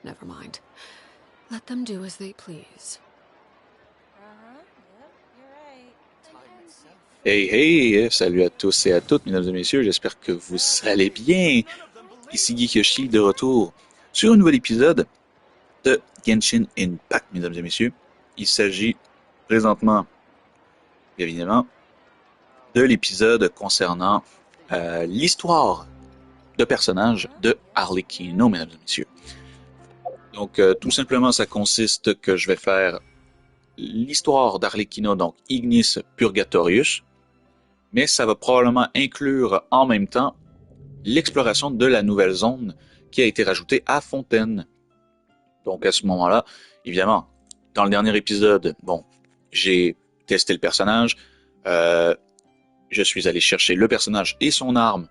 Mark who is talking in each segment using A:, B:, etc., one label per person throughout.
A: Never mind. Let them do as they please.
B: Hey hey, salut à tous et à toutes, mesdames et messieurs, j'espère que vous allez bien. Ici GeekYoshii de retour sur un nouvel épisode de Genshin Impact, mesdames et messieurs. Il s'agit présentement, bien évidemment, de l'épisode concernant l'histoire de personnages de Arlecchino, mesdames et messieurs. Donc, tout simplement, ça consiste que je vais faire l'histoire d'Arlecchino, donc Ignis Purgatorius, mais ça va probablement inclure en même temps l'exploration de la nouvelle zone qui a été rajoutée à Fontaine. Donc à ce moment-là, évidemment, dans le dernier épisode, bon, j'ai testé le personnage, je suis allé chercher le personnage et son arme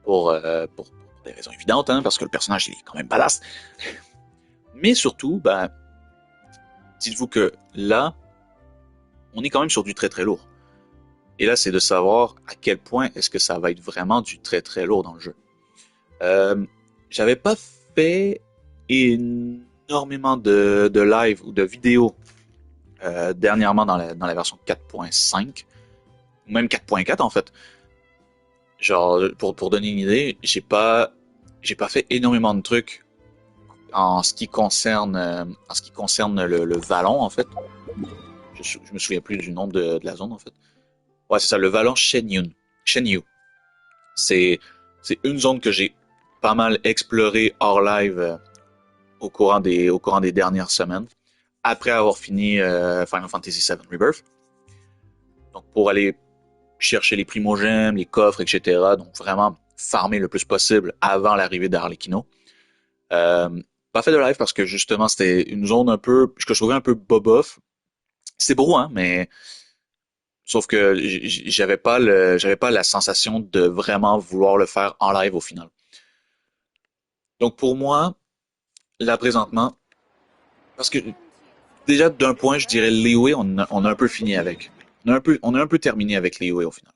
B: pour des raisons évidentes, hein, parce que le personnage il est quand même badass. Mais surtout, ben, dites-vous que là, on est quand même sur du très très lourd. Et là, c'est de savoir à quel point est-ce que ça va être vraiment du très très lourd dans le jeu. J'avais pas fait énormément de live ou de vidéos dernièrement dans la version 4.5, ou même 4.4 en fait. Genre, pour donner une idée, j'ai pas fait énormément de trucs en ce qui concerne le vallon en fait. Je me souviens plus du nom de la zone en fait. Ouais, c'est ça, le vallon Shenyu. C'est une zone que j'ai pas mal explorée hors live au courant des dernières semaines, après avoir fini Final Fantasy VII Rebirth. Donc pour aller chercher les primogèmes, les coffres, etc. Donc vraiment farmer le plus possible avant l'arrivée d'Arlecchino. Euh, Pas fait de live parce que justement c'était une zone un peu, que je trouvais un peu bobof. C'est beau, hein, mais sauf que j'avais pas la sensation de vraiment vouloir le faire en live au final. Donc pour moi, là présentement, parce que déjà d'un point, je dirais Liyue, on a un peu fini avec. On a un peu terminé avec Liyue au final,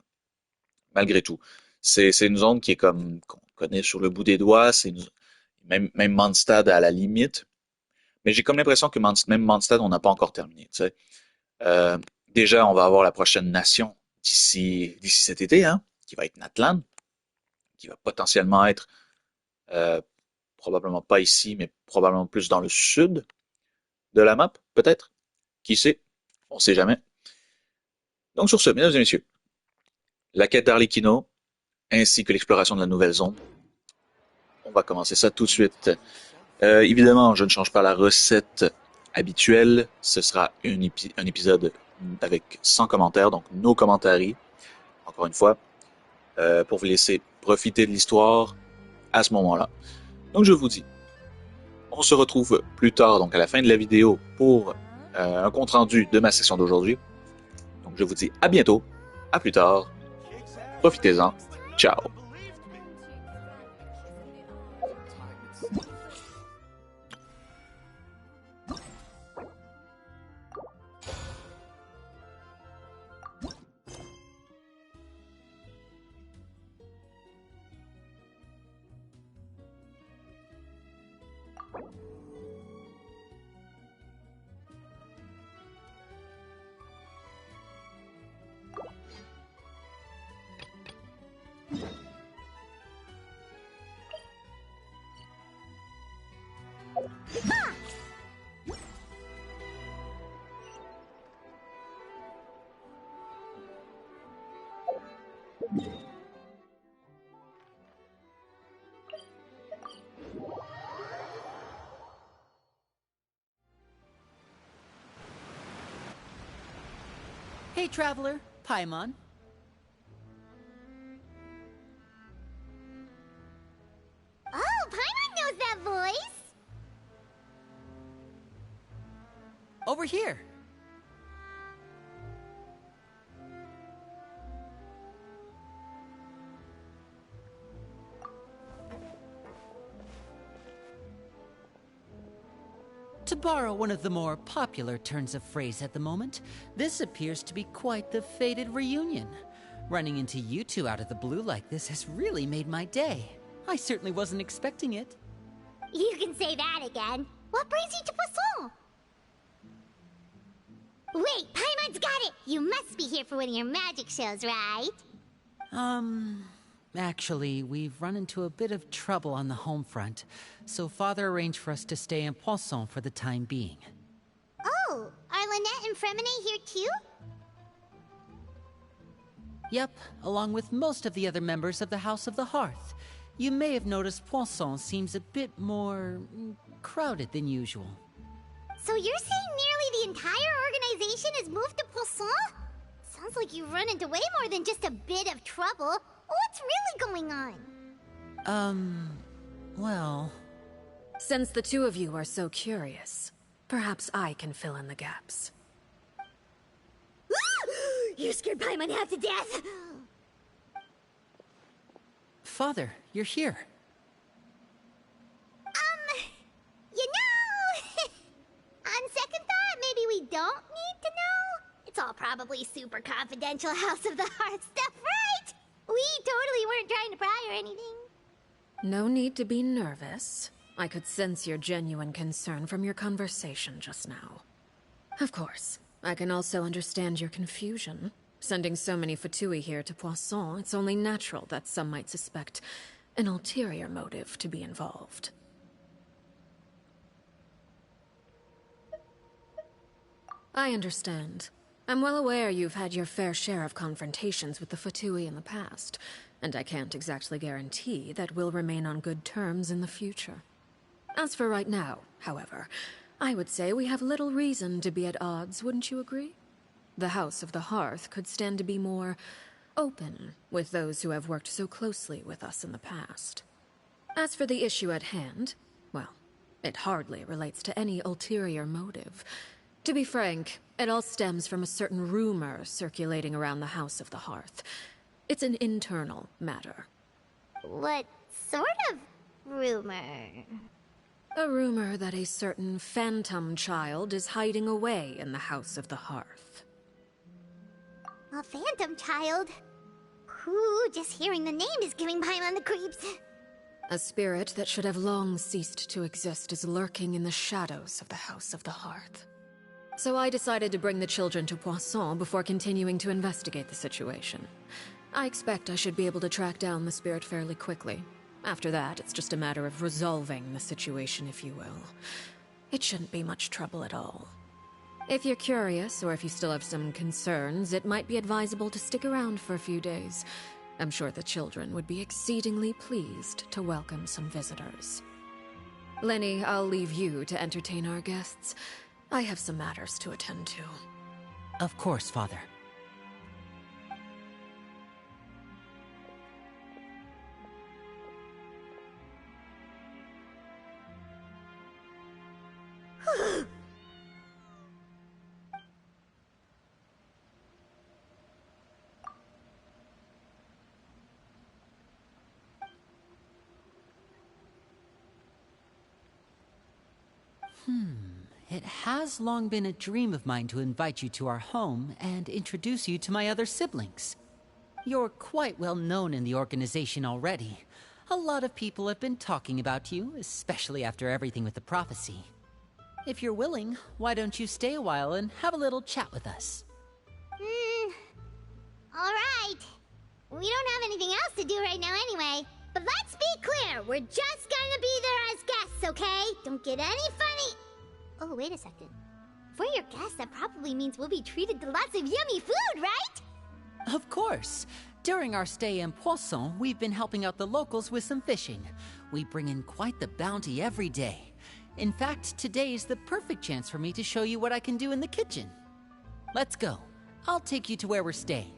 B: malgré tout. C'est une zone qui est comme qu'on connaît sur le bout des doigts. Même Mondstadt à la limite. Mais j'ai comme l'impression que même Mondstadt, on n'a pas encore terminé. Tu sais. Euh, Déjà, on va avoir la prochaine nation d'ici cet été, hein, qui va être Natlan, qui va potentiellement être euh, probablement pas ici, mais probablement plus dans le sud de la map, peut-être. Qui sait? On sait jamais. Donc sur ce, mesdames et messieurs, la quête d'Arlecchino, ainsi que l'exploration de la nouvelle zone, on va commencer ça tout de suite. Évidemment, je ne change pas la recette habituelle. Ce sera un épisode avec 100 commentaires, donc nos commentaires, encore une fois, pour vous laisser profiter de l'histoire à ce moment-là. Donc je vous dis, on se retrouve plus tard, donc à la fin de la vidéo, pour un compte-rendu de ma session d'aujourd'hui. Donc je vous dis à bientôt, à plus tard, profitez-en, ciao!
C: Hey, traveler, Paimon.
D: Oh, Paimon knows that voice!
C: Over here. To borrow one of the more popular turns of phrase at the moment, this appears to be quite the fated reunion. Running into you two out of the blue like this has really made my day. I certainly wasn't expecting it.
D: You can say that again. What brings you to Poisson? Wait, Paimon's got it! You must be here for one of your magic shows, right?
C: Actually, we've run into a bit of trouble on the home front, so Father arranged for us to stay in Poisson for the time being.
D: Oh, are Lynette and Fremine here too?
C: Yep, along with most of the other members of the House of the Hearth. You may have noticed Poisson seems a bit more crowded than usual.
D: So you're saying nearly the entire organization has moved to Poisson? Sounds like you've run into way more than just a bit of trouble. What's really going on?
C: Well...
A: Since the two of you are so curious, perhaps I can fill in the gaps.
D: You scared Paimon half to death!
C: Father, you're here.
D: You know... On second thought, maybe we don't need to know? It's all probably super confidential House of the Hearth stuff, right? We totally weren't trying to pry or anything.
A: No need to be nervous. I could sense your genuine concern from your conversation just now. Of course, I can also understand your confusion. Sending so many Fatui here to Poisson, it's only natural that some might suspect an ulterior motive to be involved. I understand. I'm well aware you've had your fair share of confrontations with the Fatui in the past, and I can't exactly guarantee that we'll remain on good terms in the future. As for right now, however, I would say we have little reason to be at odds, wouldn't you agree? The House of the Hearth could stand to be more open with those who have worked so closely with us in the past. As for the issue at hand, well, it hardly relates to any ulterior motive. To be frank, it all stems from a certain rumor circulating around the House of the Hearth. It's an internal matter.
D: What sort of rumor?
A: A rumor that a certain phantom child is hiding away in the House of the Hearth.
D: A phantom child? Ooh, just hearing the name is giving Paimon the creeps.
A: A spirit that should have long ceased to exist is lurking in the shadows of the House of the Hearth. So I decided to bring the children to Poisson before continuing to investigate the situation. I expect I should be able to track down the spirit fairly quickly. After that, it's just a matter of resolving the situation, if you will. It shouldn't be much trouble at all. If you're curious, or if you still have some concerns, it might be advisable to stick around for a few days. I'm sure the children would be exceedingly pleased to welcome some visitors. Lenny, I'll leave you to entertain our guests. I have some matters to attend to.
C: Of course, Father. It has long been a dream of mine to invite you to our home and introduce you to my other siblings. You're quite well known in the organization already. A lot of people have been talking about you, especially after everything with the prophecy. If you're willing, why don't you stay a while and have a little chat with us?
D: Alright. We don't have anything else to do right now anyway. But let's be clear, we're just gonna be there as guests, okay? Don't get any funny... Oh, wait a second. For your guests, that probably means we'll be treated to lots of yummy food, right?
C: Of course. During our stay in Poisson, we've been helping out the locals with some fishing. We bring in quite the bounty every day. In fact, today is the perfect chance for me to show you what I can do in the kitchen. Let's go. I'll take you to where we're staying.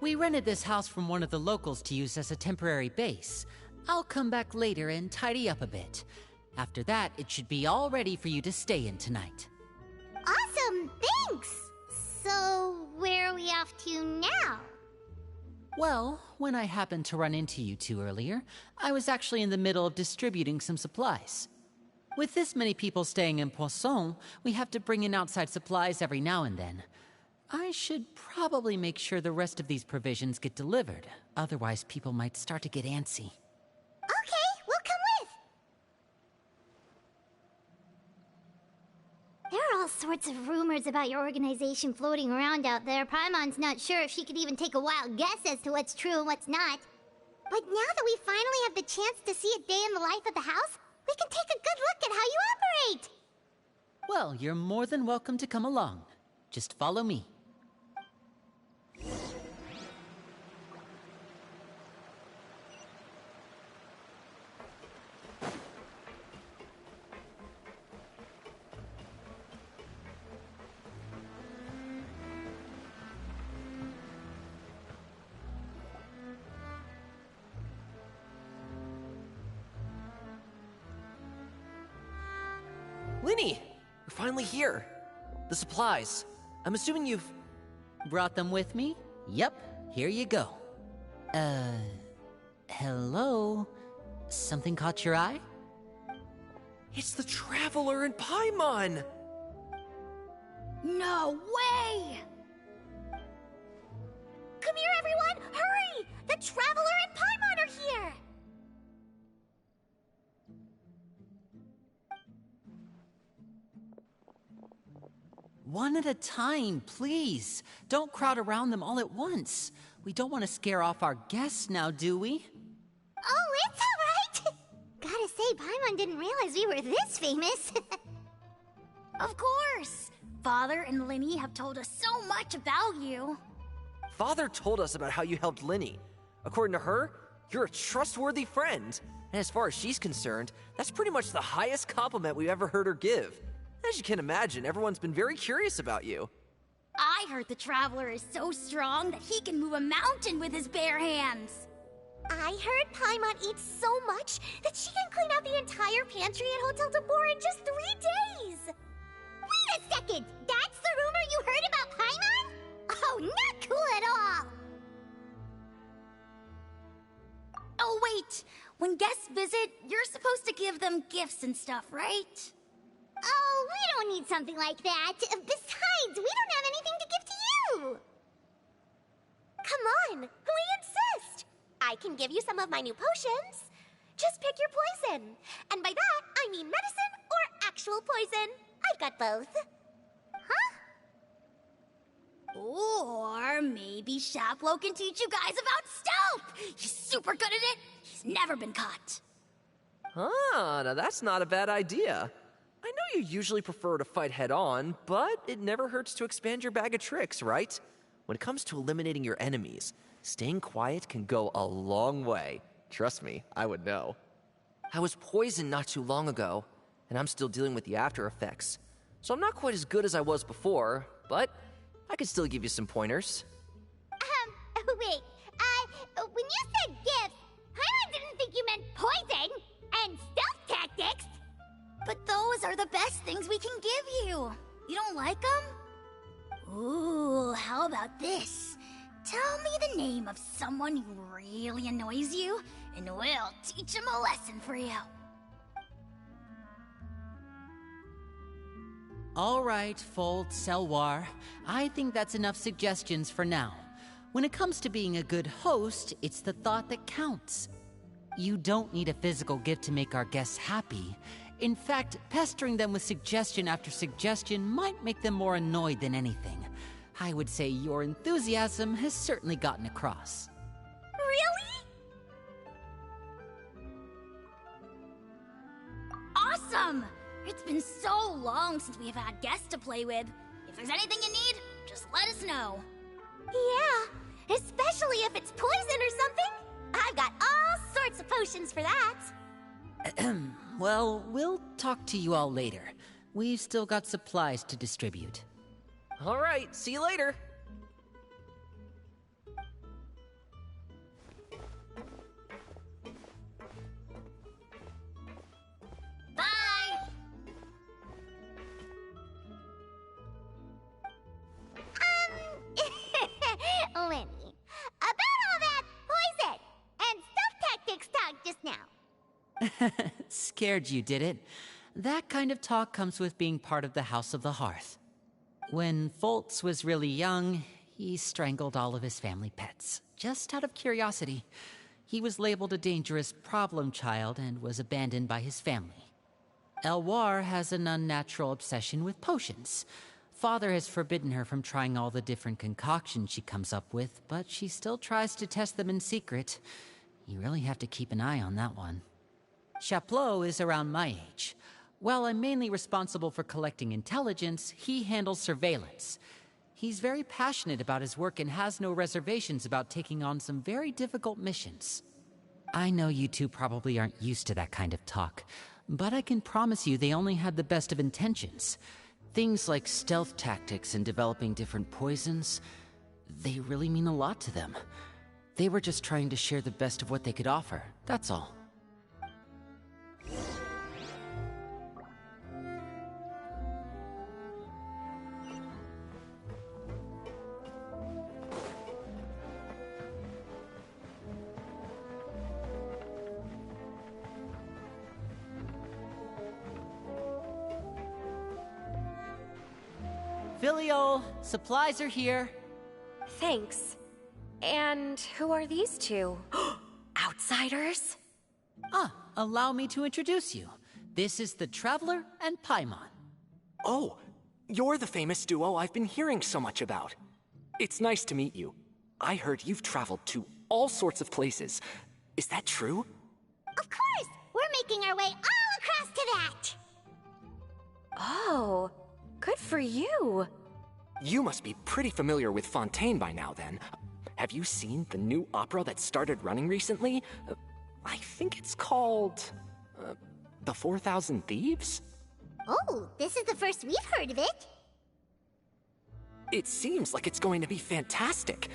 C: We rented this house from one of the locals to use as a temporary base. I'll come back later and tidy up a bit. After that, it should be all ready for you to stay in tonight.
D: Awesome, thanks! So, where are we off to now?
C: Well, when I happened to run into you two earlier, I was actually in the middle of distributing some supplies. With this many people staying in Poisson, we have to bring in outside supplies every now and then. I should probably make sure the rest of these provisions get delivered, otherwise people might start to get antsy.
D: Okay, we'll come with! There are all sorts of rumors about your organization floating around out there. Paimon's not sure if she could even take a wild guess as to what's true and what's not. But now that we finally have the chance to see a day in the life of the house, we can take a good look at how you operate!
C: Well, you're more than welcome to come along. Just follow me.
E: Linny! You're finally here. The supplies. I'm assuming you've...
C: Brought them with me? Yep, here you go. Hello? Something caught your eye?
E: It's the Traveler and Paimon!
D: No way! Come here, everyone! Hurry! The Traveler and Paimon are here!
C: One at a time, please. Don't crowd around them all at once. We don't want to scare off our guests now, do we?
D: Oh, it's alright! Gotta say, Paimon didn't realize we were this famous.
F: Of course! Father and Linny have told us so much about you.
E: Father told us about how you helped Linny. According to her, you're a trustworthy friend. And as far as she's concerned, that's pretty much the highest compliment we've ever heard her give. As you can imagine, everyone's been very curious about you.
F: I heard the Traveler is so strong that he can move a mountain with his bare hands.
D: I heard Paimon eats so much that she can clean out the entire pantry at Hotel de Boer in just 3 days! Wait a second! That's the rumor you heard about Paimon? Oh, not cool at all!
F: Oh wait, when guests visit, you're supposed to give them gifts and stuff, right?
D: Oh, we don't need something like that. Besides, we don't have anything to give to you! Come on, we insist! I can give you some of my new potions. Just pick your poison. And by that, I mean medicine or actual poison. I've got both. Huh?
F: Or maybe Shaplo can teach you guys about stealth! He's super good at it! He's never been caught.
E: Ah, now that's not a bad idea. I know you usually prefer to fight head-on, but it never hurts to expand your bag of tricks, right? When it comes to eliminating your enemies, staying quiet can go a long way. Trust me, I would know. I was poisoned not too long ago, and I'm still dealing with the after effects. So I'm not quite as good as I was before, but I can still give you some pointers.
D: Wait, when you said gifts, Paimon didn't think you meant poison and stealth tactics.
F: But those are the best things we can give you. You don't like them? Ooh, how about this? Tell me the name of someone who really annoys you, and we'll teach him a lesson for you.
C: All right, Fold, Selwar. I think that's enough suggestions for now. When it comes to being a good host, it's the thought that counts. You don't need a physical gift to make our guests happy. In fact, pestering them with suggestion after suggestion might make them more annoyed than anything. I would say your enthusiasm has certainly gotten across.
F: Really? Awesome! It's been so long since we've had guests to play with. If there's anything you need, just let us know.
D: Yeah, especially if it's poison or something. I've got all sorts of potions for that.
C: Well, we'll talk to you all later. We've still got supplies to distribute.
E: All right, see you later.
C: Scared you, did it? That kind of talk comes with being part of the House of the Hearth. When Foltz was really young, he strangled all of his family pets, just out of curiosity. He was labeled a dangerous problem child and was abandoned by his family. Elwar has an unnatural obsession with potions. Father has forbidden her from trying all the different concoctions she comes up with, but she still tries to test them in secret. You really have to keep an eye on that one. Chaplot is around my age. While I'm mainly responsible for collecting intelligence, he handles surveillance. He's very passionate about his work and has no reservations about taking on some very difficult missions. I know you two probably aren't used to that kind of talk, but I can promise you they only had the best of intentions. Things like stealth tactics and developing different poisons, they really mean a lot to them. They were just trying to share the best of what they could offer, that's all. Filio, supplies are here.
G: Thanks. And who are these two? Outsiders?
C: Allow me to introduce you. This is the Traveler and Paimon.
H: Oh, you're the famous duo I've been hearing so much about. It's nice to meet you. I heard you've traveled to all sorts of places. Is that true?
D: Of course! We're making our way all across to that!
G: Oh, good for you.
H: You must be pretty familiar with Fontaine by now, then. Have you seen the new opera that started running recently? I think it's called... The 4,000 Thieves?
D: Oh, this is the first we've heard of it.
H: It seems like it's going to be fantastic.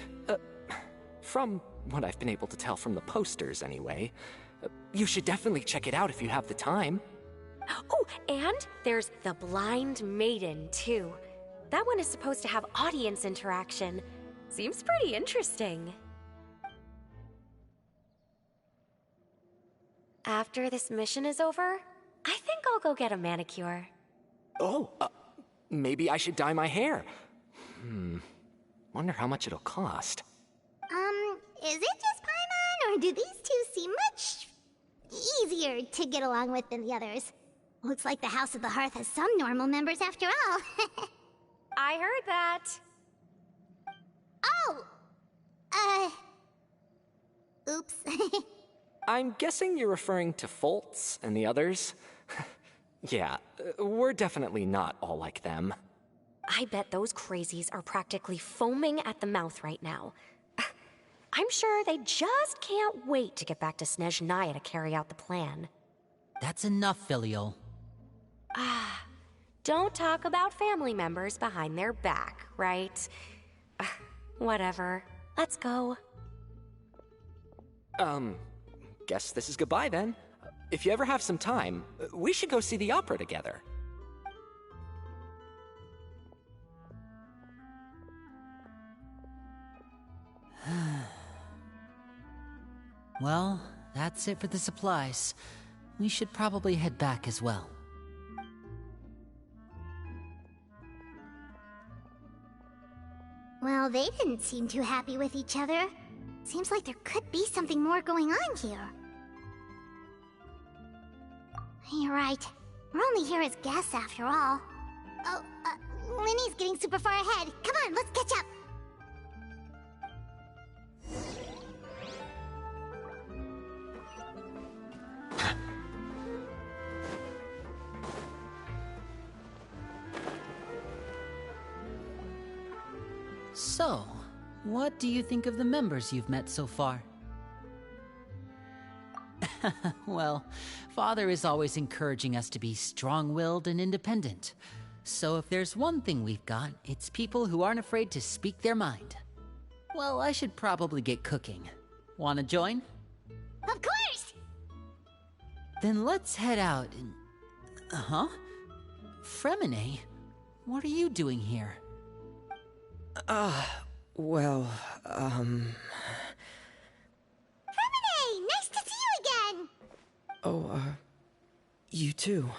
H: From what I've been able to tell from the posters, anyway. You should definitely check it out if you have the time.
G: Oh, and there's The Blind Maiden, too. That one is supposed to have audience interaction. Seems pretty interesting. After this mission is over, I think I'll go get a manicure.
H: Oh, maybe I should dye my hair. Wonder how much it'll cost.
D: Is it just Paimon, or do these two seem much easier to get along with than the others? Looks like the House of the Hearth has some normal members after all.
G: I heard that.
D: Oh! Oops.
H: I'm guessing you're referring to Foltz and the others? Yeah, we're definitely not all like them.
G: I bet those crazies are practically foaming at the mouth right now. I'm sure they just can't wait to get back to Snezhnaya to carry out the plan.
C: That's enough, Filio.
G: Don't talk about family members behind their back, right? Whatever. Let's go.
H: Guess this is goodbye then. If you ever have some time, we should go see the opera together.
C: Well, that's it for the supplies. We should probably head back as well.
D: Well, they didn't seem too happy with each other. Seems like there could be something more going on here. You're right. We're only here as guests after all. Oh, Linny's getting super far ahead. Come on, let's catch up.
C: So, what do you think of the members you've met so far? Well, Father is always encouraging us to be strong-willed and independent. So if there's one thing we've got, it's people who aren't afraid to speak their mind. Well, I should probably get cooking. Wanna join?
D: Of course!
C: Then let's head out and... Fremine? What are you doing here?
H: Well,
D: Fremine! Nice to see you again!
I: You too.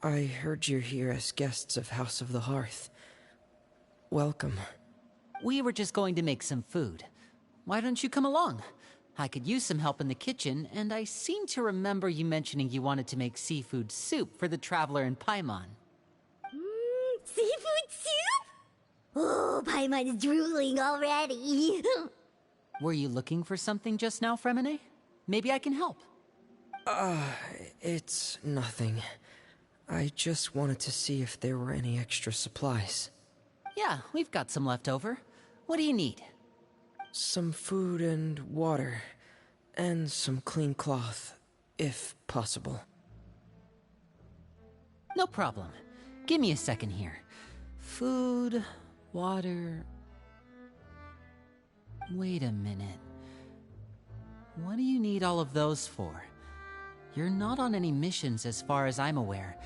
I: I heard you're here as guests of House of the Hearth. Welcome.
C: We were just going to make some food. Why don't you come along? I could use some help in the kitchen, and I seem to remember you mentioning you wanted to make seafood soup for the traveler in Paimon.
D: Seafood soup? Oh, Paimon is drooling already.
C: Were you looking for something just now, Fremine? Maybe I can help.
I: It's nothing. I just wanted to see if there were any extra supplies.
C: Yeah, we've got some left over. What do you need?
I: Some food and water, and some clean cloth, if possible.
C: No problem. Give me a second here. Food, water... Wait a minute. What do you need all of those for? You're not on any missions as far as I'm aware,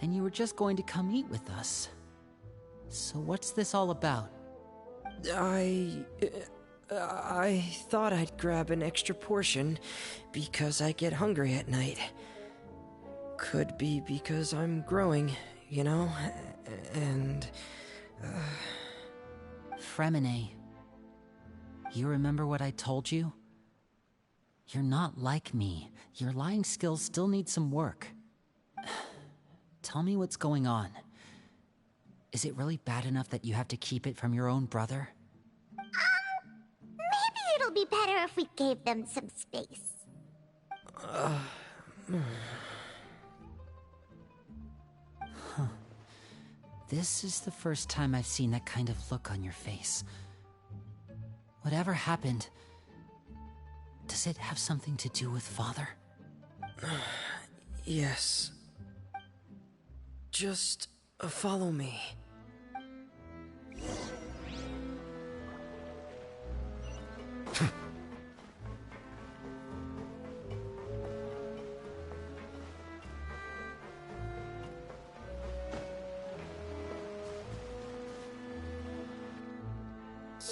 C: and you were just going to come eat with us. So what's this all about?
I: I thought I'd grab an extra portion because I get hungry at night. Could be because I'm growing, you know, and...
C: Fremine, you remember what I told you? You're not like me. Your lying skills still need some work. Tell me what's going on. Is it really bad enough that you have to keep it from your own brother?
D: Maybe it'll be better if we gave them some space.
C: This is the first time I've seen that kind of look on your face. Whatever happened, does it have something to do with Father?
I: Yes. Just follow me.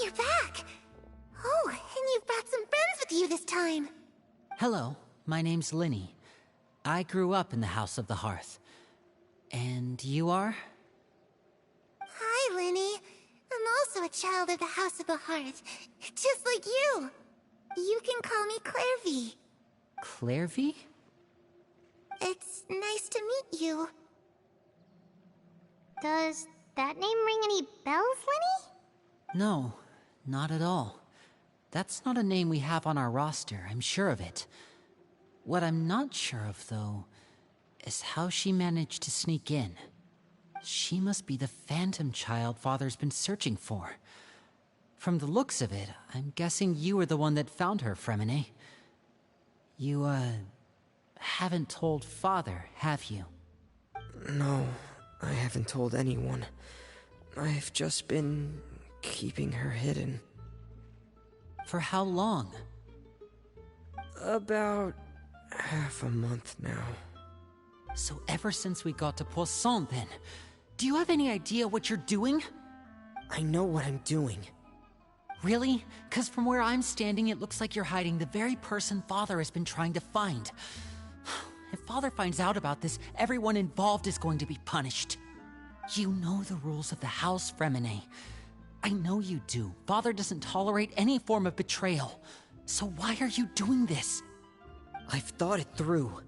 D: You're back! Oh, and you've brought some friends with you this time.
C: Hello, my name's Linny. I grew up in the House of the Hearth. And you are?
D: Hi, Linny. I'm also a child of the House of the Hearth, just like you. You can call me Clairvy.
C: Clairvy?
D: It's nice to meet you. Does that name ring any bells, Linny?
C: No, not at all. That's not a name we have on our roster, I'm sure of it. What I'm not sure of, though, is how she managed to sneak in. She must be the phantom child Father's been searching for. From the looks of it, I'm guessing you were the one that found her, Fremine. You, haven't told Father, have you?
I: No, I haven't told anyone. I've just been keeping her hidden.
C: For how long?
I: About half a month now.
C: So ever since we got to Poisson, then, do you have any idea what you're doing?
I: I know what I'm doing.
C: Really? 'Cause from where I'm standing, it looks like you're hiding the very person Father has been trying to find. If Father finds out about this, everyone involved is going to be punished. You know the rules of the house, Fremine. I know you do. Father doesn't tolerate any form of betrayal. So why are you doing this?
I: I've thought it through.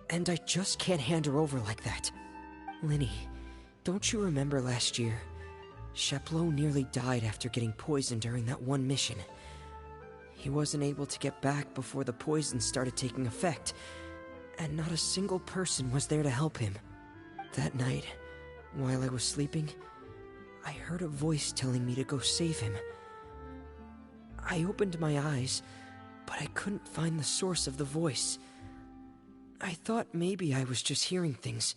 I: And I just can't hand her over like that. Linny, don't you remember last year? Chaplot nearly died after getting poisoned during that one mission. He wasn't able to get back before the poison started taking effect, and not a single person was there to help him. That night, while I was sleeping, I heard a voice telling me to go save him. I opened my eyes, but I couldn't find the source of the voice. I thought maybe I was just hearing things,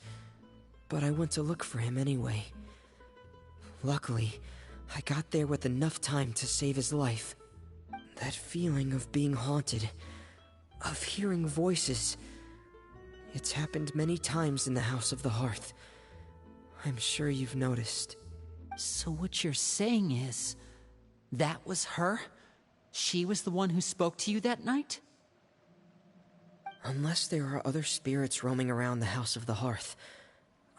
I: but I went to look for him anyway. Luckily, I got there with enough time to save his life. That feeling of being haunted, of hearing voices, it's happened many times in the House of the Hearth. I'm sure you've noticed.
C: So what you're saying is, that was her? She was the one who spoke to you that night?
I: Unless there are other spirits roaming around the House of the Hearth,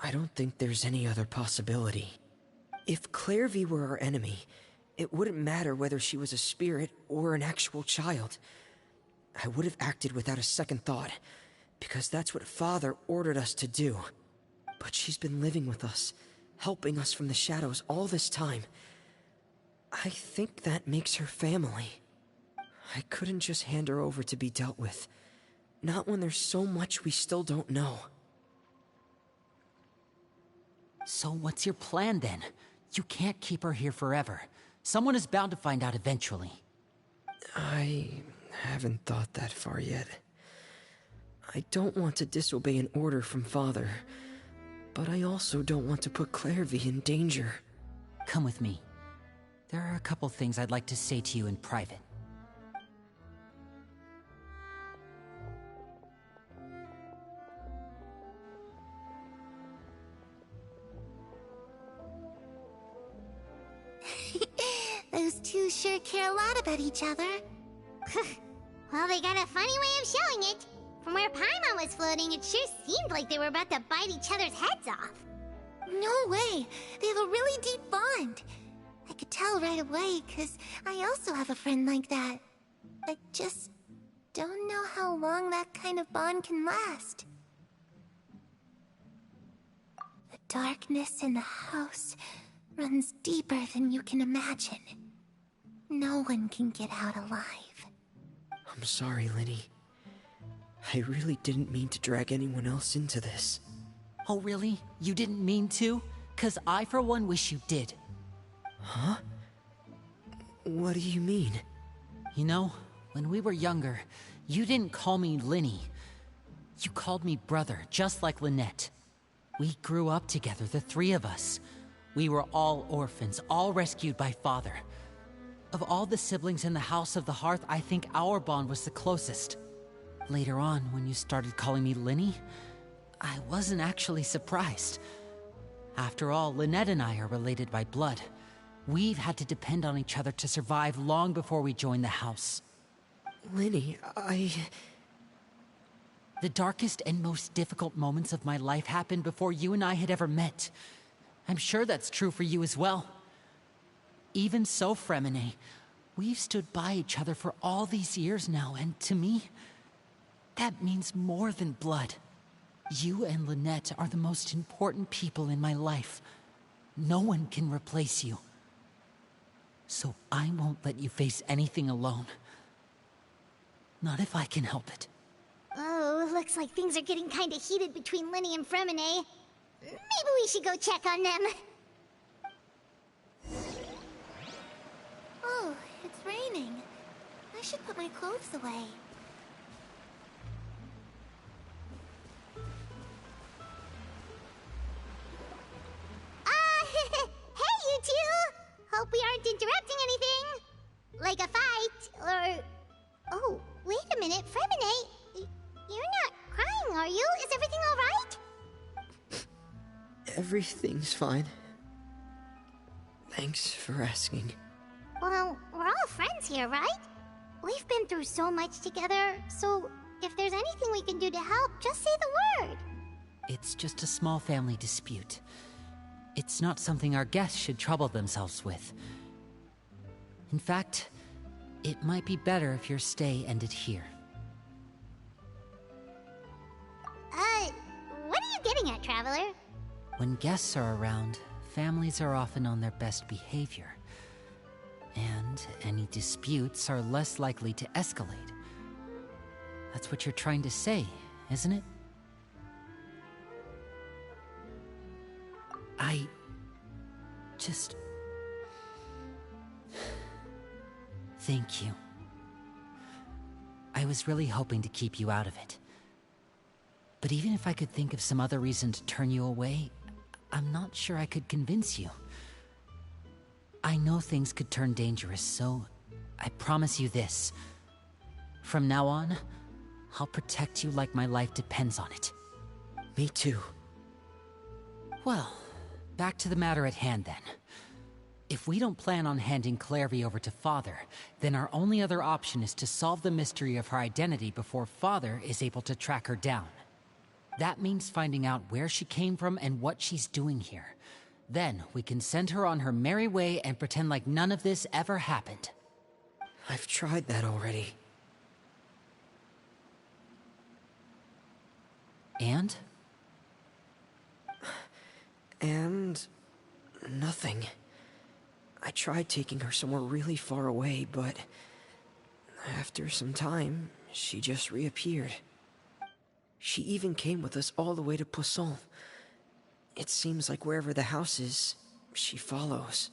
I: I don't think there's any other possibility. If Clairvy were our enemy, it wouldn't matter whether she was a spirit or an actual child. I would have acted without a second thought, because that's what Father ordered us to do. But she's been living with us, helping us from the shadows all this time. I think that makes her family. I couldn't just hand her over to be dealt with. Not when there's so much we still don't know.
C: So what's your plan then? You can't keep her here forever. Someone is bound to find out eventually.
I: I haven't thought that far yet. I don't want to disobey an order from Father, but I also don't want to put Clairvy in danger.
C: Come with me. There are a couple things I'd like to say to you in private.
D: Those two sure care a lot about each other. Well, they got a funny way of showing it. From where Paimon was floating, it sure seemed like they were about to bite each other's heads off.
J: No way! They have a really deep bond. I could tell right away, because I also have a friend like that. I just don't know how long that kind of bond can last. The darkness in the house runs deeper than you can imagine. No one can get out alive.
I: I'm sorry, Linny. I really didn't mean to drag anyone else into this.
C: Oh really? You didn't mean to? 'Cause I for one wish you did.
I: Huh? What do you mean?
C: You know, when we were younger, you didn't call me Linny. You called me brother, just like Lynette. We grew up together, the three of us. We were all orphans, all rescued by Father. Of all the siblings in the House of the Hearth, I think our bond was the closest. Later on, when you started calling me Linny, I wasn't actually surprised. After all, Lynette and I are related by blood. We've had to depend on each other to survive long before we joined the house.
I: Linny,
C: The darkest and most difficult moments of my life happened before you and I had ever met. I'm sure that's true for you as well. Even so, Fremine, we've stood by each other for all these years now, and to me, that means more than blood. You and Lynette are the most important people in my life. No one can replace you. So I won't let you face anything alone. Not if I can help it.
D: Oh, looks like things are getting kinda heated between Linny and Fremine. Maybe we should go check on them.
J: Oh, it's raining. I should put my clothes away.
D: Hey, you two! Hope we aren't interrupting anything. Like a fight, or... Oh, wait a minute, Fremine. You're not crying, are you? Is everything alright?
I: everything's fine. Thanks for asking.
D: Well, we're all friends here, right? We've been through so much together, so if there's anything we can do to help, just say the word.
C: It's just a small family dispute. It's not something our guests should trouble themselves with. In fact, it might be better if your stay ended here.
D: What are you getting at, Traveler?
C: When guests are around, families are often on their best behavior. And any disputes are less likely to escalate. That's what you're trying to say, isn't it? I just... Thank you. I was really hoping to keep you out of it. But even if I could think of some other reason to turn you away, I'm not sure I could convince you. I know things could turn dangerous, so I promise you this. From now on, I'll protect you like my life depends on it.
I: Me too.
C: Well, back to the matter at hand then. If we don't plan on handing Clairvy over to Father, then our only other option is to solve the mystery of her identity before Father is able to track her down. That means finding out where she came from and what she's doing here. Then we can send her on her merry way and pretend like none of this ever happened.
I: I've tried that already.
C: And?
I: And... nothing. I tried taking her somewhere really far away, but... after some time, she just reappeared. She even came with us all the way to Poisson. It seems like wherever the house is, she follows.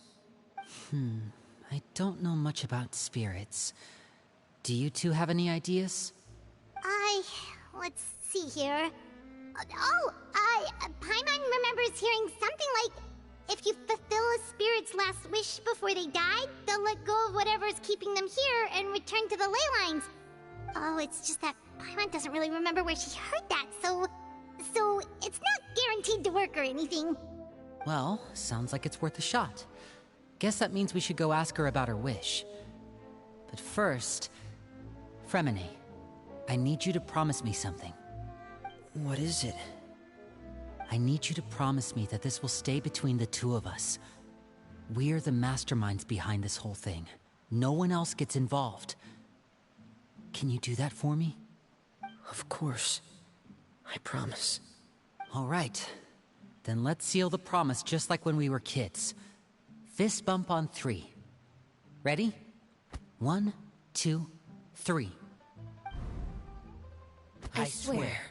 C: I don't know much about spirits. Do you two have any ideas?
D: Let's see here. Paimon remembers hearing something like, if you fulfill a spirit's last wish before they die, they'll let go of whatever's keeping them here and return to the ley lines. Oh, it's just that Paimon doesn't really remember where she heard that, so it's not guaranteed to work or anything.
C: Well, sounds like it's worth a shot. Guess that means we should go ask her about her wish. But first, Fremine, I need you to promise me something.
I: What is it?
C: I need you to promise me that this will stay between the two of us. We're the masterminds behind this whole thing. No one else gets involved. Can you do that for me?
I: Of course. I promise.
C: All right. Then let's seal the promise just like when we were kids. Fist bump on 3. Ready? 1, 2, 3.
I: I swear.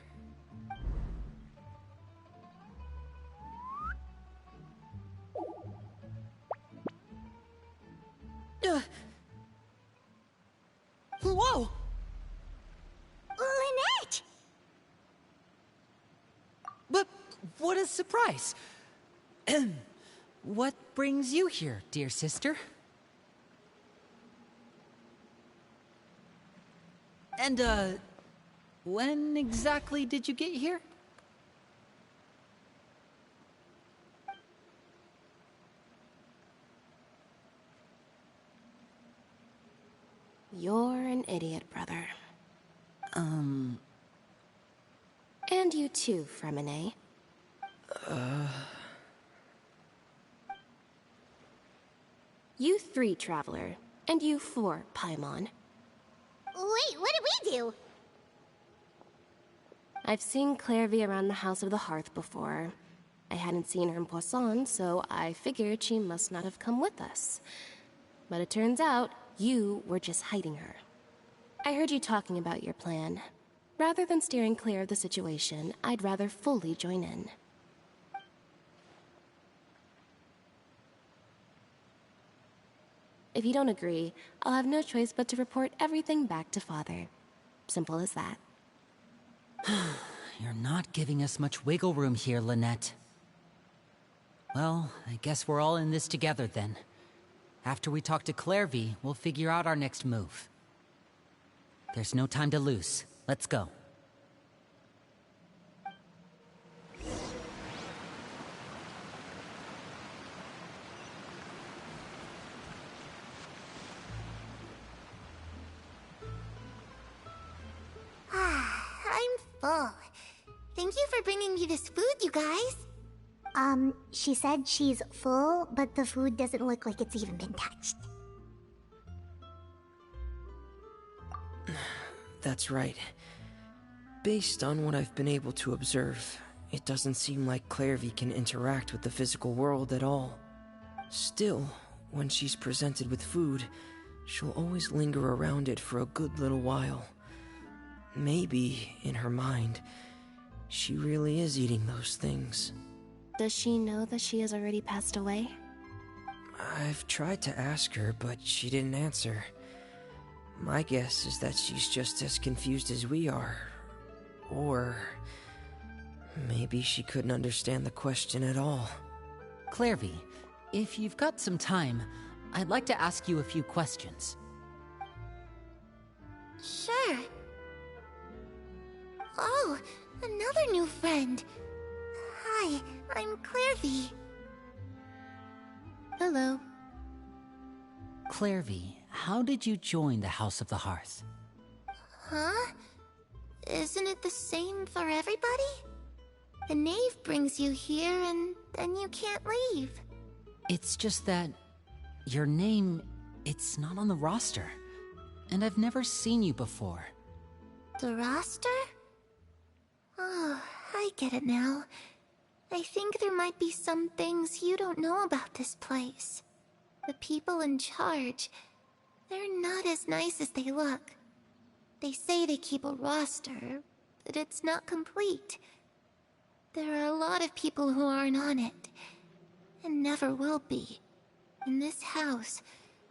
C: Whoa!
D: Lynette!
C: But what a surprise! What brings you here, dear sister? And, when exactly did you get here?
K: You're an idiot, brother. And you too, Fremine. You 3, Traveler. And you 4, Paimon.
D: Wait, what did we do?
K: I've seen Clairvy around the House of the Hearth before. I hadn't seen her in Poisson, so I figured she must not have come with us. But it turns out, you were just hiding her. I heard you talking about your plan. Rather than steering clear of the situation, I'd rather fully join in. If you don't agree, I'll have no choice but to report everything back to Father. Simple as that.
C: You're not giving us much wiggle room here, Lynette. Well, I guess we're all in this together then. After we talk to Clairvy, we'll figure out our next move. There's no time to lose. Let's go.
J: I'm full. Thank you for bringing me this food, you guys.
D: She said she's full, but the food doesn't look like it's even been touched.
I: That's right. Based on what I've been able to observe, it doesn't seem like Clairvy can interact with the physical world at all. Still, when she's presented with food, she'll always linger around it for a good little while. Maybe, in her mind, she really is eating those things.
K: Does she know that she has already passed away?
I: I've tried to ask her, but she didn't answer. My guess is that she's just as confused as we are. Or maybe she couldn't understand the question at all.
C: Clairvy, if you've got some time, I'd like to ask you a few questions.
J: Sure. Oh, another new friend. Hi, I'm Clairvy.
K: Hello.
C: Clairvy, how did you join the House of the Hearth?
J: Huh? Isn't it the same for everybody? The knave brings you here and then you can't leave.
C: It's just that your name, it's not on the roster. And I've never seen you before.
J: The roster? Oh, I get it now. I think there might be some things you don't know about this place. The people in charge, they're not as nice as they look. They say they keep a roster, but it's not complete. There are a lot of people who aren't on it, and never will be. In this house,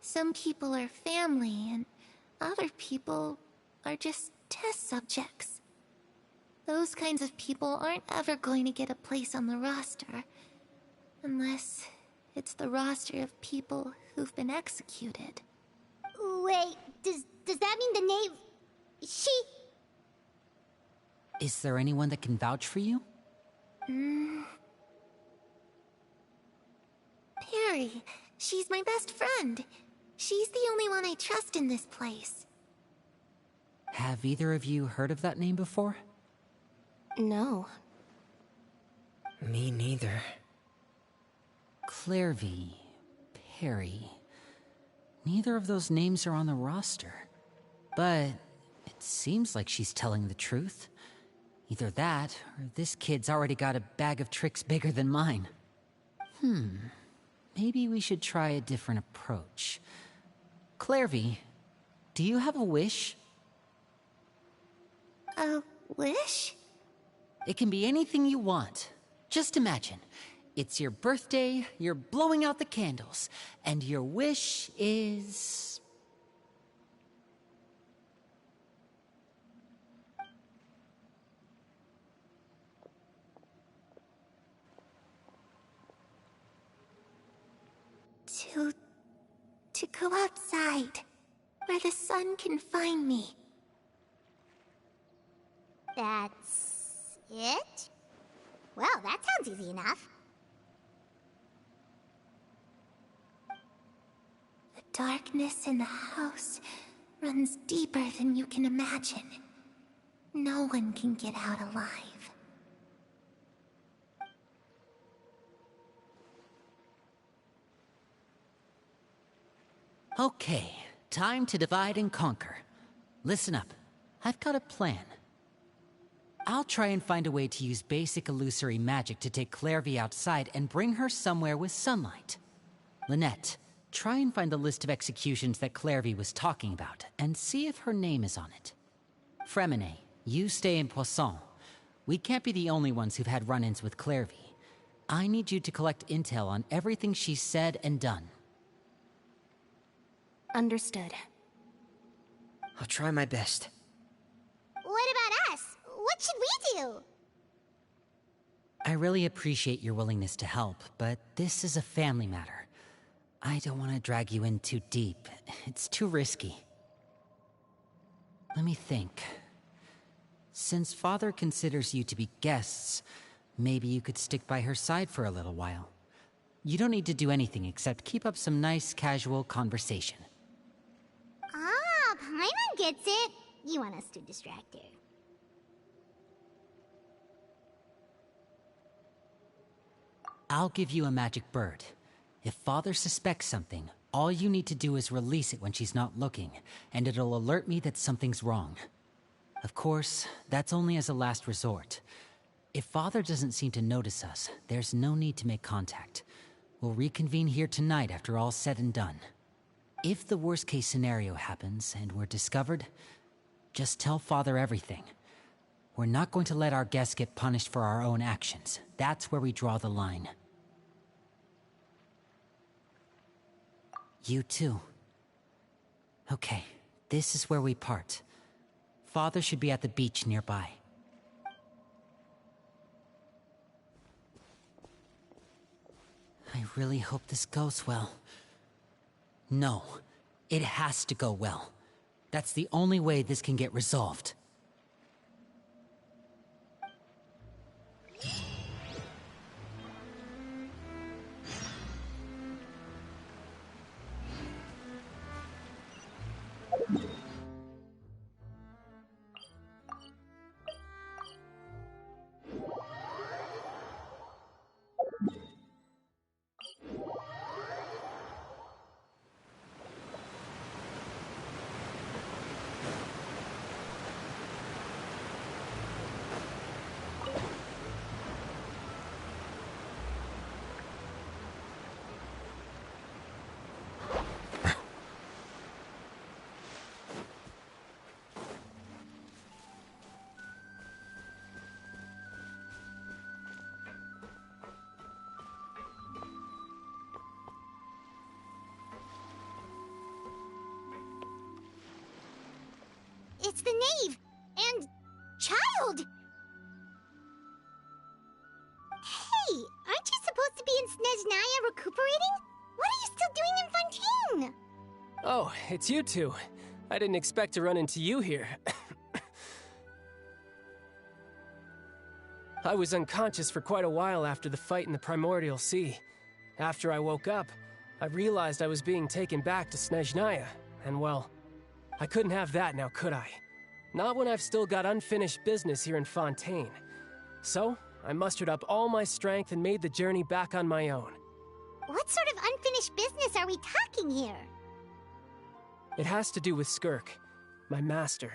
J: some people are family, and other people are just test subjects. Those kinds of people aren't ever going to get a place on the roster, unless it's the roster of people who've been executed.
D: Wait, does that mean the knave... She...
C: Is there anyone that can vouch for you?
J: Perry, she's my best friend. She's the only one I trust in this place.
C: Have either of you heard of that name before?
K: No.
I: Me neither.
C: Clairvy, Perry. Neither of those names are on the roster. But it seems like she's telling the truth. Either that, or this kid's already got a bag of tricks bigger than mine. Maybe we should try a different approach. Clairvy, do you have a wish?
J: A wish?
C: It can be anything you want. Just imagine. It's your birthday, you're blowing out the candles, and your wish is...
J: To go outside, where the sun can find me.
D: That's... it? Well, that sounds easy enough.
J: The darkness in the house runs deeper than you can imagine. No one can get out alive.
C: Okay, time to divide and conquer. Listen up, I've got a plan. I'll try and find a way to use basic illusory magic to take Clairvy outside and bring her somewhere with sunlight. Lynette, try and find the list of executions that Clairvy was talking about, and see if her name is on it. Fremine, you stay in Poisson. We can't be the only ones who've had run-ins with Clairvy. I need you to collect intel on everything she's said and done.
K: Understood.
I: I'll try my best.
D: What about us? What should we do?
C: I really appreciate your willingness to help, but this is a family matter. I don't want to drag you in too deep. It's too risky. Let me think. Since Father considers you to be guests, maybe you could stick by her side for a little while. You don't need to do anything except keep up some nice, casual conversation.
D: Ah, Paimon gets it. You want us to distract her.
C: I'll give you a magic bird. If Father suspects something, all you need to do is release it when she's not looking, and it'll alert me that something's wrong. Of course, that's only as a last resort. If Father doesn't seem to notice us, there's no need to make contact. We'll reconvene here tonight after all's said and done. If the worst-case scenario happens and we're discovered, just tell Father everything. We're not going to let our guests get punished for our own actions. That's where we draw the line. You too. Okay, this is where we part. Father should be at the beach nearby. I really hope this goes well. No, it has to go well. That's the only way this can get resolved.
D: It's the knave! And... child! Hey, aren't you supposed to be in Snezhnaya recuperating? What are you still doing in Fontaine?
L: Oh, it's you two. I didn't expect to run into you here. I was unconscious for quite a while after the fight in the Primordial Sea. After I woke up, I realized I was being taken back to Snezhnaya, and well, I couldn't have that now, could I? Not when I've still got unfinished business here in Fontaine. So, I mustered up all my strength and made the journey back on my own.
D: What sort of unfinished business are we talking here?
L: It has to do with Skirk, my master.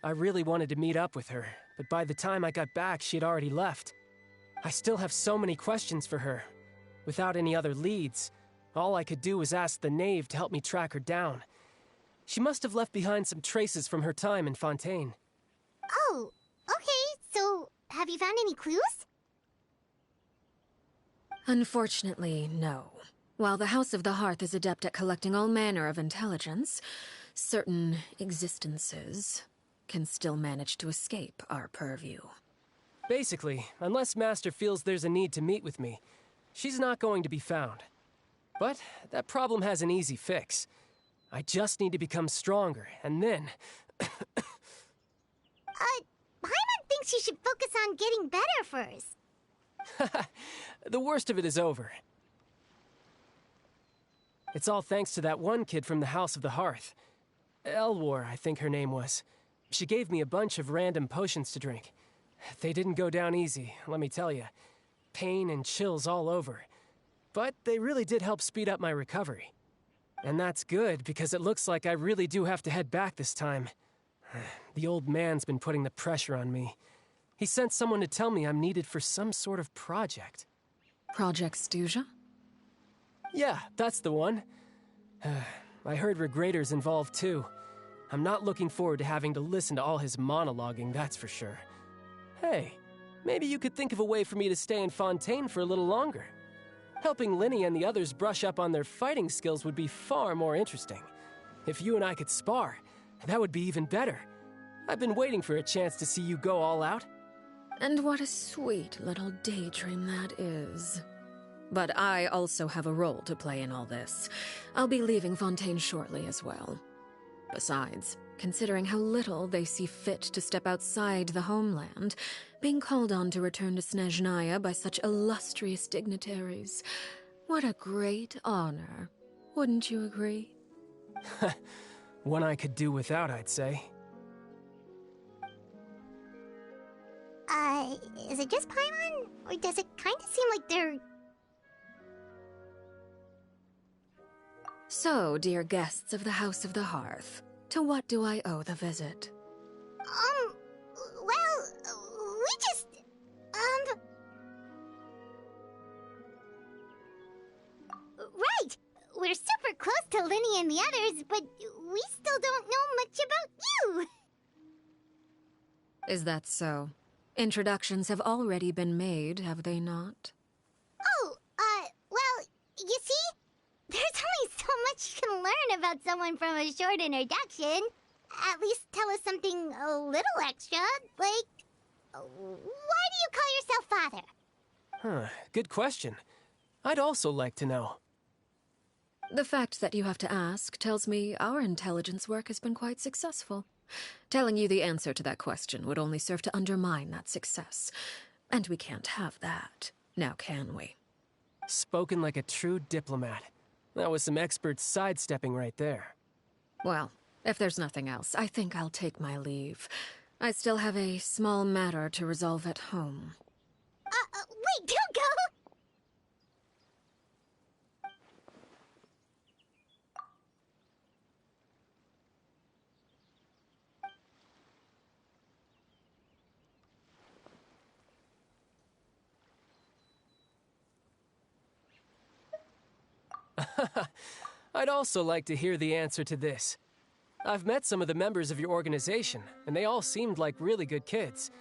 L: I really wanted to meet up with her, but by the time I got back, she had already left. I still have so many questions for her. Without any other leads, all I could do was ask the knave to help me track her down. She must have left behind some traces from her time in Fontaine.
D: Oh, okay, so have you found any clues?
A: Unfortunately, no. While the House of the Hearth is adept at collecting all manner of intelligence, certain existences can still manage to escape our purview.
L: Basically, unless Master feels there's a need to meet with me, she's not going to be found. But that problem has an easy fix. I just need to become stronger, and then...
D: Paimon thinks you should focus on getting better first.
L: The worst of it is over. It's all thanks to that one kid from the House of the Hearth. Elwar, I think her name was. She gave me a bunch of random potions to drink. They didn't go down easy, let me tell you. Pain and chills all over. But they really did help speed up my recovery. And that's good, because it looks like I really do have to head back this time. The old man's been putting the pressure on me. He sent someone to tell me I'm needed for some sort of project.
A: Project Stuja?
L: Yeah, that's the one. I heard Regrader's involved too. I'm not looking forward to having to listen to all his monologuing, that's for sure. Hey, maybe you could think of a way for me to stay in Fontaine for a little longer. Helping Linny and the others brush up on their fighting skills would be far more interesting. If you and I could spar, that would be even better. I've been waiting for a chance to see you go all out.
A: And what a sweet little daydream that is. But I also have a role to play in all this. I'll be leaving Fontaine shortly as well. Besides, considering how little they see fit to step outside the homeland, being called on to return to Snezhnaya by such illustrious dignitaries, what a great honor. Wouldn't you agree?
L: One I could do without, I'd say.
D: Is it just Paimon? Or does it kind of seem like they're...
A: So, dear guests of the House of the Hearth, to what do I owe the visit?
D: Well, we just... Right! We're super close to Linny and the others, but we still don't know much about you!
A: Is that so? Introductions have already been made, have they not?
D: Oh, well, you see? There's only so much you can learn about someone from a short introduction. At least tell us something a little extra, like... Why do you call yourself father?
L: Huh, good question. I'd also like to know.
A: The fact that you have to ask tells me our intelligence work has been quite successful. Telling you the answer to that question would only serve to undermine that success. And we can't have that, now can we?
L: Spoken like a true diplomat. That was some expert sidestepping right there.
A: Well, if there's nothing else, I think I'll take my leave. I still have a small matter to resolve at home.
D: Wait, don't go!
L: I'd also like to hear the answer to this. I've met some of the members of your organization, and they all seemed like really good kids.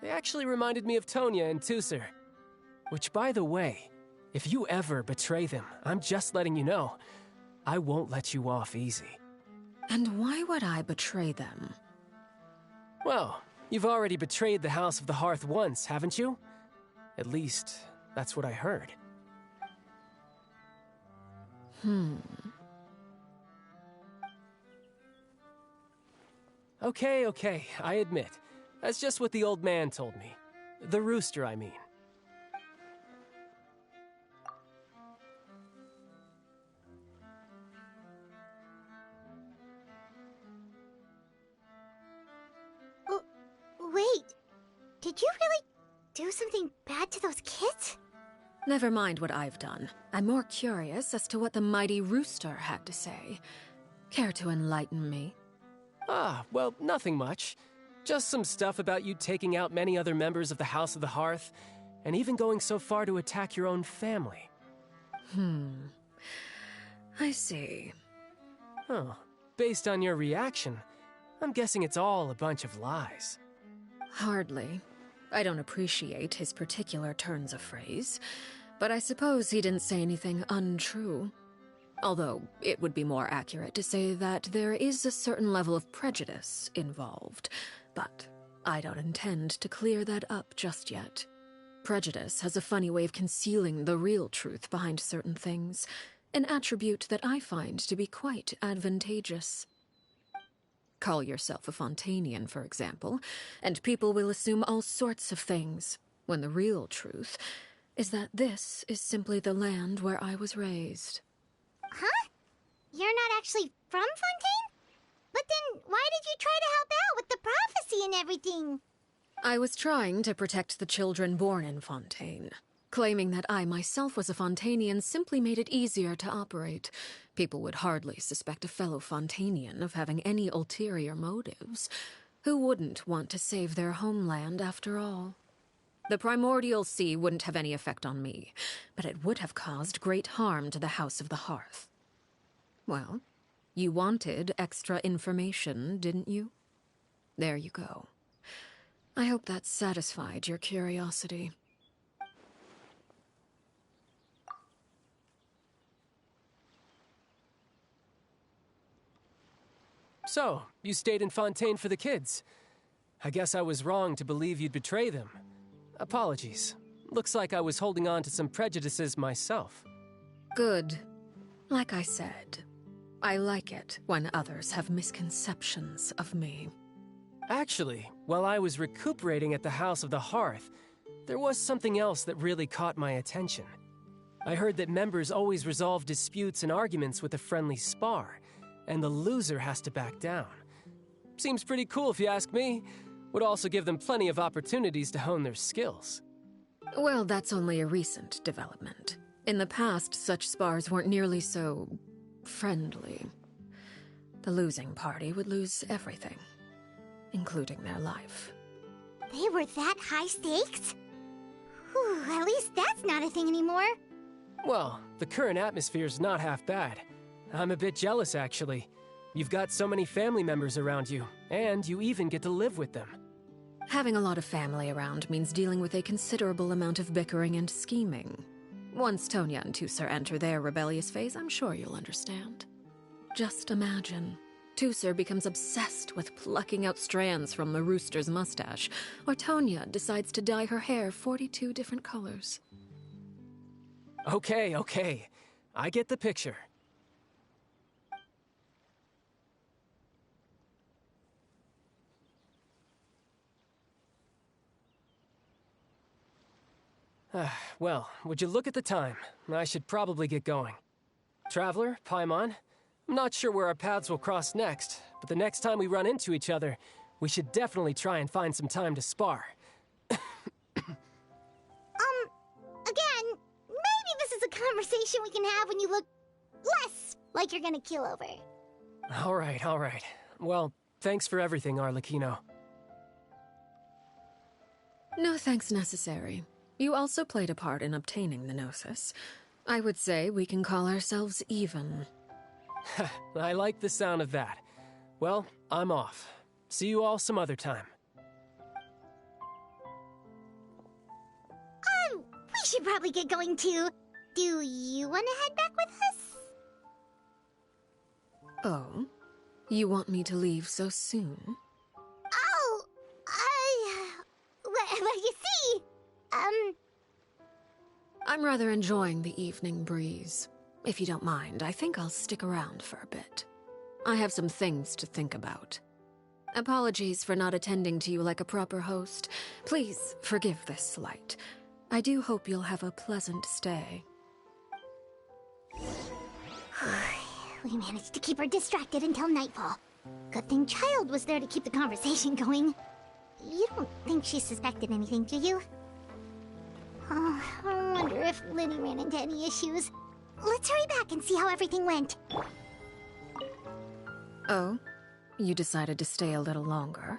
L: They actually reminded me of Tonya and Tusser. Which, by the way, if you ever betray them, I'm just letting you know, I won't let you off easy.
A: And why would I betray them?
L: Well, you've already betrayed the House of the Hearth once, haven't you? At least, that's what I heard. Okay, I admit. That's just what the old man told me. The rooster, I mean.
D: Wait, did you really do something bad to those kids?
A: Never mind what I've done. I'm more curious as to what the mighty rooster had to say. Care to enlighten me?
L: Ah, well, nothing much. Just some stuff about you taking out many other members of the House of the Hearth, and even going so far to attack your own family.
A: I see.
L: Oh, based on your reaction, I'm guessing it's all a bunch of lies.
A: Hardly. I don't appreciate his particular turns of phrase, but I suppose he didn't say anything untrue. Although, it would be more accurate to say that there is a certain level of prejudice involved, but I don't intend to clear that up just yet. Prejudice has a funny way of concealing the real truth behind certain things, an attribute that I find to be quite advantageous. Call yourself a Fontanian, for example, and people will assume all sorts of things, when the real truth is that this is simply the land where I was raised.
D: Huh? You're not actually from Fontaine? But then why did you try to help out with the prophecy and everything?
A: I was trying to protect the children born in Fontaine. Claiming that I myself was a Fontanian simply made it easier to operate. People would hardly suspect a fellow Fontanian of having any ulterior motives. Who wouldn't want to save their homeland after all? The primordial sea wouldn't have any effect on me, but it would have caused great harm to the House of the Hearth. Well, you wanted extra information, didn't you? There you go. I hope that satisfied your curiosity.
L: So, you stayed in Fontaine for the kids. I guess I was wrong to believe you'd betray them. Apologies. Looks like I was holding on to some prejudices myself.
A: Good. Like I said, I like it when others have misconceptions of me.
L: Actually, while I was recuperating at the House of the Hearth, there was something else that really caught my attention. I heard that members always resolve disputes and arguments with a friendly spar, and the loser has to back down. Seems pretty cool if you ask me. Would also give them plenty of opportunities to hone their skills.
A: Well, that's only a recent development. In the past, such spars weren't nearly so friendly. The losing party would lose everything, including their life.
D: They were that high stakes? Whew, at least that's not a thing anymore.
L: Well, the current atmosphere's not half bad. I'm a bit jealous, actually. You've got so many family members around you, and you even get to live with them.
A: Having a lot of family around means dealing with a considerable amount of bickering and scheming. Once Tonya and Tusser enter their rebellious phase, I'm sure you'll understand. Just imagine. Tusser becomes obsessed with plucking out strands from the rooster's mustache, or Tonya decides to dye her hair 42 different colors.
L: Okay. I get the picture. Well, would you look at the time? I should probably get going. Traveler, Paimon, I'm not sure where our paths will cross next, but the next time we run into each other, we should definitely try and find some time to spar.
D: Again, maybe this is a conversation we can have when you look less like you're gonna keel over.
L: All right. Well, thanks for everything, Arlecchino.
A: No thanks necessary. You also played a part in obtaining the Gnosis. I would say we can call ourselves even.
L: I like the sound of that. Well, I'm off. See you all some other time.
D: We should probably get going too. Do you want to head back with us?
A: Oh? You want me to leave so soon?
D: Oh,
A: I'm rather enjoying the evening breeze. If you don't mind, I think I'll stick around for a bit. I have some things to think about. Apologies for not attending to you like a proper host. Please forgive this slight. I do hope you'll have a pleasant stay.
D: We managed to keep her distracted until nightfall. Good thing Child was there to keep the conversation going. You don't think she suspected anything, do you? Oh, I wonder if Linny ran into any issues. Let's hurry back and see how everything went.
A: Oh? You decided to stay a little longer?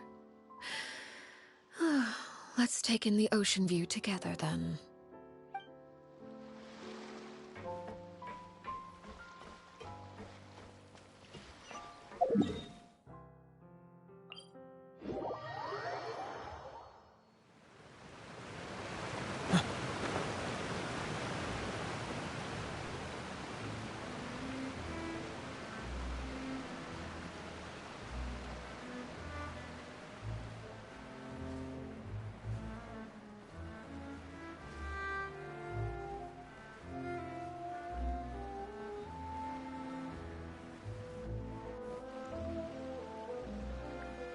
A: Let's take in the ocean view together, then.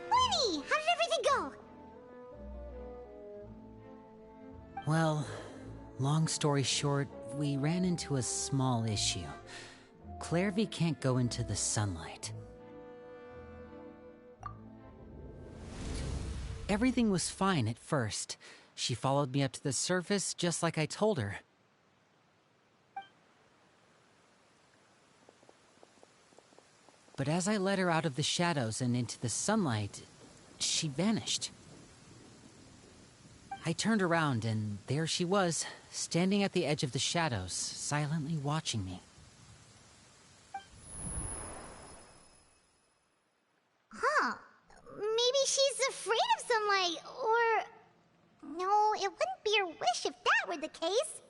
D: Linny, how did everything go?
C: Well, long story short, we ran into a small issue. Clairvy can't go into the sunlight. Everything was fine at first. She followed me up to the surface just like I told her. But as I led her out of the shadows and into the sunlight, she vanished. I turned around and there she was, standing at the edge of the shadows, silently watching me.
D: Huh. Maybe she's afraid of sunlight, or... No, it wouldn't be her wish if that were the case.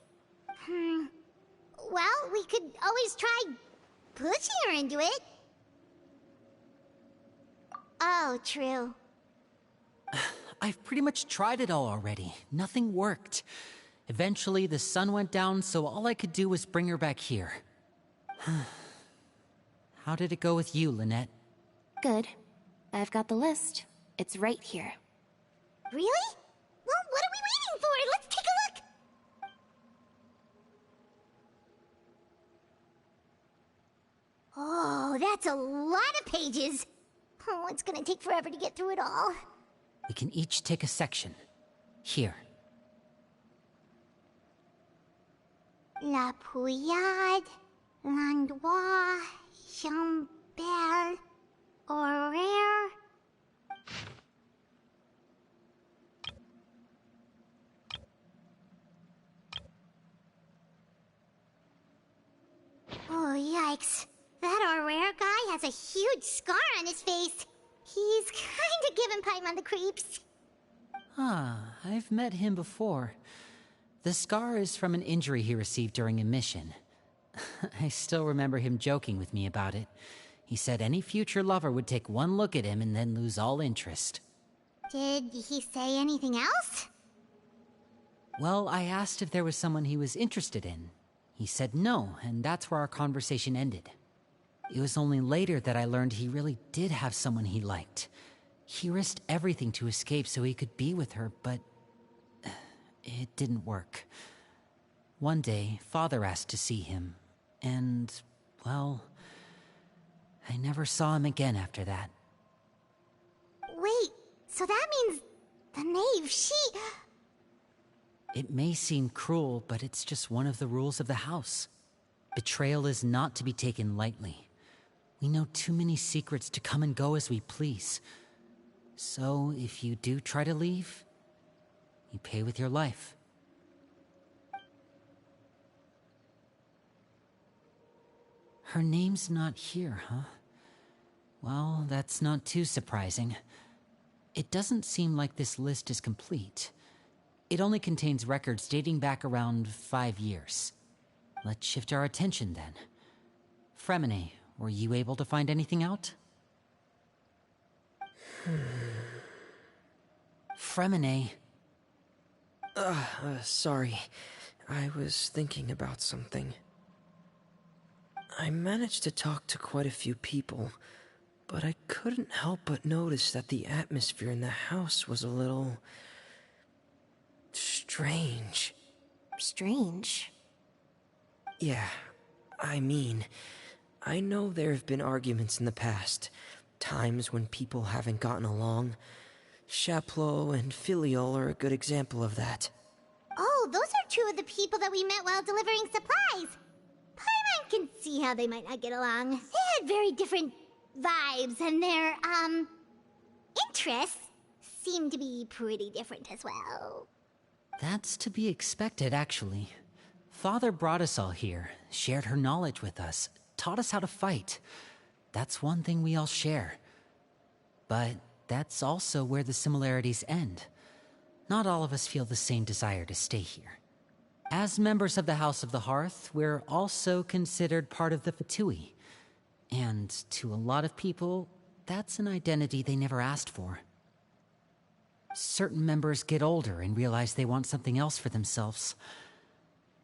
D: Well, we could always try pushing her into it. Oh, true.
C: I've pretty much tried it all already. Nothing worked. Eventually, the sun went down, so all I could do was bring her back here. How did it go with you, Lynette?
K: Good. I've got the list. It's right here.
D: Really? Well, what are we waiting for? Let's take a look! Oh, that's a lot of pages. Oh, it's gonna take forever to get through it all.
C: We can each take a section. Here.
D: La Pouillade, l'endroit, Chambel, Horaire. Oh, yikes. That Horaire guy has a huge scar on his face. He's kinda giving Paimon the creeps.
C: I've met him before. The scar is from an injury he received during a mission. I still remember him joking with me about it. He said any future lover would take one look at him and then lose all interest.
D: Did he say anything else?
C: Well, I asked if there was someone he was interested in. He said no, and that's where our conversation ended. It was only later that I learned he really did have someone he liked. He risked everything to escape so he could be with her, but it didn't work. One day, Father asked to see him, and, well, I never saw him again after that.
D: Wait, so that means the knave, she...
C: It may seem cruel, but it's just one of the rules of the house. Betrayal is not to be taken lightly. We know too many secrets to come and go as we please. So, if you do try to leave, you pay with your life. Her name's not here, huh? Well, that's not too surprising. It doesn't seem like this list is complete. It only contains records dating back around 5 years. Let's shift our attention then. Fremine, were you able to find anything out? Fremine.
I: Sorry. I was thinking about something. I managed to talk to quite a few people, but I couldn't help but notice that the atmosphere in the house was a little... strange.
K: Strange?
I: Yeah, I mean, I know there have been arguments in the past, times when people haven't gotten along. Chaplot and Filiol are a good example of that.
D: Oh, those are two of the people that we met while delivering supplies. Paimon can see how they might not get along. They had very different vibes, and their, interests seem to be pretty different as well.
C: That's to be expected, actually. Father brought us all here, shared her knowledge with us, taught us how to fight. That's one thing we all share. But that's also where the similarities end. Not all of us feel the same desire to stay here. As members of the House of the Hearth, we're also considered part of the Fatui. And to a lot of people, that's an identity they never asked for. Certain members get older and realize they want something else for themselves.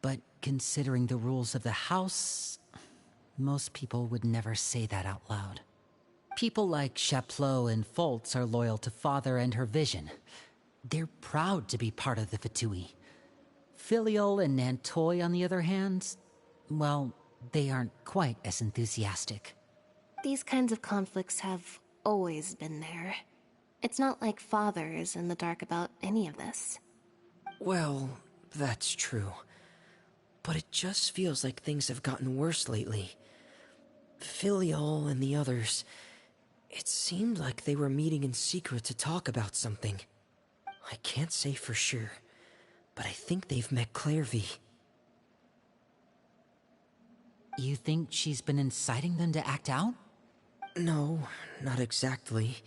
C: But considering the rules of the House, most people would never say that out loud. People like Chaplot and Foltz are loyal to Father and her vision. They're proud to be part of the Fatui. Filiol and Nantoy, on the other hand, well, they aren't quite as enthusiastic.
K: These kinds of conflicts have always been there. It's not like Father is in the dark about any of this.
I: Well, that's true. But it just feels like things have gotten worse lately. Filiol and the others, it seemed like they were meeting in secret to talk about something. I can't say for sure, but I think they've met Clairvy.
C: You think she's been inciting them to act out?
I: No, not exactly.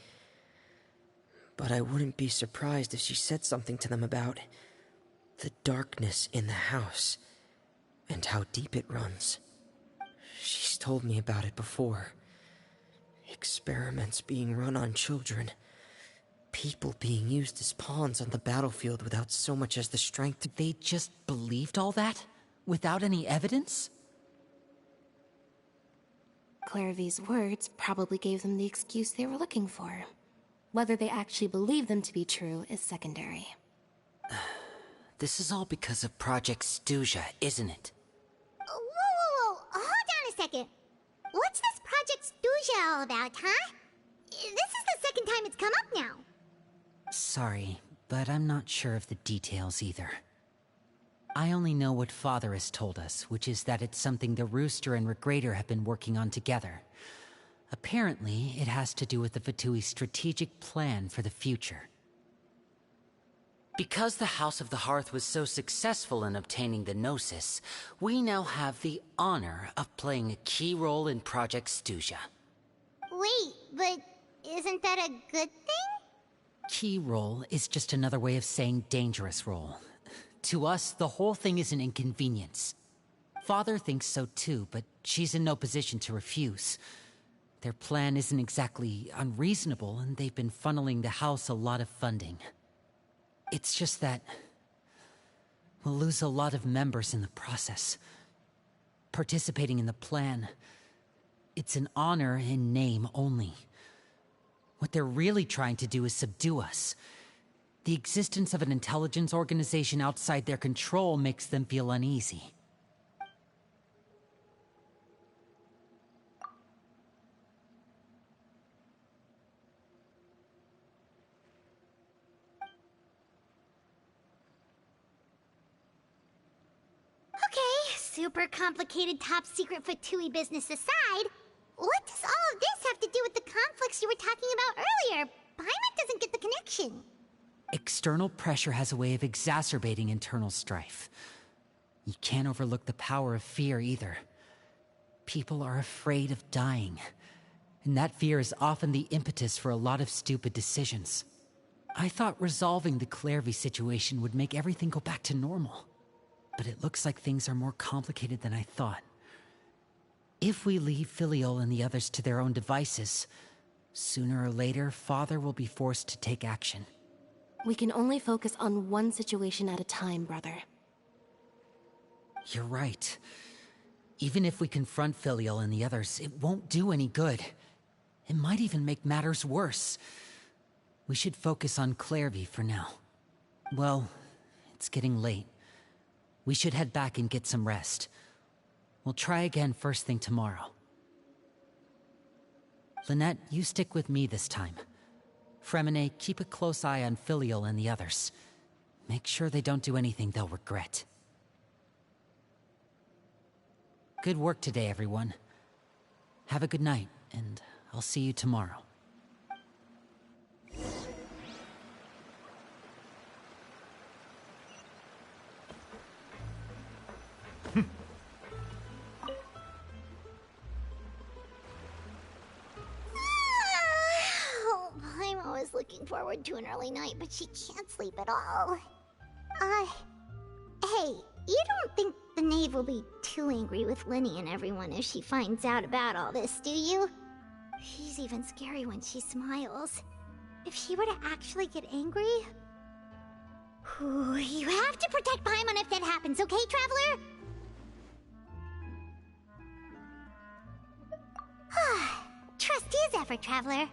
I: But I wouldn't be surprised if she said something to them about the darkness in the house and how deep it runs. She's told me about it before. Experiments being run on children. People being used as pawns on the battlefield without so much as the strength.
C: They just believed all that? Without any evidence?
K: Clairvy's words probably gave them the excuse they were looking for. Whether they actually believe them to be true is secondary.
C: This is all because of Project Stuja, isn't it?
D: Whoa. Hold on a second. What's this Project Stuja all about, huh? This is the second time it's come up now.
C: Sorry, but I'm not sure of the details either. I only know what Father has told us, which is that it's something the Rooster and Regrator have been working on together. Apparently, it has to do with the Fatui's strategic plan for the future. Because the House of the Hearth was so successful in obtaining the Gnosis, we now have the honor of playing a key role in Project Stuja.
D: Wait, but isn't that a good thing?
C: Key role is just another way of saying dangerous role. To us, the whole thing is an inconvenience. Father thinks so too, but she's in no position to refuse. Their plan isn't exactly unreasonable, and they've been funneling the house a lot of funding. It's just that we'll lose a lot of members in the process. Participating in the plan, it's an honor in name only. What they're really trying to do is subdue us. The existence of an intelligence organization outside their control makes them feel uneasy.
D: Super complicated top-secret Fatui business aside, what does all of this have to do with the conflicts you were talking about earlier? Paimon doesn't get the connection.
C: External pressure has a way of exacerbating internal strife. You can't overlook the power of fear either. People are afraid of dying, and that fear is often the impetus for a lot of stupid decisions. I thought resolving the Clairvy situation would make everything go back to normal. But it looks like things are more complicated than I thought. If we leave Filiol and the others to their own devices, sooner or later, Father will be forced to take action.
K: We can only focus on one situation at a time, brother.
C: You're right. Even if we confront Filial and the others, it won't do any good. It might even make matters worse. We should focus on Clairvy for now. Well, it's getting late. We should head back and get some rest. We'll try again first thing tomorrow. Lynette, you stick with me this time. Fremine, keep a close eye on Filial and the others. Make sure they don't do anything they'll regret. Good work today, everyone. Have a good night, and I'll see you tomorrow.
D: I'm always looking forward to an early night, but she can't sleep at all. Hey, you don't think the knave will be too angry with Linny and everyone if she finds out about all this, do you? She's even scary when she smiles. If she were to actually get angry... Ooh, you have to protect Paimon if that happens, okay, Traveler? Trust his effort, Traveler.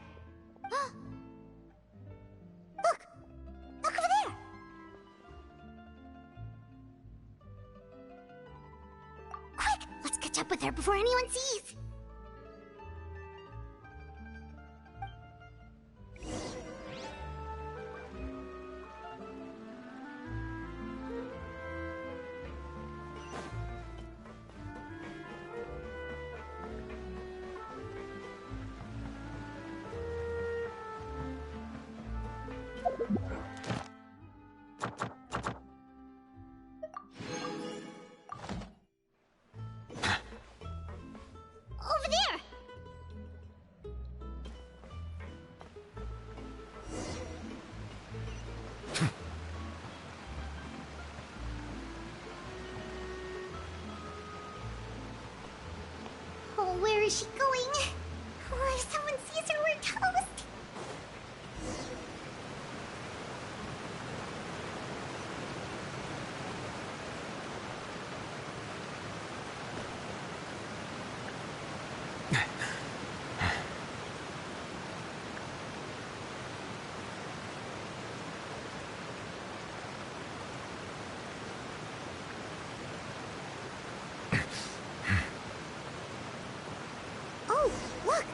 D: Look! Look over there! Quick! Let's catch up with her before anyone sees! Over there! Oh, where is she going? Oh, if someone sees her, we're toast! Oh, look!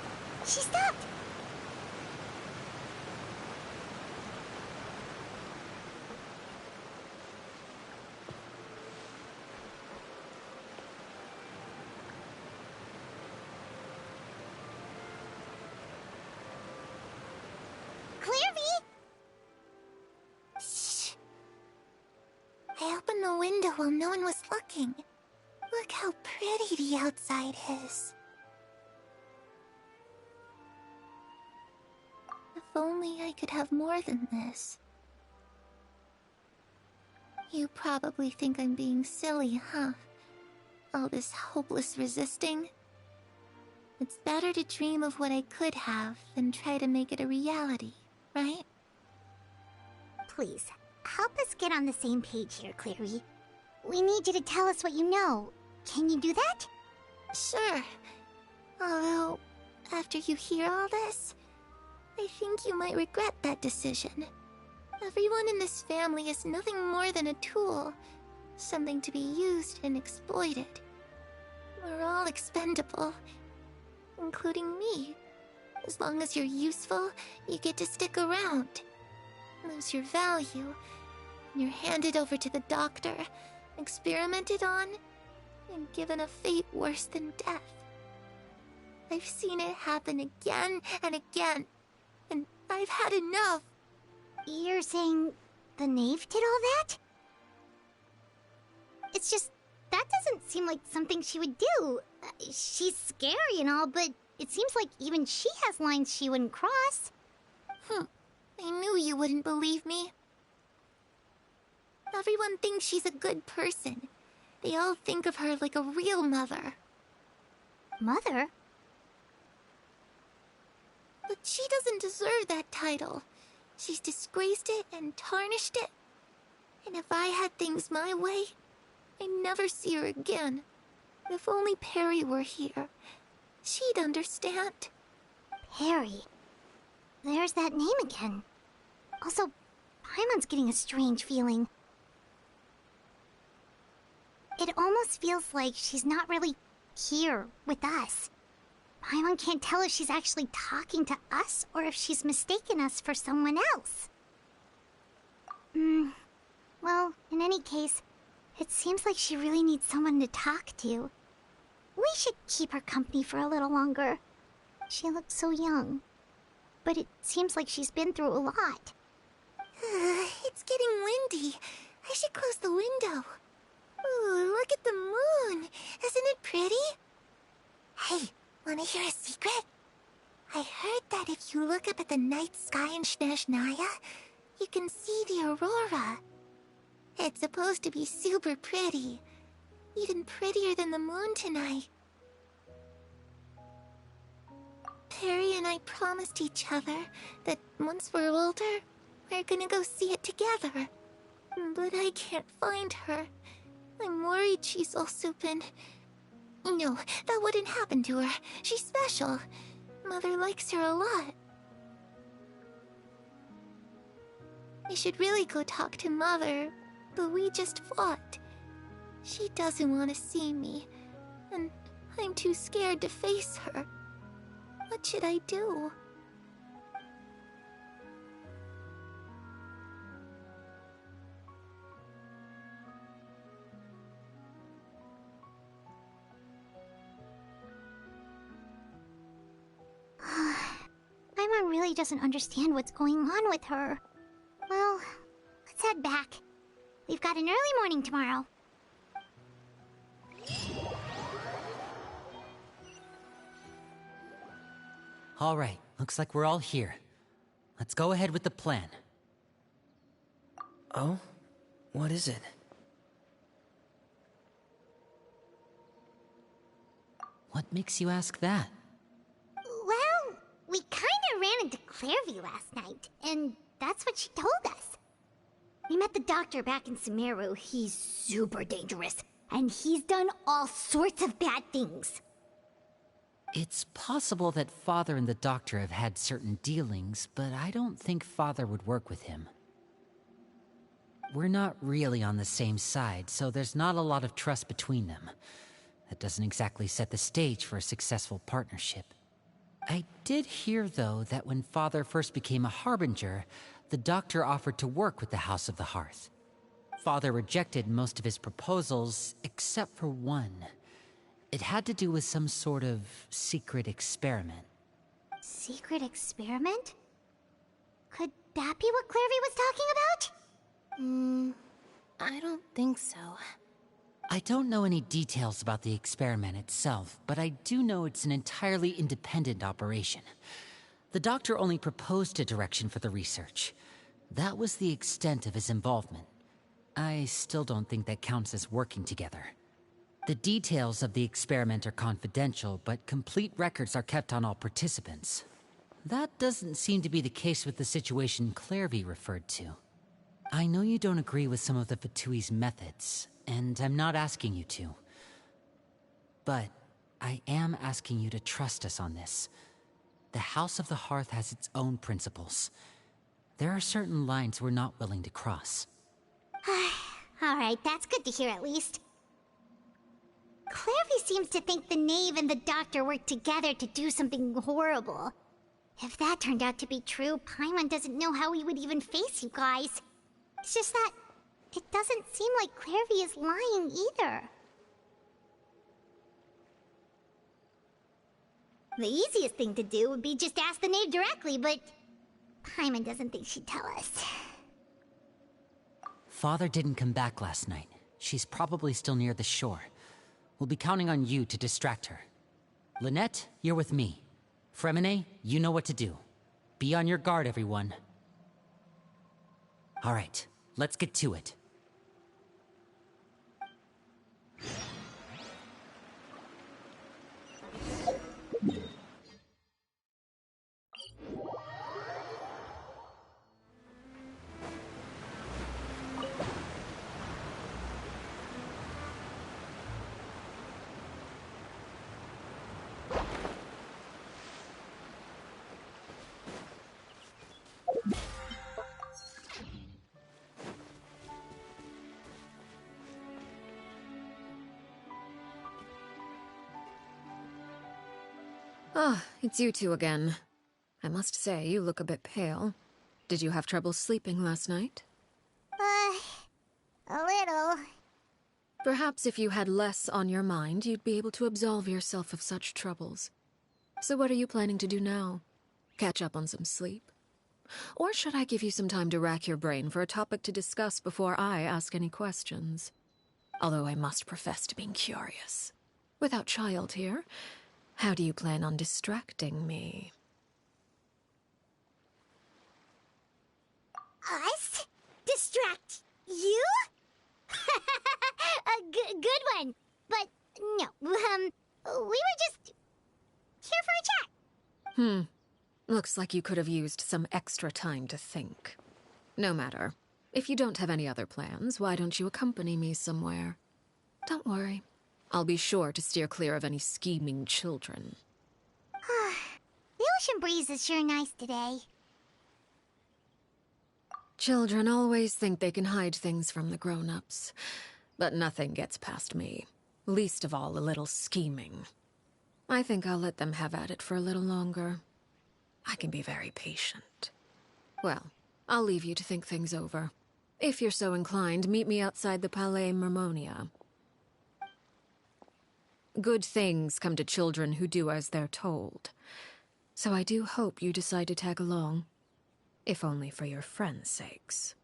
D: She stopped! Clairvy! Shh! I opened the window while no one was looking. Look how pretty the outside is. If only I could have more than this. You probably think I'm being silly, huh? All this hopeless resisting? It's better to dream of what I could have than try to make it a reality, right? Please, help us get on the same page here, Clary. We need you to tell us what you know. Can you do that? Sure. Although, after you hear all this, I think you might regret that decision. Everyone in this family is nothing more than a tool. Something to be used and exploited. We're all expendable. Including me. As long as you're useful, you get to stick around. Lose your value, and you're handed over to the doctor, experimented on, and given a fate worse than death. I've seen it happen again and again, and I've had enough. You're saying the knave did all that? It's just, that doesn't seem like something she would do. She's scary and all, but it seems like even she has lines she wouldn't cross. I knew you wouldn't believe me. Everyone thinks she's a good person. They all think of her like a real mother. Mother? But she doesn't deserve that title. She's disgraced it and tarnished it. And if I had things my way,
J: I'd never see her again. If only Perry were here, she'd understand.
D: Perry. There's that name again. Also, Paimon's getting a strange feeling. It almost feels like she's not really here with us. Paimon can't tell if she's actually talking to us or if she's mistaken us for someone else. Well, in any case, it seems like she really needs someone to talk to. We should keep her company for a little longer. She looks so young. But it seems like she's been through a lot.
J: It's getting windy. I should close the window. Ooh, look at the moon. Isn't it pretty? Hey, wanna hear a secret? I heard that if you look up at the night sky in Snezhnaya, you can see the aurora. It's supposed to be super pretty. Even prettier than the moon tonight. Perry and I promised each other that once we're older, we're gonna go see it together. But I can't find her. I'm worried she's also been... No, that wouldn't happen to her. She's special. Mother likes her a lot. I should really go talk to Mother, but we just fought. She doesn't want to see me, and I'm too scared to face her. What should I do?
D: Paimon really doesn't understand what's going on with her. Well, let's head back. We've got an early morning tomorrow.
C: All right, looks like we're all here. Let's go ahead with the plan.
I: Oh? What is it?
C: What makes you ask that?
D: Well, we kinda ran into Clairvy last night, and that's what she told us. We met the doctor back in Sumeru. He's super dangerous, and he's done all sorts of bad things.
C: It's possible that Father and the Doctor have had certain dealings, but I don't think Father would work with him. We're not really on the same side, so there's not a lot of trust between them. That doesn't exactly set the stage for a successful partnership. I did hear, though, that when Father first became a Harbinger, the Doctor offered to work with the House of the Hearth. Father rejected most of his proposals, except for one. It had to do with some sort of secret experiment.
D: Secret experiment? Could that be what Clairvy was talking about?
K: I don't think so.
C: I don't know any details about the experiment itself, but I do know it's an entirely independent operation. The Doctor only proposed a direction for the research. That was the extent of his involvement. I still don't think that counts as working together. The details of the experiment are confidential, but complete records are kept on all participants. That doesn't seem to be the case with the situation Clairvy referred to. I know you don't agree with some of the Fatui's methods, and I'm not asking you to. But I am asking you to trust us on this. The House of the Hearth has its own principles. There are certain lines we're not willing to cross.
D: Alright, that's good to hear at least. Clairvy seems to think the Knave and the Doctor worked together to do something horrible. If that turned out to be true, Paimon doesn't know how he would even face you guys. It's just that it doesn't seem like Clairvy is lying either. The easiest thing to do would be just ask the Knave directly, but Paimon doesn't think she'd tell us.
C: Father didn't come back last night. She's probably still near the shore. We'll be counting on you to distract her. Lynette, you're with me. Fremine, you know what to do. Be on your guard, everyone. All right, let's get to it.
A: Ah, it's you two again. I must say, you look a bit pale. Did you have trouble sleeping last night?
D: A little.
A: Perhaps if you had less on your mind, you'd be able to absolve yourself of such troubles. So what are you planning to do now? Catch up on some sleep? Or should I give you some time to rack your brain for a topic to discuss before I ask any questions? Although I must profess to being curious. Without child here, how do you plan on distracting me?
D: Us? Distract you? A good one. But no, we were just here for a chat.
A: Looks like you could have used some extra time to think. No matter. If you don't have any other plans, why don't you accompany me somewhere? Don't worry. I'll be sure to steer clear of any scheming children.
D: The ocean breeze is sure nice today.
A: Children always think they can hide things from the grown-ups. But nothing gets past me. Least of all a little scheming. I think I'll let them have at it for a little longer. I can be very patient. Well, I'll leave you to think things over. If you're so inclined, meet me outside the Palais Mermonia. Good things come to children who do as they're told. So I do hope you decide to tag along. If only for your friends' sakes.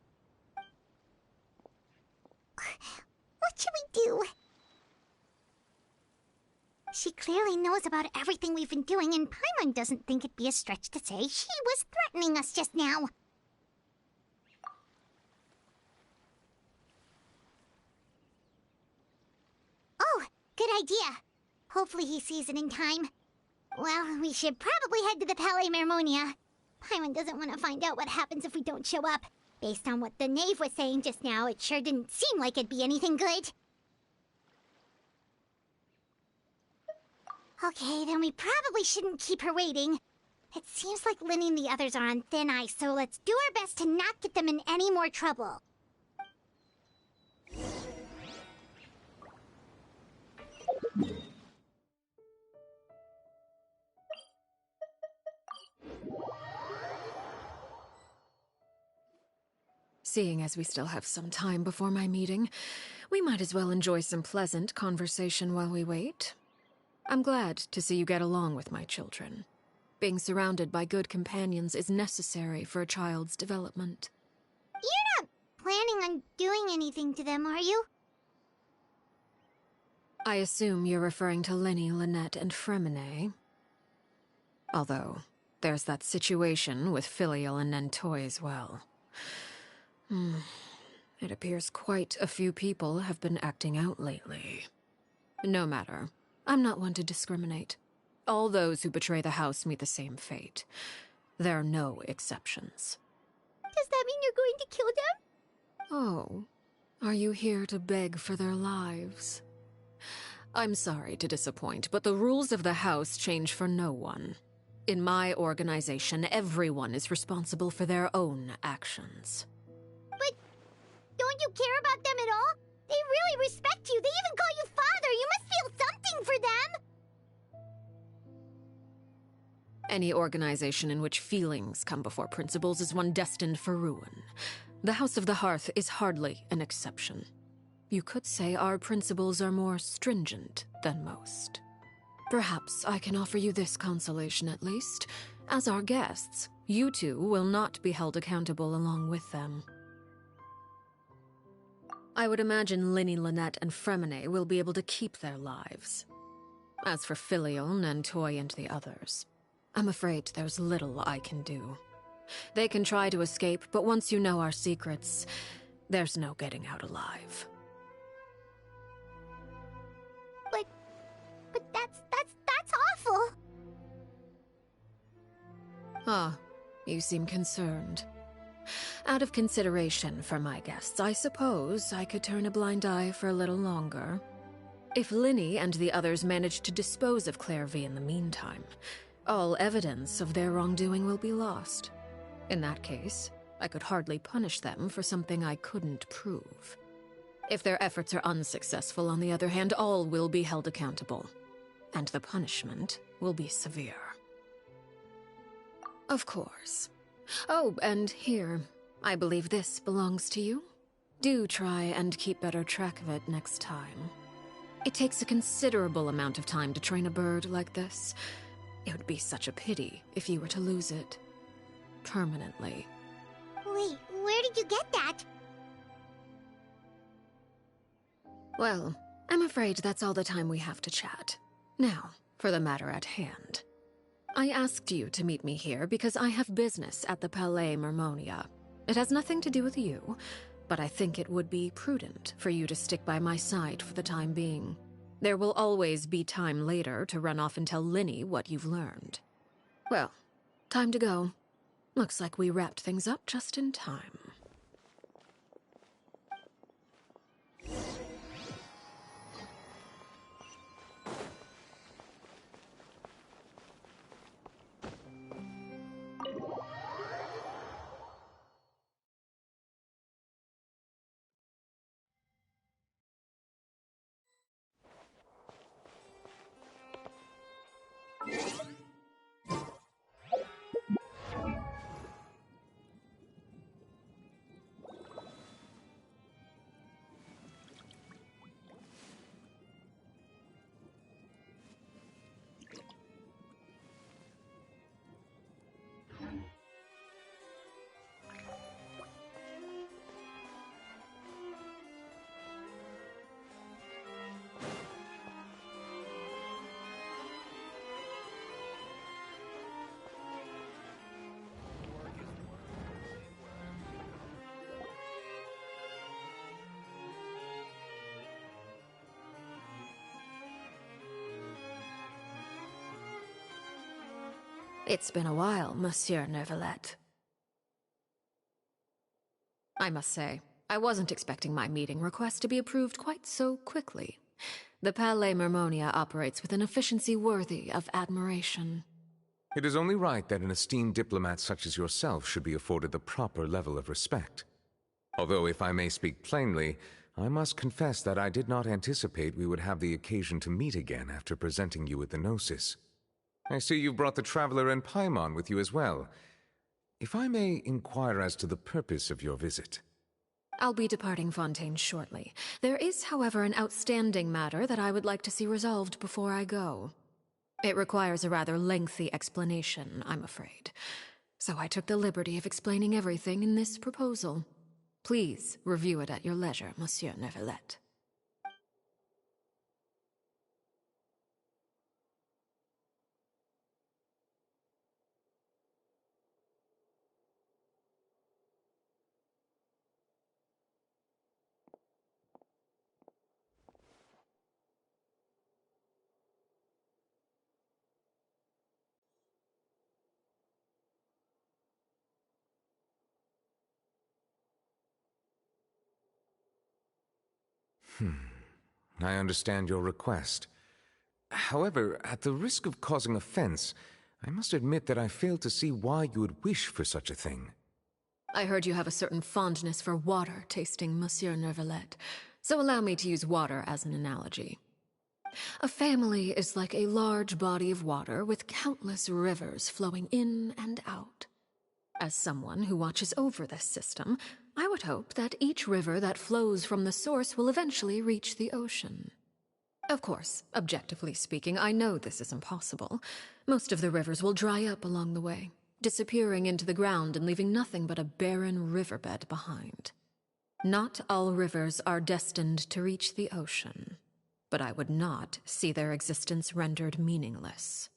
D: What should we do? She clearly knows about everything we've been doing, and Paimon doesn't think it'd be a stretch to say she was threatening us just now. Oh, good idea. Hopefully he sees it in time. Well, we should probably head to the Palais Mermonia. Paimon doesn't want to find out what happens if we don't show up. Based on what the knave was saying just now, it sure didn't seem like it'd be anything good. Okay, then we probably shouldn't keep her waiting. It seems like Lynnie and the others are on thin ice, so let's do our best to not get them in any more trouble.
A: Seeing as we still have some time before my meeting, we might as well enjoy some pleasant conversation while we wait. I'm glad to see you get along with my children. Being surrounded by good companions is necessary for a child's development.
D: You're not planning on doing anything to them, are you?
A: I assume you're referring to Lynnie, Lynette, and Fremine. Although, there's that situation with Filial and Nentoy as well. It appears quite a few people have been acting out lately. No matter. I'm not one to discriminate. All those who betray the house meet the same fate. There are no exceptions.
D: Does that mean you're going to kill them?
A: Oh, are you here to beg for their lives? I'm sorry to disappoint, but the rules of the house change for no one. In my organization, everyone is responsible for their own actions.
D: But don't you care about them at all? They really respect you. They even call you father. You must feel something for them.
A: Any organization in which feelings come before principles is one destined for ruin. The House of the Hearth is hardly an exception. You could say our principles are more stringent than most. Perhaps I can offer you this consolation at least. As our guests, you two will not be held accountable along with them. I would imagine Lynnie, Lynette, and Fremine will be able to keep their lives. As for Filial, Nentoy, and the others, I'm afraid there's little I can do. They can try to escape, but once you know our secrets, there's no getting out alive.
D: But that's awful.
A: Ah, you seem concerned. Out of consideration for my guests, I suppose I could turn a blind eye for a little longer. If Lynnie and the others manage to dispose of Clairvy in the meantime, all evidence of their wrongdoing will be lost. In that case, I could hardly punish them for something I couldn't prove. If their efforts are unsuccessful, on the other hand, all will be held accountable. And the punishment will be severe. Of course. Oh, and here, I believe this belongs to you. Do try and keep better track of it next time. It takes a considerable amount of time to train a bird like this. It would be such a pity if you were to lose it. Permanently.
D: Wait, where did you get that?
A: Well, I'm afraid that's all the time we have to chat. Now, for the matter at hand. I asked you to meet me here because I have business at the Palais Mermonia. It has nothing to do with you, but I think it would be prudent for you to stick by my side for the time being. There will always be time later to run off and tell Linny what you've learned. Well, time to go. Looks like we wrapped things up just in time. It's been a while, Monsieur Neuvillette. I must say, I wasn't expecting my meeting request to be approved quite so quickly. The Palais Mermonia operates with an efficiency worthy of admiration.
M: It is only right that an esteemed diplomat such as yourself should be afforded the proper level of respect. Although, if I may speak plainly, I must confess that I did not anticipate we would have the occasion to meet again after presenting you with the Gnosis. I see you've brought the Traveler and Paimon with you as well. If I may inquire as to the purpose of your visit.
A: I'll be departing Fontaine shortly. There is, however, an outstanding matter that I would like to see resolved before I go. It requires a rather lengthy explanation, I'm afraid. So I took the liberty of explaining everything in this proposal. Please review it at your leisure, Monsieur Neuvillette.
M: I understand your request. However, at the risk of causing offense, I must admit that I fail to see why you would wish for such a thing.
A: I heard you have a certain fondness for water tasting, Monsieur Neuvillette, so allow me to use water as an analogy. A family is like a large body of water with countless rivers flowing in and out. As someone who watches over this system, I would hope that each river that flows from the source will eventually reach the ocean. Of course, objectively speaking, I know this is impossible. Most of the rivers will dry up along the way, disappearing into the ground and leaving nothing but a barren riverbed behind. Not all rivers are destined to reach the ocean, but I would not see their existence rendered meaningless.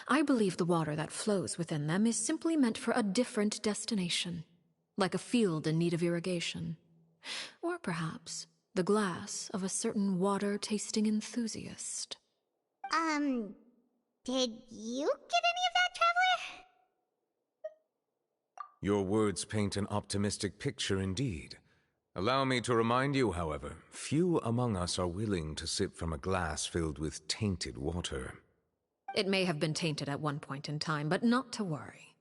A: I believe the water that flows within them is simply meant for a different destination, like a field in need of irrigation. Or perhaps the glass of a certain water-tasting enthusiast.
D: Did you get any of that, Traveler?
M: Your words paint an optimistic picture indeed. Allow me to remind you, however, few among us are willing to sip from a glass filled with tainted water.
A: It may have been tainted at one point in time, but not to worry.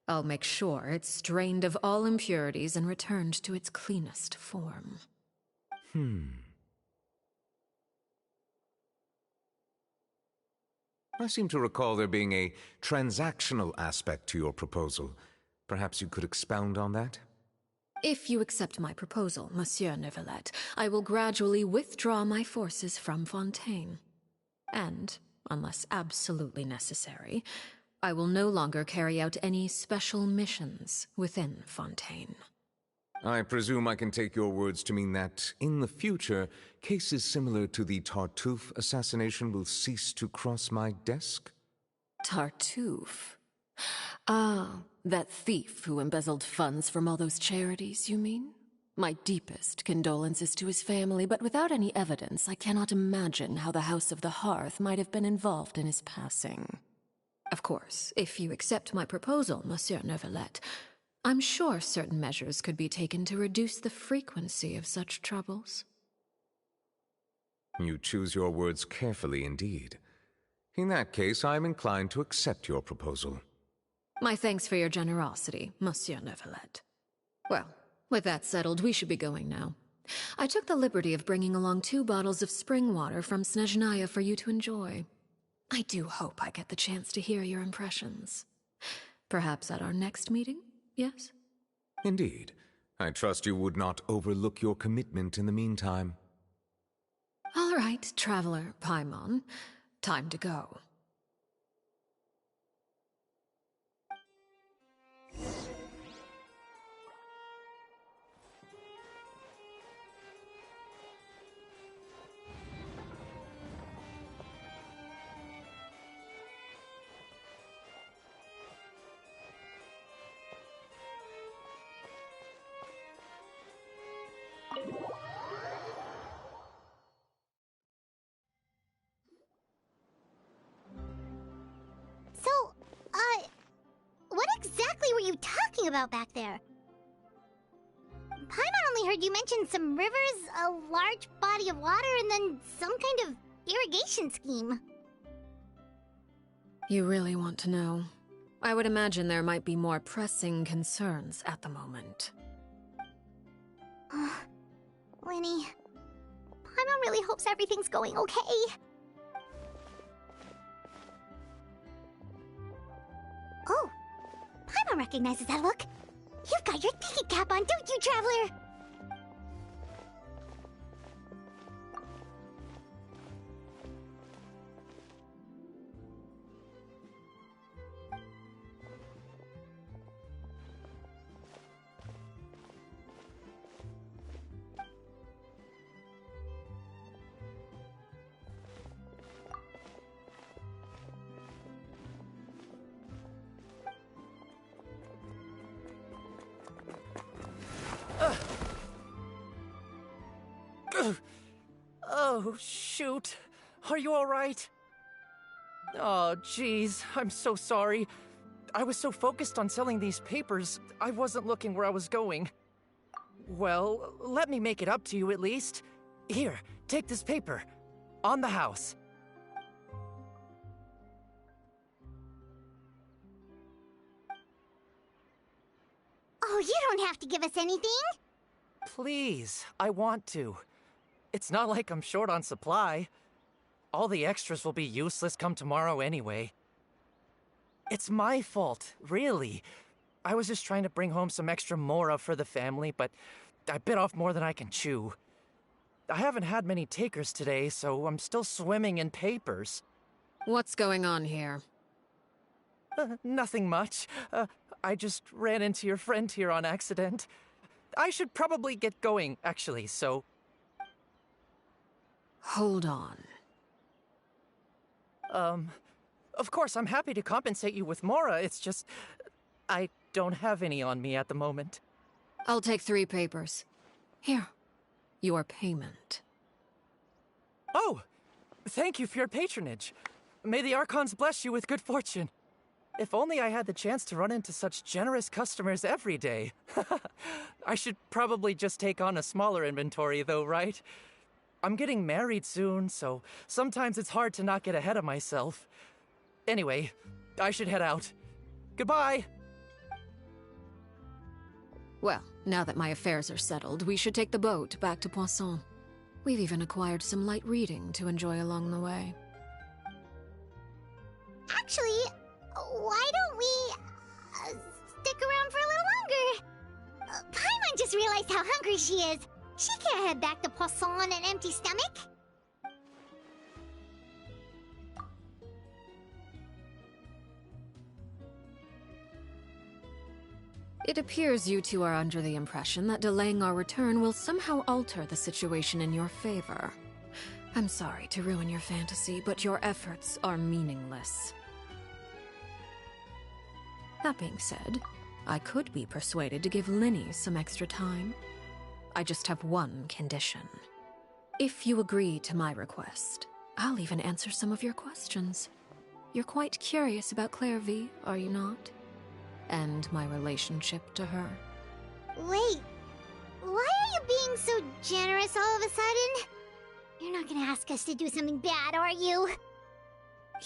A: I'll make sure it's strained of all impurities and returned to its cleanest form.
M: I seem to recall there being a transactional aspect to your proposal. Perhaps you could expound on that?
A: If you accept my proposal, Monsieur Neuvillette, I will gradually withdraw my forces from Fontaine. And, unless absolutely necessary, I will no longer carry out any special missions within Fontaine.
M: I presume I can take your words to mean that, in the future, cases similar to the Tartuffe assassination will cease to cross my desk?
A: Tartuffe? Ah, that thief who embezzled funds from all those charities, you mean? My deepest condolences to his family, but without any evidence, I cannot imagine how the House of the Hearth might have been involved in his passing. Of course, if you accept my proposal, Monsieur Neuvillette, I'm sure certain measures could be taken to reduce the frequency of such troubles.
M: You choose your words carefully indeed. In that case, I am inclined to accept your proposal.
A: My thanks for your generosity, Monsieur Neuvillette. Well, with that settled, we should be going now. I took the liberty of bringing along 2 bottles of spring water from Snezhnaya for you to enjoy. I do hope I get the chance to hear your impressions. Perhaps at our next meeting? Yes?
M: Indeed. I trust you would not overlook your commitment in the meantime.
A: All right, Traveler Paimon. Time to go.
D: What exactly were you talking about back there? Paimon only heard you mention some rivers, a large body of water, and then some kind of irrigation scheme.
A: You really want to know? I would imagine there might be more pressing concerns at the moment.
D: Winnie, Paimon really hopes everything's going okay. Oh, Paimon recognizes that look. You've got your thinking cap on, don't you, Traveler?
E: Oh, shoot. Are you alright? Oh, jeez. I'm so sorry. I was so focused on selling these papers, I wasn't looking where I was going. Well, let me make it up to you at least. Here, take this paper. On the house.
D: Oh, you don't have to give us anything.
E: Please, I want to. It's not like I'm short on supply. All the extras will be useless come tomorrow anyway. It's my fault, really. I was just trying to bring home some extra mora for the family, but I bit off more than I can chew. I haven't had many takers today, so I'm still swimming in papers.
A: What's going on here?
E: Nothing much. I just ran into your friend here on accident. I should probably get going, actually, so...
A: Hold on.
E: Of course, I'm happy to compensate you with mora, it's just... I don't have any on me at the moment.
A: I'll take 3 papers. Here. Your payment.
E: Oh! Thank you for your patronage. May the Archons bless you with good fortune. If only I had the chance to run into such generous customers every day. I should probably just take on a smaller inventory though, right? I'm getting married soon, so sometimes it's hard to not get ahead of myself. Anyway, I should head out. Goodbye!
A: Well, now that my affairs are settled, we should take the boat back to Poisson. We've even acquired some light reading to enjoy along the way.
D: Actually, why don't we stick around for a little longer? Paimon just realized how hungry she is. She can't head back to Poisson on an empty stomach.
A: It appears you two are under the impression that delaying our return will somehow alter the situation in your favor. I'm sorry to ruin your fantasy, but your efforts are meaningless. That being said, I could be persuaded to give Linny some extra time. I just have one condition. If you agree to my request, I'll even answer some of your questions. You're quite curious about Claire V, are you not? And my relationship to her.
D: Wait, why are you being so generous all of a sudden? You're not gonna ask us to do something bad, are you?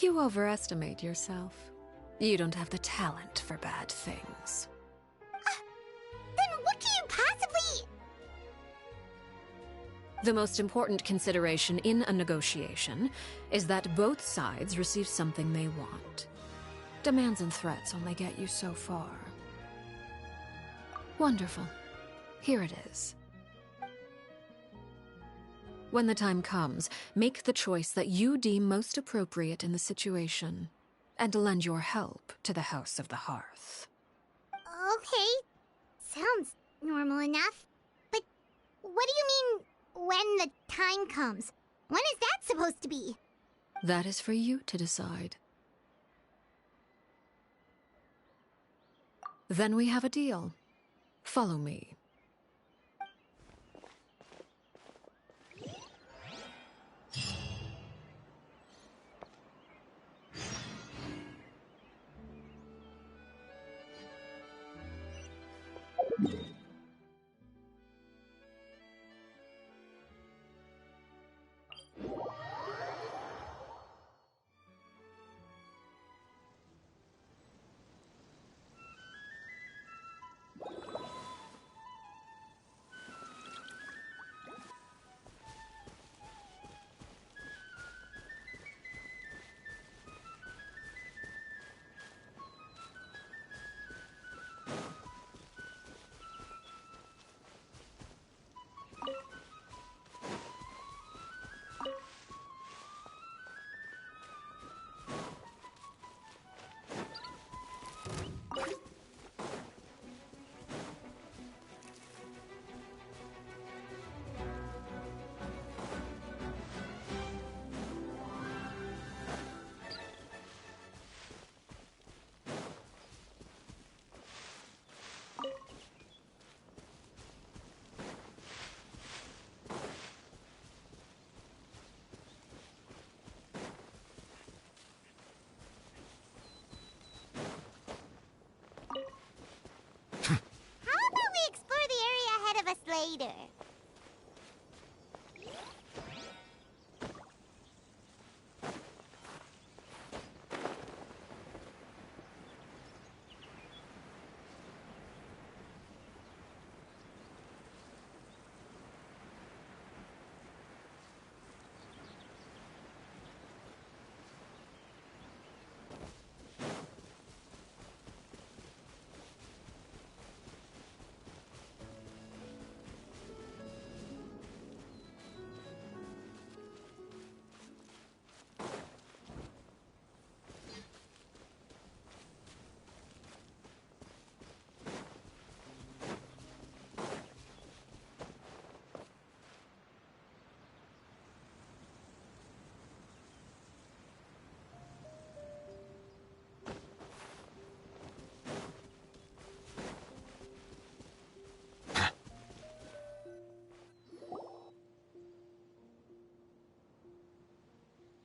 A: You overestimate yourself. You don't have the talent for bad things.
D: Then what can you possibly...
A: The most important consideration in a negotiation is that both sides receive something they want. Demands and threats only get you so far. Wonderful. Here it is. When the time comes, make the choice that you deem most appropriate in the situation, and lend your help to the House of the Hearth.
D: Okay, sounds normal enough. But what do you mean, when the time comes? When is that supposed to be?
A: That is for you to decide. Then we have a deal. Follow me.
D: Later.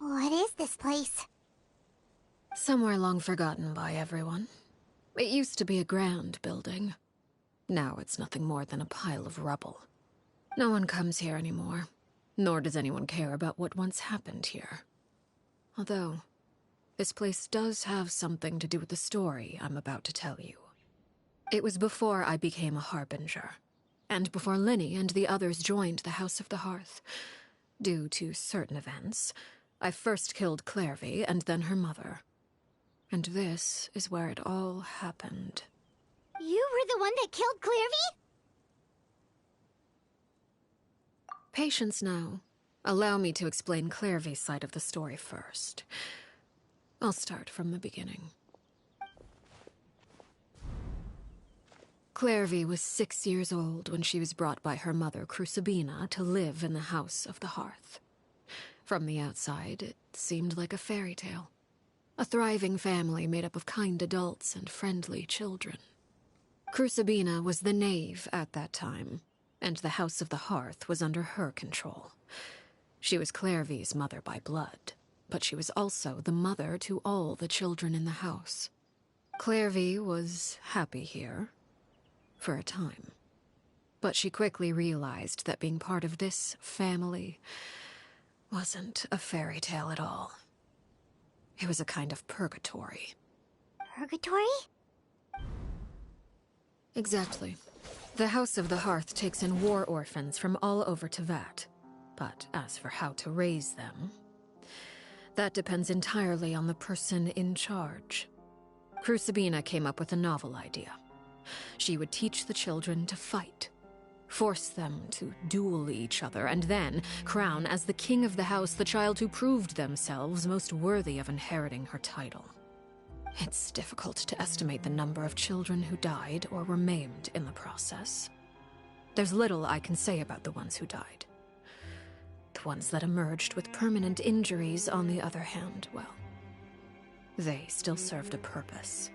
D: What is this place?
A: Somewhere long forgotten by everyone. It used to be a grand building. Now it's nothing more than a pile of rubble. No one comes here anymore, nor does anyone care about what once happened here. Although, this place does have something to do with the story I'm about to tell you. It was before I became a Harbinger, and before Linny and the others joined the House of the Hearth. Due to certain events, I first killed Clairvy and then her mother. And this is where it all happened.
D: You were the one that killed Clairvy?
A: Patience now. Allow me to explain Clairvy's side of the story first. I'll start from the beginning. Clairvy was 6 years old when she was brought by her mother, Crucibina, to live in the House of the Hearth. From the outside, it seemed like a fairy tale. A thriving family made up of kind adults and friendly children. Crucibina was the knave at that time, and the House of the Hearth was under her control. She was Clairvy's mother by blood, but she was also the mother to all the children in the house. Clairvy was happy here, for a time. But she quickly realized that being part of this family wasn't a fairy tale at all. It was a kind of purgatory.
D: Purgatory?
A: Exactly. The House of the Hearth takes in war orphans from all over Teyvat. But as for how to raise them, that depends entirely on the person in charge. Crucibina came up with a novel idea. She would teach the children to fight, force them to duel each other, and then crown as the king of the house the child who proved themselves most worthy of inheriting her title. It's difficult to estimate the number of children who died or were maimed in the process. There's little I can say about the ones who died. The ones that emerged with permanent injuries, on the other hand, well, they still served a purpose.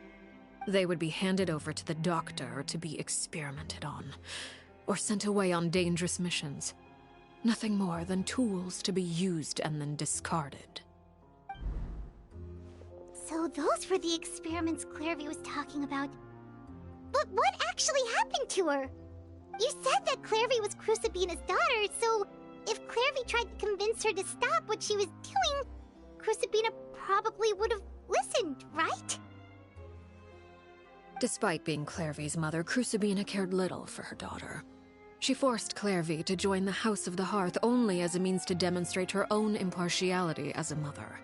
A: They would be handed over to the doctor to be experimented on, or sent away on dangerous missions. Nothing more than tools to be used and then discarded.
D: So those were the experiments Clairvy was talking about. But what actually happened to her? You said that Clairvy was Crucibina's daughter, so if Clairvy tried to convince her to stop what she was doing, Crucibina probably would have listened, right?
A: Despite being Clairvy's mother, Crucibina cared little for her daughter. She forced Clairvy to join the House of the Hearth only as a means to demonstrate her own impartiality as a mother,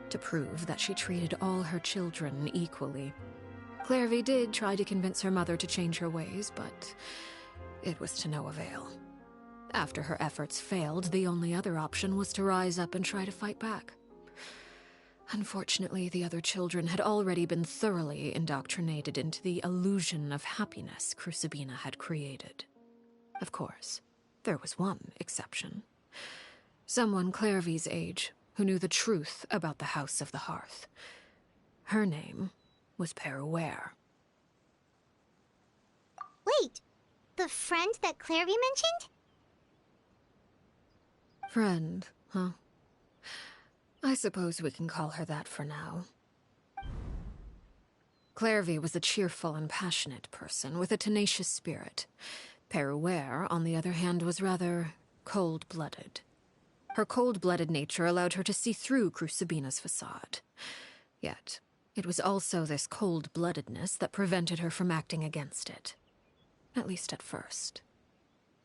A: to prove that she treated all her children equally. Clairvy did try to convince her mother to change her ways, but it was to no avail. After her efforts failed, the only other option was to rise up and try to fight back. Unfortunately, the other children had already been thoroughly indoctrinated into the illusion of happiness Crucibina had created. Of course, there was one exception. Someone Clairvy's age who knew the truth about the House of the Hearth. Her name was Peruere.
D: Wait, the friend that Clairvy mentioned?
A: Friend, huh? I suppose we can call her that for now. Clairvy was a cheerful and passionate person with a tenacious spirit. Peruere, on the other hand, was rather cold-blooded. Her cold-blooded nature allowed her to see through Crucibina's facade. Yet, it was also this cold-bloodedness that prevented her from acting against it. At least at first.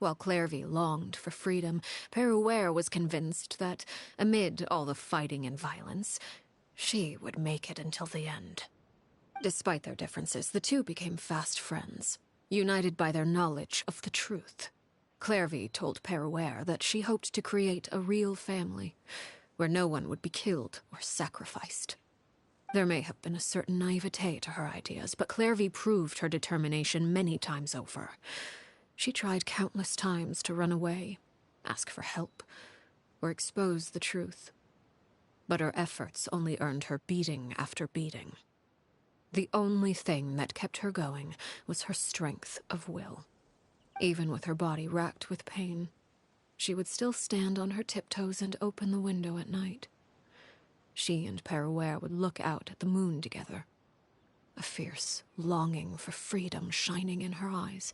A: While Clairvy longed for freedom, Peruere was convinced that, amid all the fighting and violence, she would make it until the end. Despite their differences, the two became fast friends, united by their knowledge of the truth. Clairvy told Peruere that she hoped to create a real family, where no one would be killed or sacrificed. There may have been a certain naivete to her ideas, but Clairvy proved her determination many times over. She tried countless times to run away, ask for help, or expose the truth. But her efforts only earned her beating after beating. The only thing that kept her going was her strength of will. Even with her body racked with pain, she would still stand on her tiptoes and open the window at night. She and Peruere would look out at the moon together, a fierce longing for freedom shining in her eyes.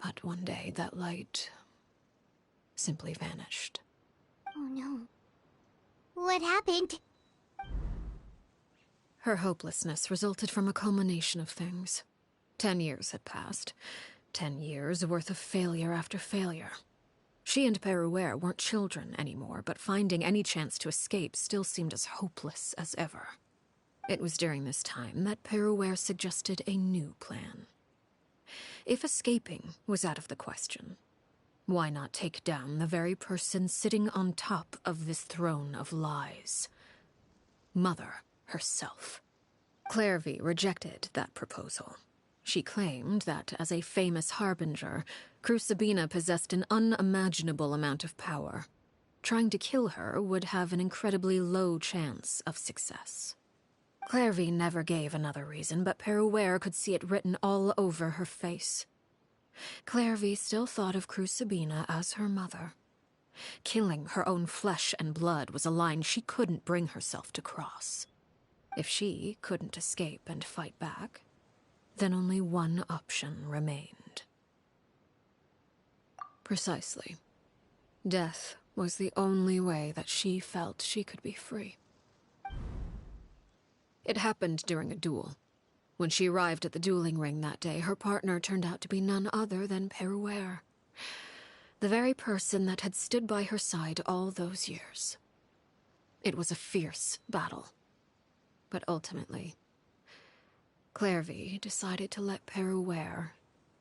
A: But one day that light simply vanished.
D: Oh no. What happened?
A: Her hopelessness resulted from a culmination of things. 10 years had passed. 10 years worth of failure after failure. She and Peruere weren't children anymore, but finding any chance to escape still seemed as hopeless as ever. It was during this time that Peruware suggested a new plan. If escaping was out of the question, why not take down the very person sitting on top of this throne of lies? Mother herself. Clairvy rejected that proposal. She claimed that, as a famous harbinger, Crucibina possessed an unimaginable amount of power. Trying to kill her would have an incredibly low chance of success. Clairvy never gave another reason, but Peruware could see it written all over her face. Clairvy still thought of Crucibina as her mother. Killing her own flesh and blood was a line she couldn't bring herself to cross. If she couldn't escape and fight back, then only one option remained. Precisely. Death was the only way that she felt she could be free. It happened during a duel. When she arrived at the dueling ring that day, her partner turned out to be none other than Peruware, the very person that had stood by her side all those years. It was a fierce battle. But ultimately, Clairvy decided to let Peruware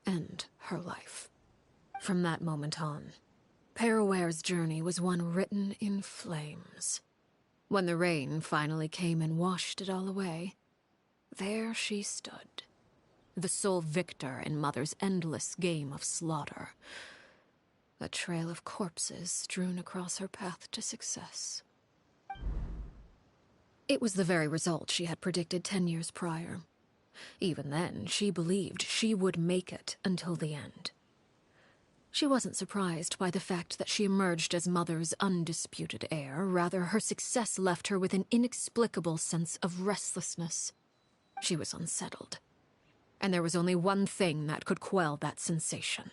A: end her life. From that moment on, Peruware's journey was one written in flames. When the rain finally came and washed it all away, there she stood, the sole victor in Mother's endless game of slaughter. A trail of corpses strewn across her path to success. It was the very result she had predicted 10 years prior. Even then, she believed she would make it until the end. She wasn't surprised by the fact that she emerged as Mother's undisputed heir. Rather, her success left her with an inexplicable sense of restlessness. She was unsettled, and there was only one thing that could quell that sensation.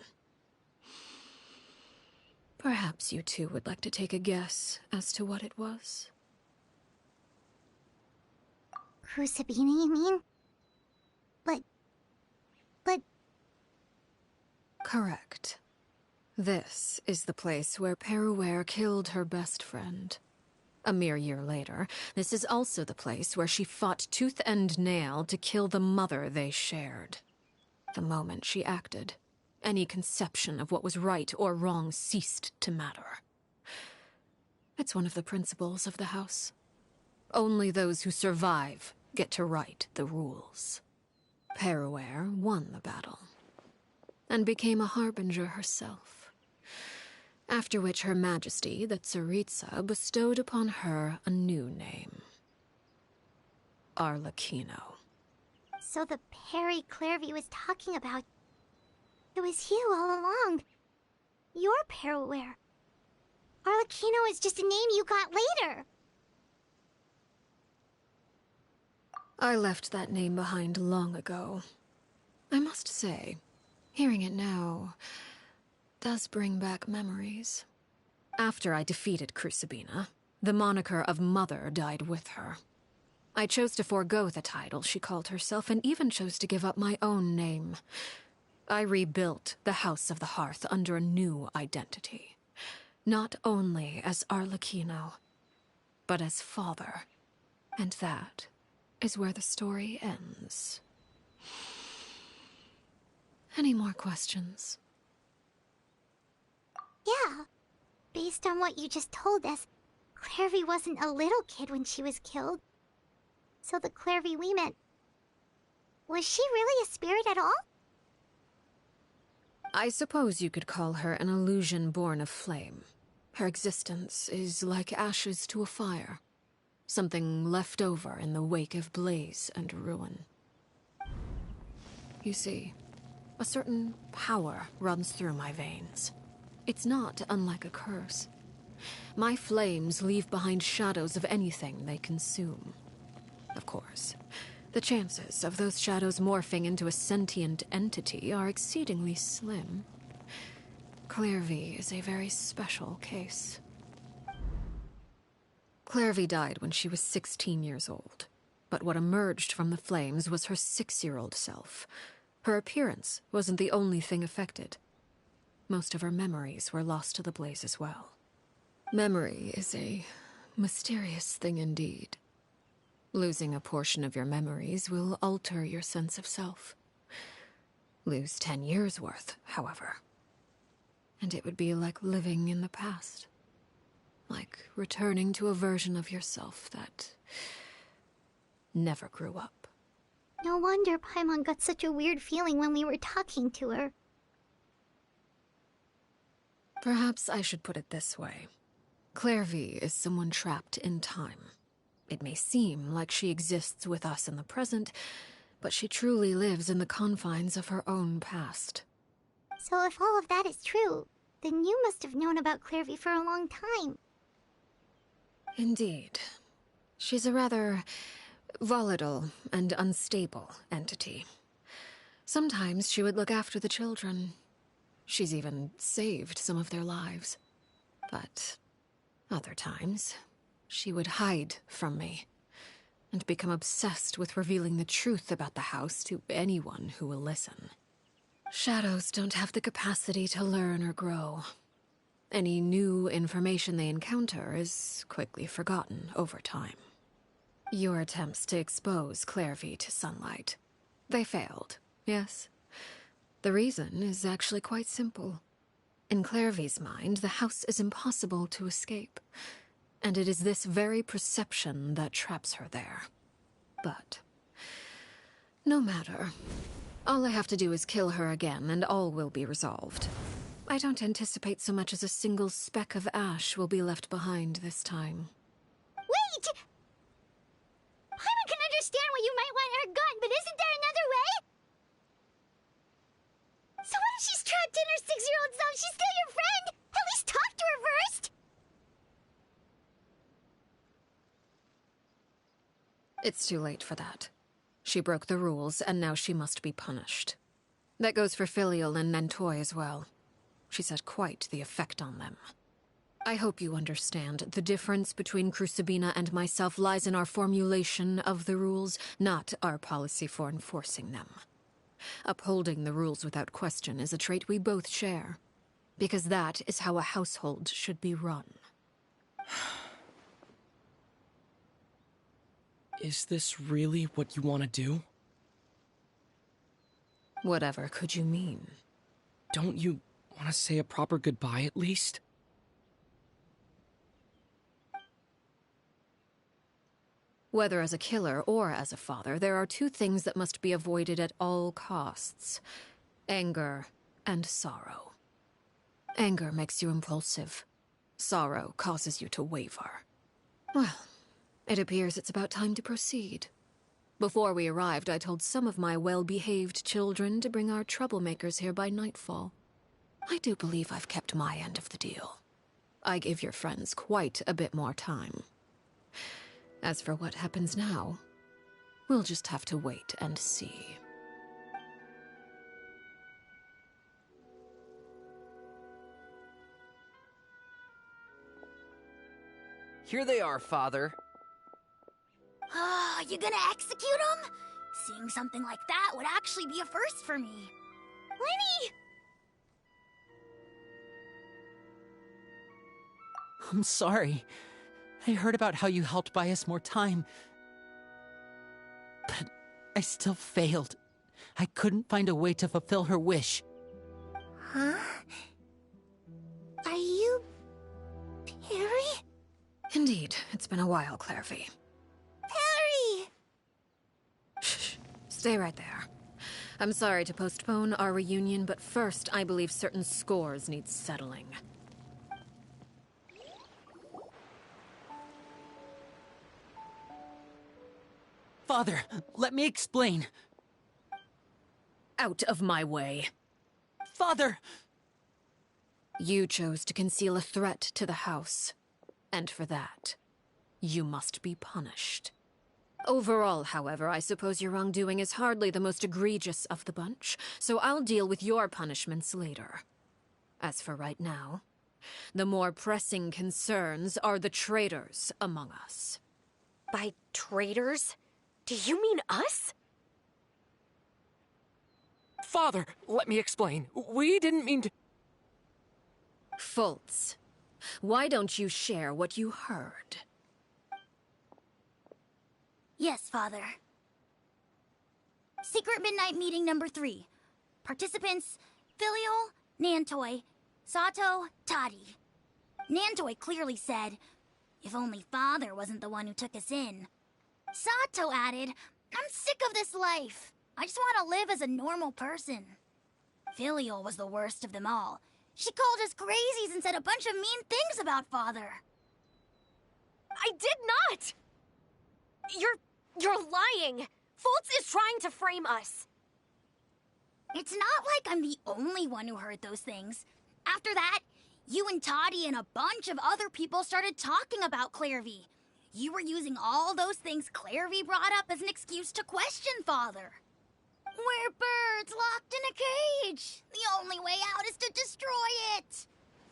A: Perhaps you two would like to take a guess as to what it was?
D: Crucibina, you mean? But...
A: Correct. This is the place where Peruware killed her best friend. A mere year later, this is also the place where she fought tooth and nail to kill the mother they shared. The moment she acted, any conception of what was right or wrong ceased to matter. It's one of the principles of the house. Only those who survive get to write the rules. Peruware won the battle, and became a harbinger herself. After which Her Majesty, the Tsaritsa, bestowed upon her a new name. Arlecchino.
D: So the Perry Clairvy was talking about... It was you all along. You're Peruware. Arlecchino is just a name you got later.
A: I left that name behind long ago. I must say, hearing it now does bring back memories. After I defeated Crucibina, the moniker of Mother died with her. I chose to forego the title she called herself, and even chose to give up my own name. I rebuilt the House of the Hearth under a new identity. Not only as Arlecchino, but as father. And that is where the story ends. Any more questions?
D: Yeah. Based on what you just told us, Clairvy wasn't a little kid when she was killed. So the Clairvy we met... Was she really a spirit at all?
A: I suppose you could call her an illusion born of flame. Her existence is like ashes to a fire. Something left over in the wake of blaze and ruin. You see, a certain power runs through my veins. It's not unlike a curse. My flames leave behind shadows of anything they consume. Of course, the chances of those shadows morphing into a sentient entity are exceedingly slim. Clairvy is a very special case. Clairvy died when she was 16 years old, but what emerged from the flames was her 6-year-old self. Her appearance wasn't the only thing affected. Most of her memories were lost to the blaze as well. Memory is a mysterious thing indeed. Losing a portion of your memories will alter your sense of self. Lose 10 years' worth, however. And it would be like living in the past. Like returning to a version of yourself that never grew up.
D: No wonder Paimon got such a weird feeling when we were talking to her.
A: Perhaps I should put it this way. Clairvy is someone trapped in time. It may seem like she exists with us in the present, but she truly lives in the confines of her own past.
D: So if all of that is true, then you must have known about Clairvy for a long time.
A: Indeed. She's a rather volatile and unstable entity. Sometimes she would look after the children. She's even saved some of their lives. But other times, she would hide from me and become obsessed with revealing the truth about the house to anyone who will listen. Shadows don't have the capacity to learn or grow. Any new information they encounter is quickly forgotten over time. Your attempts to expose Clairvy to sunlight, they failed, yes? The reason is actually quite simple. In Clairvy's mind, the house is impossible to escape, and it is this very perception that traps her there. But no matter. All I have to do is kill her again, and all will be resolved. I don't anticipate so much as a single speck of ash will be left behind this time.
D: Wait! Paimon can understand why you might want her gone, but isn't there another way? So what if she's trapped in her 6-year-old self? She's still your friend! At least talk to her first!
A: It's too late for that. She broke the rules, and now she must be punished. That goes for Filial and Nantoy as well. She's had quite the effect on them. I hope you understand. The difference between Crucibina and myself lies in our formulation of the rules, not our policy for enforcing them. Upholding the rules without question is a trait we both share, because that is how a household should be run.
N: Is this really what you want to do?
A: Whatever could you mean?
N: Don't you want to say a proper goodbye at least?
A: Whether as a killer or as a father, there are two things that must be avoided at all costs: anger and sorrow. Anger makes you impulsive. Sorrow causes you to waver. Well, it appears it's about time to proceed. Before we arrived, I told some of my well-behaved children to bring our troublemakers here by nightfall. I do believe I've kept my end of the deal. I give your friends quite a bit more time. As for what happens now, we'll just have to wait and see.
E: Here they are, Father.
F: You gonna execute him? Seeing something like that would actually be a first for me. Lenny!
C: I'm sorry. I heard about how you helped buy us more time. But I still failed. I couldn't find a way to fulfill her wish.
J: Huh? Are you... Perry?
A: Indeed, it's been a while, Clairvy.
J: Perry!
A: Shh, stay right there. I'm sorry to postpone our reunion, but first I believe certain scores need settling.
C: Father, let me explain.
A: Out of my way.
C: Father!
A: You chose to conceal a threat to the house, and for that, you must be punished. Overall, however, I suppose your wrongdoing is hardly the most egregious of the bunch, so I'll deal with your punishments later. As for right now, the more pressing concerns are the traitors among us.
G: By traitors? Do you mean us?
H: Father, let me explain. We didn't mean to...
A: Fultz, why don't you share what you heard?
F: Yes, Father. Secret Midnight Meeting number 3. Participants, Filial, Nantoi, Sato, Toddy. Nantoi clearly said, if only Father wasn't the one who took us in. Sato added, I'm sick of this life. I just want to live as a normal person. Filial was the worst of them all. She called us crazies and said a bunch of mean things about Father.
G: I did not! You're lying! Fultz is trying to frame us.
F: It's not like I'm the only one who heard those things. After that, you and Toddy and a bunch of other people started talking about Clairvy. You were using all those things Clairvy brought up as an excuse to question Father. We're birds locked in a cage. The only way out is to destroy it.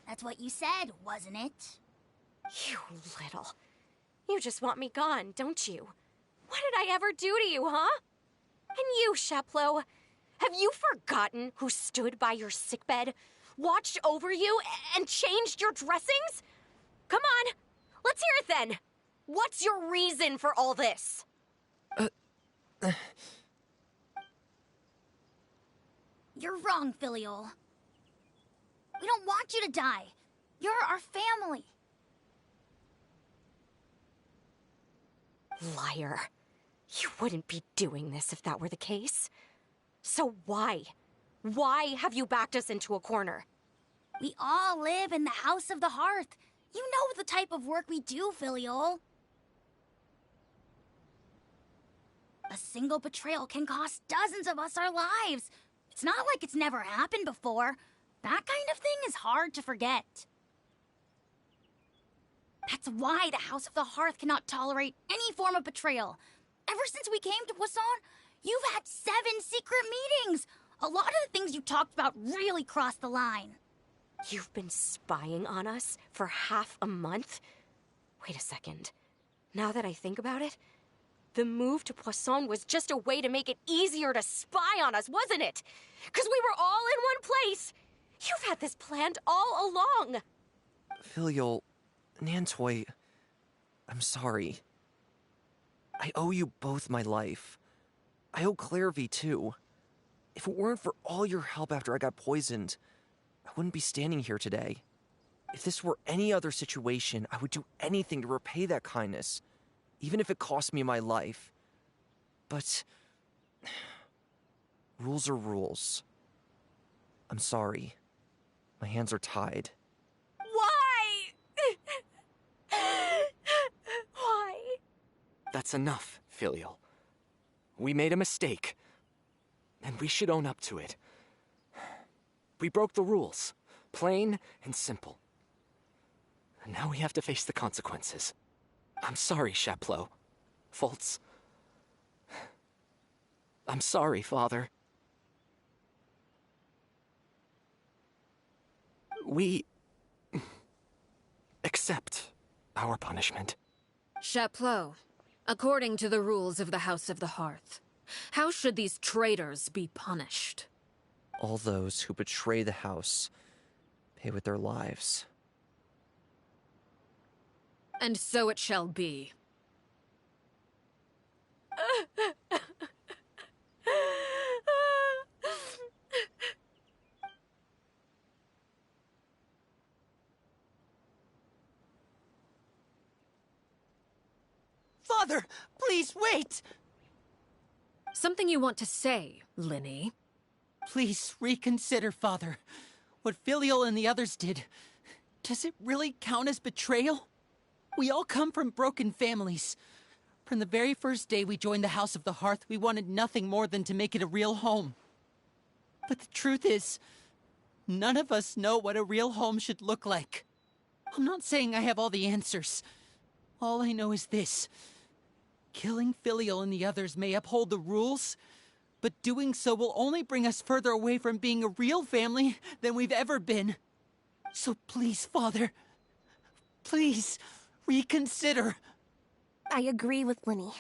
F: That's what you said, wasn't it?
G: You little... You just want me gone, don't you? What did I ever do to you, huh? And you, Sheplo, have you forgotten who stood by your sickbed, watched over you, and changed your dressings? Come on, let's hear it then. What's your reason for all this?
F: You're wrong, Filial. We don't want you to die. You're our family.
G: Liar. You wouldn't be doing this if that were the case. So why? Why have you backed us into a corner?
F: We all live in the House of the Hearth. You know the type of work we do, Filial. A single betrayal can cost dozens of us our lives. It's not like it's never happened before. That kind of thing is hard to forget. That's why the House of the Hearth cannot tolerate any form of betrayal. Ever since we came to Poisson, you've had 7 secret meetings. A lot of the things you talked about really crossed the line.
G: You've been spying on us for half a month? Wait a second. Now that I think about it, the move to Poisson was just a way to make it easier to spy on us, wasn't it? Because we were all in one place. You've had this planned all along.
E: Filial, Nantoi, I'm sorry. I owe you both my life. I owe Clairvy too. If it weren't for all your help after I got poisoned, I wouldn't be standing here today. If this were any other situation, I would do anything to repay that kindness, even if it cost me my life. But rules are rules. I'm sorry. My hands are tied.
G: Why? Why?
H: That's enough, Filial. We made a mistake, and we should own up to it. We broke the rules, plain and simple. And now we have to face the consequences. I'm sorry, Sheplo. Fultz. I'm sorry, Father. We accept our punishment.
A: Chapleau, according to the rules of the House of the Hearth, how should these traitors be punished?
E: All those who betray the house pay with their lives.
A: And so it shall be.
C: Father, please wait!
A: Something you want to say, Linny?
C: Please reconsider, Father. What Filial and the others did, does it really count as betrayal? We all come from broken families. From the very first day we joined the House of the Hearth, we wanted nothing more than to make it a real home. But the truth is, none of us know what a real home should look like. I'm not saying I have all the answers. All I know is this. Killing Filial and the others may uphold the rules, but doing so will only bring us further away from being a real family than we've ever been. So please, Father, please reconsider.
K: I agree with Linny.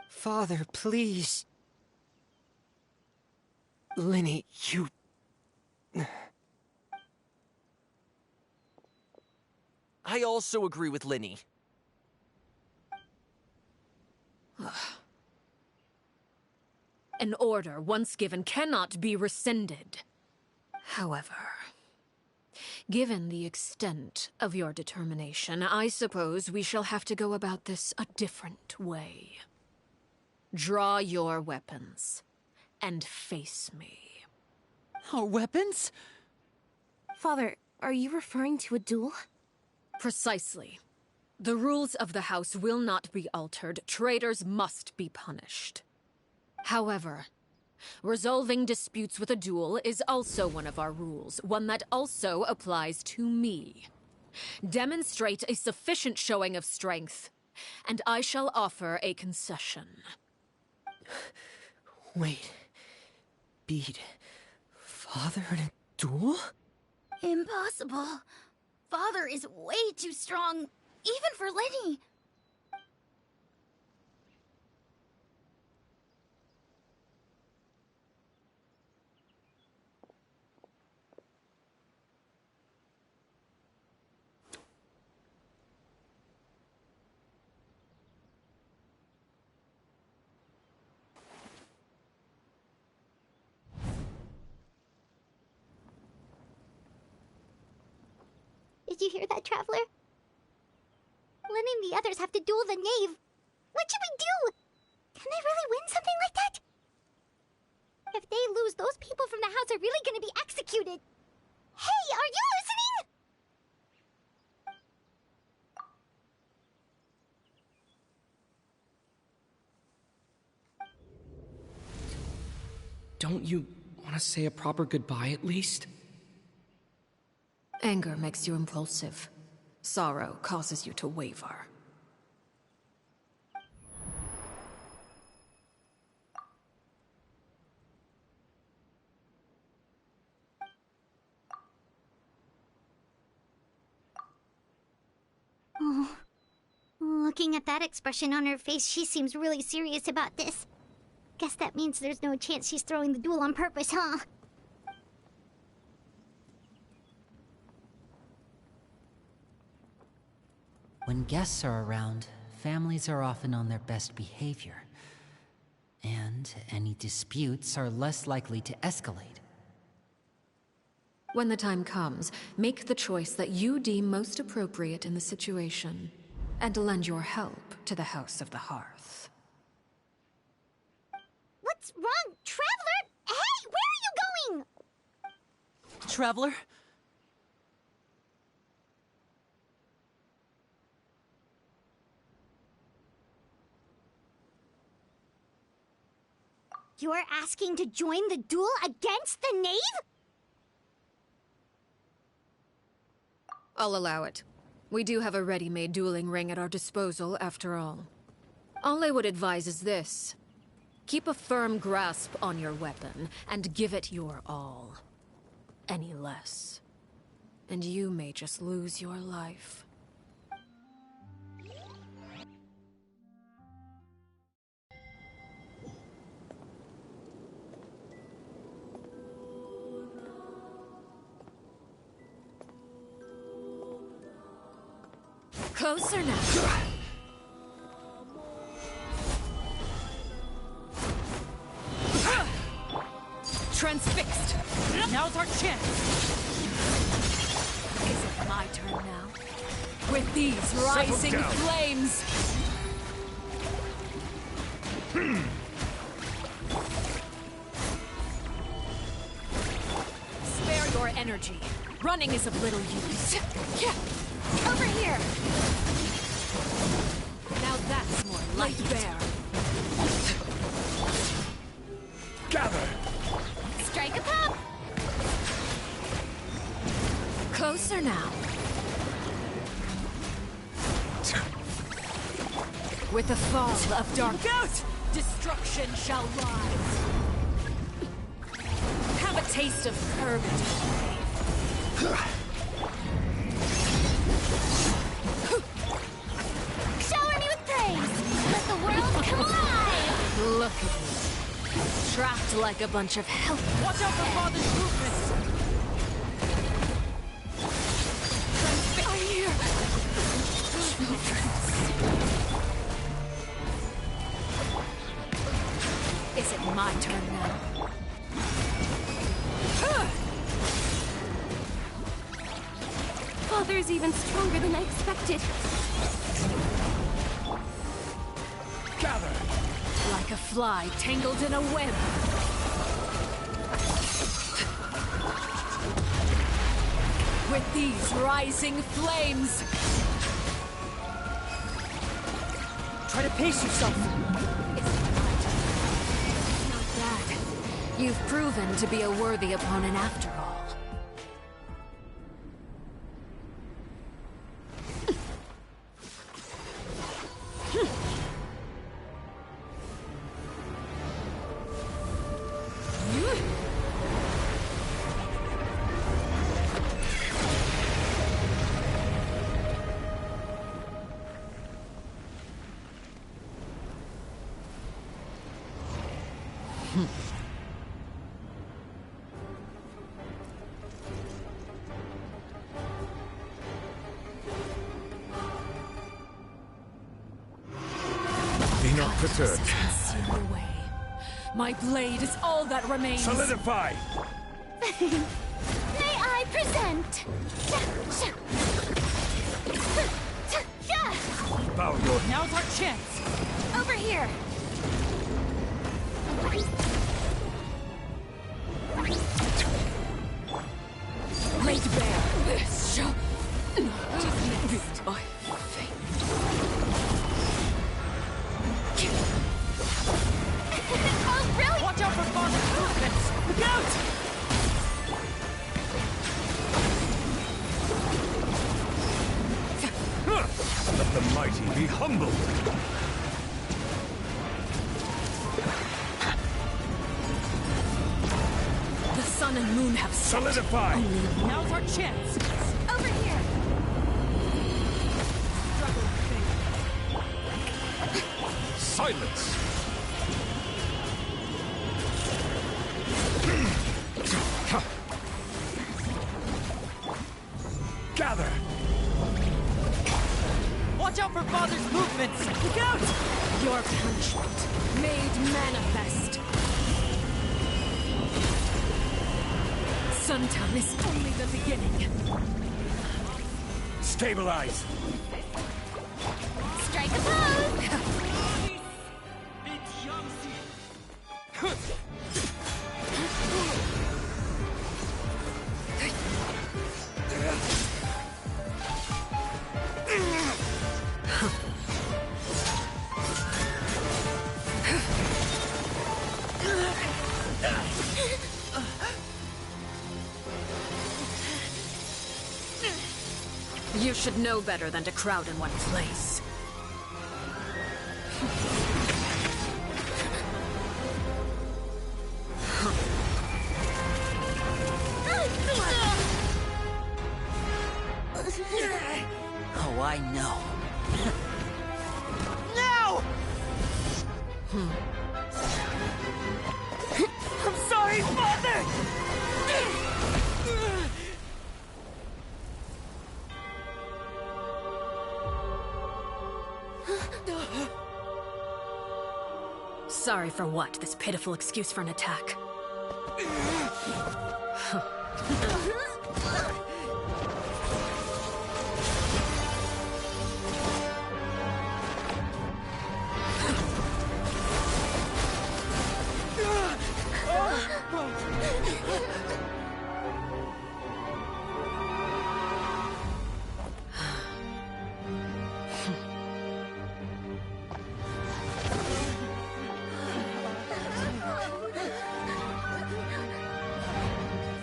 I: Father, please.
H: Linny, you...
E: I also agree with Linny.
A: An order once given cannot be rescinded. However, given the extent of your determination, I suppose we shall have to go about this a different way. Draw your weapons and face me.
C: Our weapons?
K: Father, are you referring to a duel?
A: Precisely. The rules of the house will not be altered. Traitors must be punished. However, resolving disputes with a duel is also one of our rules, one that also applies to me. Demonstrate a sufficient showing of strength, and I shall offer a concession.
I: Wait. Beat Father in a duel?
F: Impossible. Father is way too strong, even for Lenny.
D: Did you hear that, Traveler? Lenny and the others have to duel the knave. What should we do? Can they really win something like that? If they lose, those people from the house are really gonna be executed. Hey, are you listening?
N: Don't you want to say a proper goodbye at least?
A: Anger makes you impulsive. Sorrow causes you to waver.
D: Oh. Looking at that expression on her face, she seems really serious about this. Guess that means there's no chance she's throwing the duel on purpose, huh?
C: When guests are around, families are often on their best behavior. And any disputes are less likely to escalate.
A: When the time comes, make the choice that you deem most appropriate in the situation, and lend your help to the House of the Hearth.
D: What's wrong, Traveler? Hey, where are you going?
C: Traveler?
D: You're asking to join the duel against the knave?
A: I'll allow it. We do have a ready-made dueling ring at our disposal, after all. All I would advise is this. Keep a firm grasp on your weapon, and give it your all. Any less, and you may just lose your life. Closer now. Transfixed. Now's our chance. Is it my turn now? With these rising flames. Spare your energy. Running is of little use. Over here! Now that's more light bear.
O: Gather!
D: Strike a pop!
A: Closer now. With the fall of darkness, destruction shall rise. Have a taste of purgatory.
D: Shower me with praise! Let the world come alive!
A: Look at me. Trapped like a bunch of helpless.
C: Watch out for Father's movements!
A: I'm here! Is it my turn now?
K: Father's even stronger than I expected.
O: Gather!
A: Like a fly tangled in a web. With these rising flames.
N: Try to pace yourself.
A: Not bad. You've proven to be a worthy opponent after all.
M: Be not perturbed.
A: Consume away. My blade is all that remains.
O: Solidify!
F: May I present?
O: Bow your...
A: Now's our chance.
F: Over here.
A: Laid bare. This shall not be my fate.
F: Oh, really?
A: Watch out for father's movements! Look out!
O: Let the mighty be humbled!
A: The sun and moon have set.
O: Solidify!
A: Only now's our chance.
F: Over here.
O: Silence! Gather!
A: Watch out for father's movements! Look out! Your punishment made manifest. Suntown is only the beginning.
O: Stabilize!
F: Strike a pose.
A: You should know better than to crowd in one place.
C: Oh, I know.
A: No! I'm sorry, Father! Sorry for what? This pitiful excuse for an attack.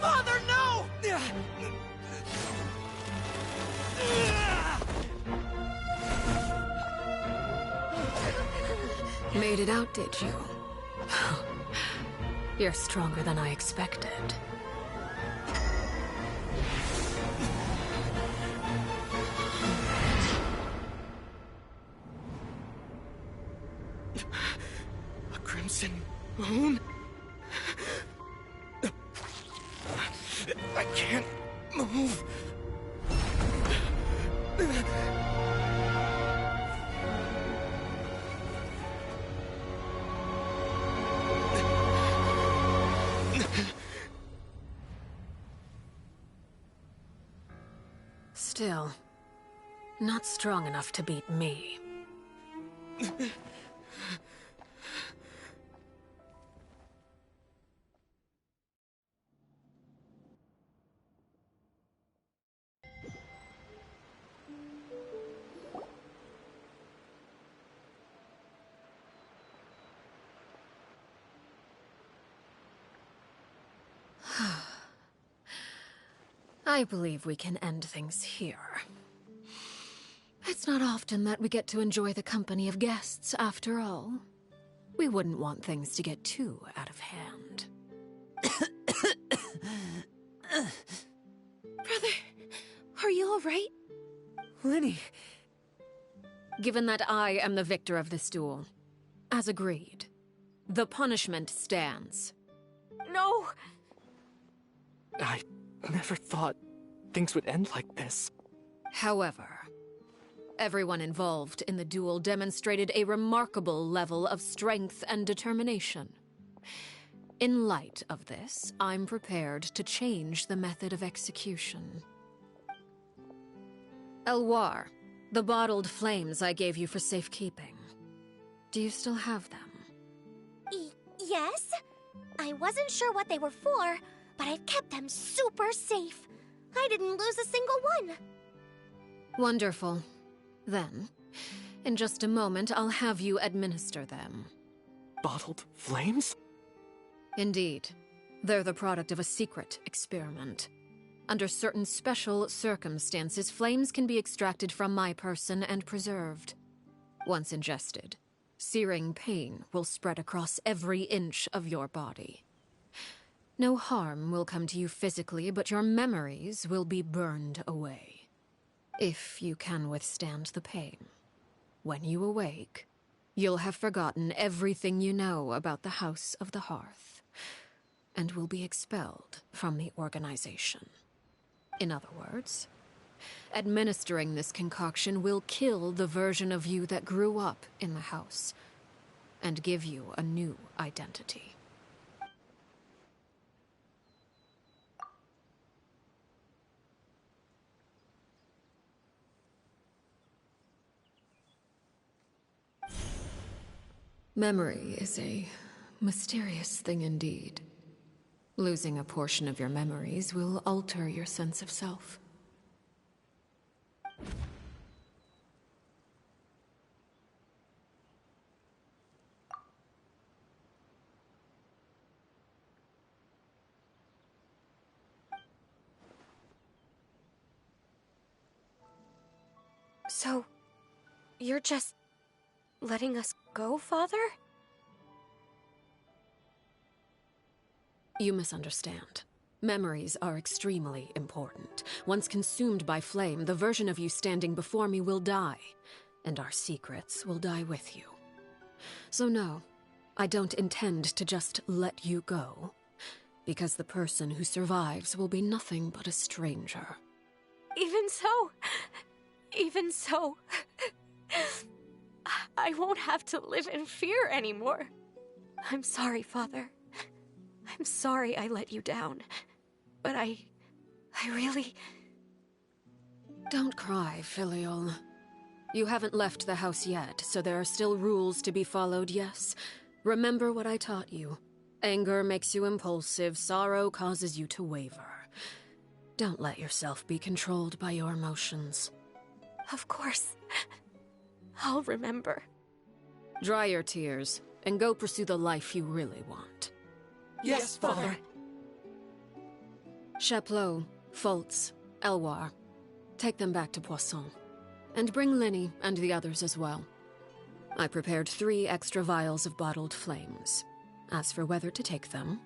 O: Father, no!
A: Made it out, did you? You're stronger than I expected.
N: A crimson moon? I can't move.
A: Still, not strong enough to beat me. I believe we can end things here. It's not often that we get to enjoy the company of guests, after all. We wouldn't want things to get too out of hand.
K: Brother, are you alright?
I: Lenny!
A: Given that I am the victor of this duel, as agreed, the punishment stands.
G: No!
H: I never thought things would end like this.
A: However, everyone involved in the duel demonstrated a remarkable level of strength and determination. In light of this, I'm prepared to change the method of execution. Elwar, the bottled flames I gave you for safekeeping. Do you still have them?
G: Yes? I wasn't sure what they were for, but I've kept them super safe. I didn't lose a single one.
A: Wonderful. Then, in just a moment, I'll have you administer them.
H: Bottled flames?
A: Indeed. They're the product of a secret experiment. Under certain special circumstances, flames can be extracted from my person and preserved. Once ingested, searing pain will spread across every inch of your body. No harm will come to you physically, but your memories will be burned away. If you can withstand the pain. When you awake, you'll have forgotten everything you know about the House of the Hearth, and will be expelled from the organization. In other words, administering this concoction will kill the version of you that grew up in the house, and give you a new identity. Memory is a mysterious thing indeed. Losing a portion of your memories will alter your sense of self.
G: So, you're just letting us go, Father?
A: You misunderstand. Memories are extremely important. Once consumed by flame, the version of you standing before me will die, and our secrets will die with you. So no, I don't intend to just let you go, because the person who survives will be nothing but a stranger.
G: Even so, I won't have to live in fear anymore. I'm sorry, Father. I'm sorry I let you down. But I really...
A: Don't cry, Filial. You haven't left the house yet, so there are still rules to be followed, yes? Remember what I taught you. Anger makes you impulsive, sorrow causes you to waver. Don't let yourself be controlled by your emotions.
G: Of course. I'll remember.
A: Dry your tears, and go pursue the life you really want.
H: Yes, Father.
A: Chaplot, Foltz, Elwar. Take them back to Poisson. And bring Linny and the others as well. I prepared 3 extra vials of bottled flames. As for whether to take them,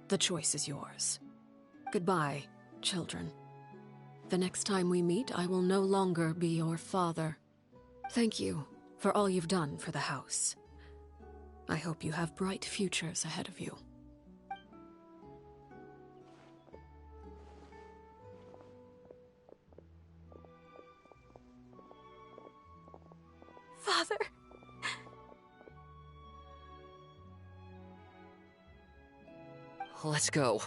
A: the choice is yours. Goodbye, children. The next time we meet, I will no longer be your father. Thank you for all you've done for the house. I hope you have bright futures ahead of you.
G: Father.
H: Let's go.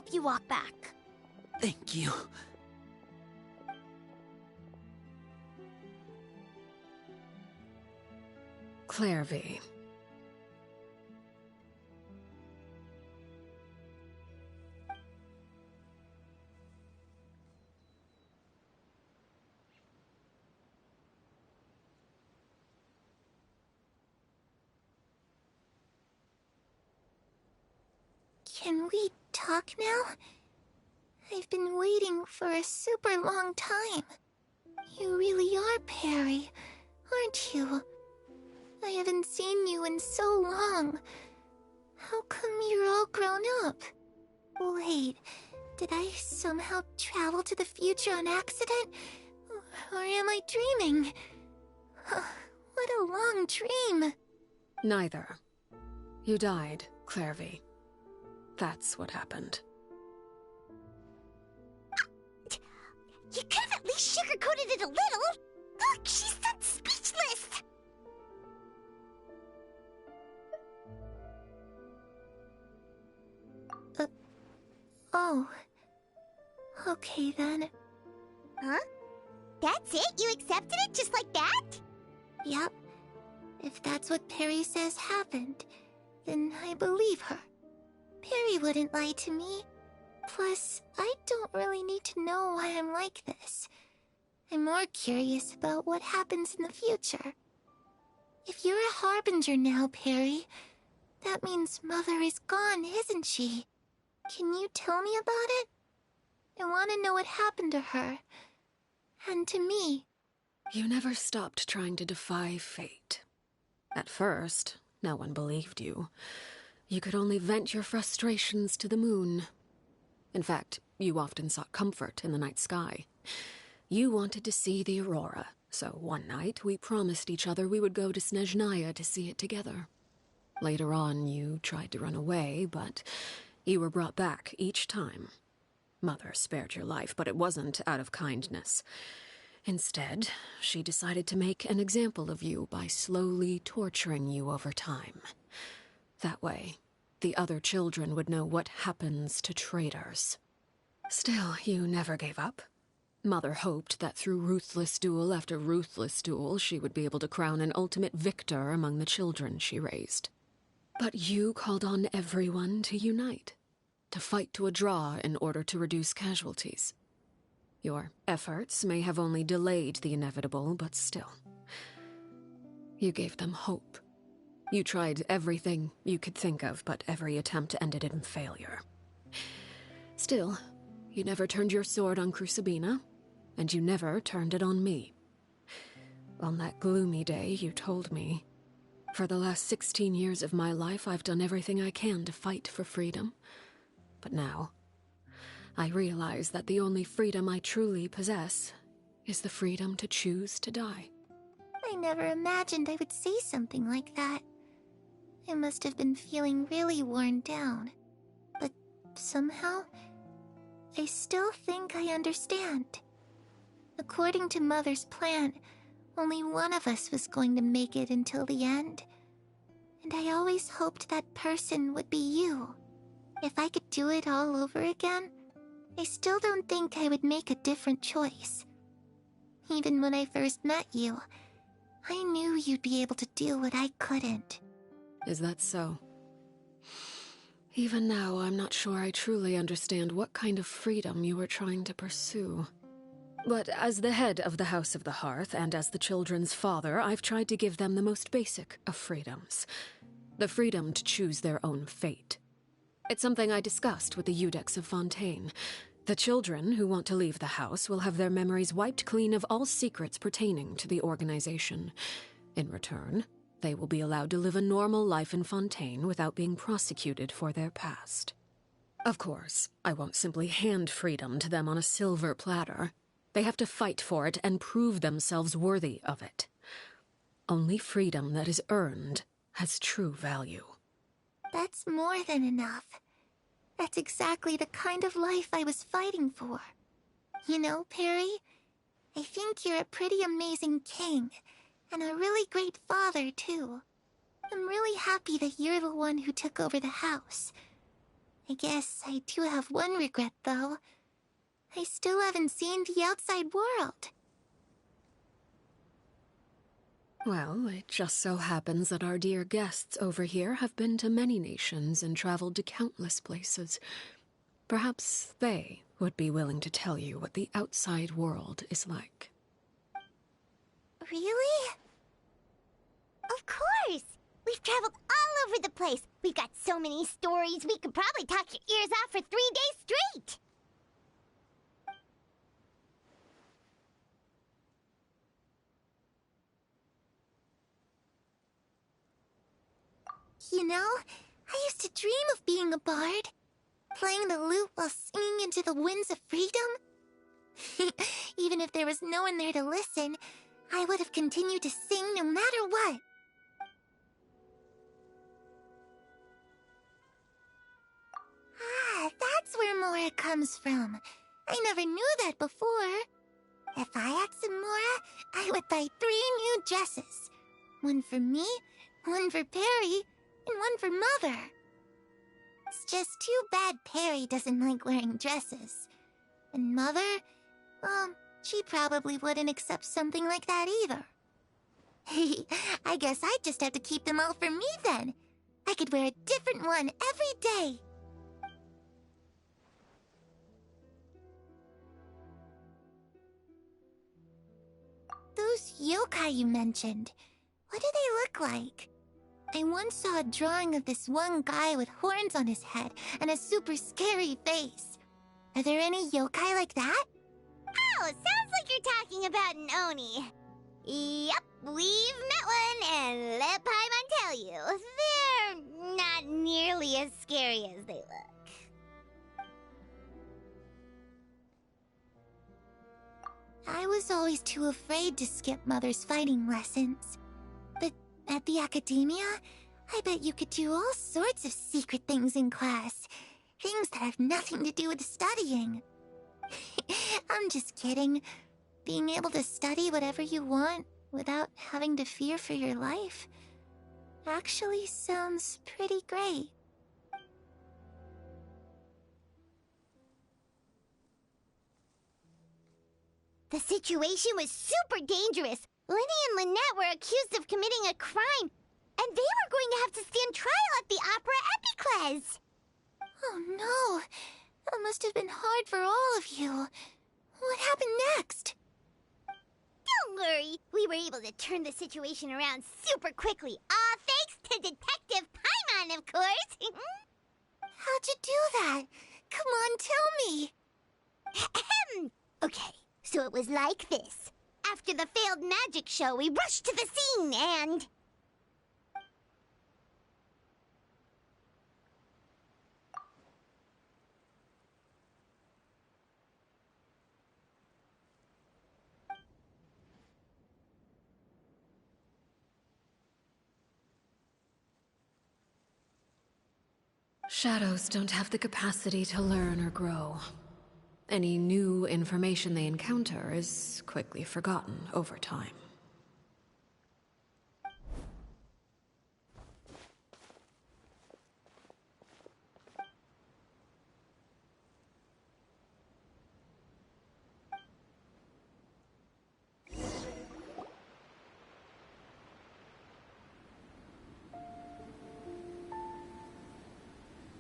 F: help you walk back.
C: Thank you.
A: Claire V.
J: Can we talk now? I've been waiting for a super long time. You really are Perry, aren't you? I haven't seen you in so long. How come you're all grown up? Wait, did I somehow travel to the future on accident? Or am I dreaming? What a long dream.
A: Neither. You died, Claire V. That's what happened.
D: You could have at least sugarcoated it a little. Look, she's done speechless.
J: Oh. Okay then.
D: Huh? That's it? You accepted it just like that?
J: Yep. If that's what Perry says happened, then I believe her. Perry wouldn't lie to me. Plus, I don't really need to know why I'm like this. I'm more curious about what happens in the future. If you're a harbinger now, Perry, that means Mother is gone, isn't she? Can you tell me about it? I want to know what happened to her. And to me.
A: You never stopped trying to defy fate. At first, no one believed you. You could only vent your frustrations to the moon. In fact, you often sought comfort in the night sky. You wanted to see the aurora, so one night we promised each other we would go to Snezhnaya to see it together. Later on, you tried to run away, but you were brought back each time. Mother spared your life, but it wasn't out of kindness. Instead, she decided to make an example of you by slowly torturing you over time. That way, the other children would know what happens to traitors. Still, you never gave up. Mother hoped that through ruthless duel after ruthless duel, she would be able to crown an ultimate victor among the children she raised. But you called on everyone to unite, to fight to a draw in order to reduce casualties. Your efforts may have only delayed the inevitable, but still. You gave them hope. You tried everything you could think of, but every attempt ended in failure. Still, you never turned your sword on Crucibina, and you never turned it on me. On that gloomy day, you told me, "For the last 16 years of my life, I've done everything I can to fight for freedom. But now, I realize that the only freedom I truly possess is the freedom to choose to die."
J: I never imagined I would say something like that. I must have been feeling really worn down. But somehow, I still think I understand. According to Mother's plan, only one of us was going to make it until the end. And I always hoped that person would be you. If I could do it all over again, I still don't think I would make a different choice. Even when I first met you, I knew you'd be able to do what I couldn't.
A: Is that so? Even now, I'm not sure I truly understand what kind of freedom you were trying to pursue. But as the head of the House of the Hearth, and as the children's father, I've tried to give them the most basic of freedoms. The freedom to choose their own fate. It's something I discussed with the Iudex of Fontaine. The children who want to leave the house will have their memories wiped clean of all secrets pertaining to the organization. In return, they will be allowed to live a normal life in Fontaine without being prosecuted for their past. Of course, I won't simply hand freedom to them on a silver platter. They have to fight for it and prove themselves worthy of it. Only freedom that is earned has true value.
J: That's more than enough. That's exactly the kind of life I was fighting for. You know, Perry, I think you're a pretty amazing king, and a really great father, too. I'm really happy that you're the one who took over the house. I guess I do have one regret, though. I still haven't seen the outside world.
A: Well, it just so happens that our dear guests over here have been to many nations and traveled to countless places. Perhaps they would be willing to tell you what the outside world is like.
D: Really? Of course! We've traveled all over the place. We've got so many stories, we could probably talk your ears off for 3 days straight!
J: You know, I used to dream of being a bard. Playing the lute while singing into the winds of freedom. Even if there was no one there to listen, I would have continued to sing no matter what. Ah, that's where Mora comes from. I never knew that before. If I had some Mora, I would buy 3 new dresses. One for me, one for Perry, and one for Mother. It's just too bad Perry doesn't like wearing dresses. And Mother, well, she probably wouldn't accept something like that either. I guess I'd just have to keep them all for me then. I could wear a different one every day. Those yokai you mentioned, what do they look like? I once saw a drawing of this one guy with horns on his head and a super scary face. Are there any yokai like that?
D: Oh, sounds like you're talking about an Oni. Yep, we've met one, and let Paimon tell you, they're not nearly as scary as they look.
J: I was always too afraid to skip Mother's fighting lessons. But at the academia, I bet you could do all sorts of secret things in class. Things that have nothing to do with studying. I'm just kidding. Being able to study whatever you want without having to fear for your life actually sounds pretty great.
D: The situation was super dangerous. Lenny and Lynette were accused of committing a crime, and they were going to have to stand trial at the Opera Epicles.
J: Oh no, that must have been hard for all of you. What happened next?
D: Don't worry, we were able to turn the situation around super quickly. All thanks to Detective Paimon, of course.
J: How'd you do that? Come on, tell me.
D: Okay, so it was like this. After the failed magic show, we rushed to the scene and...
A: Shadows don't have the capacity to learn or grow. Any new information they encounter is quickly forgotten over time.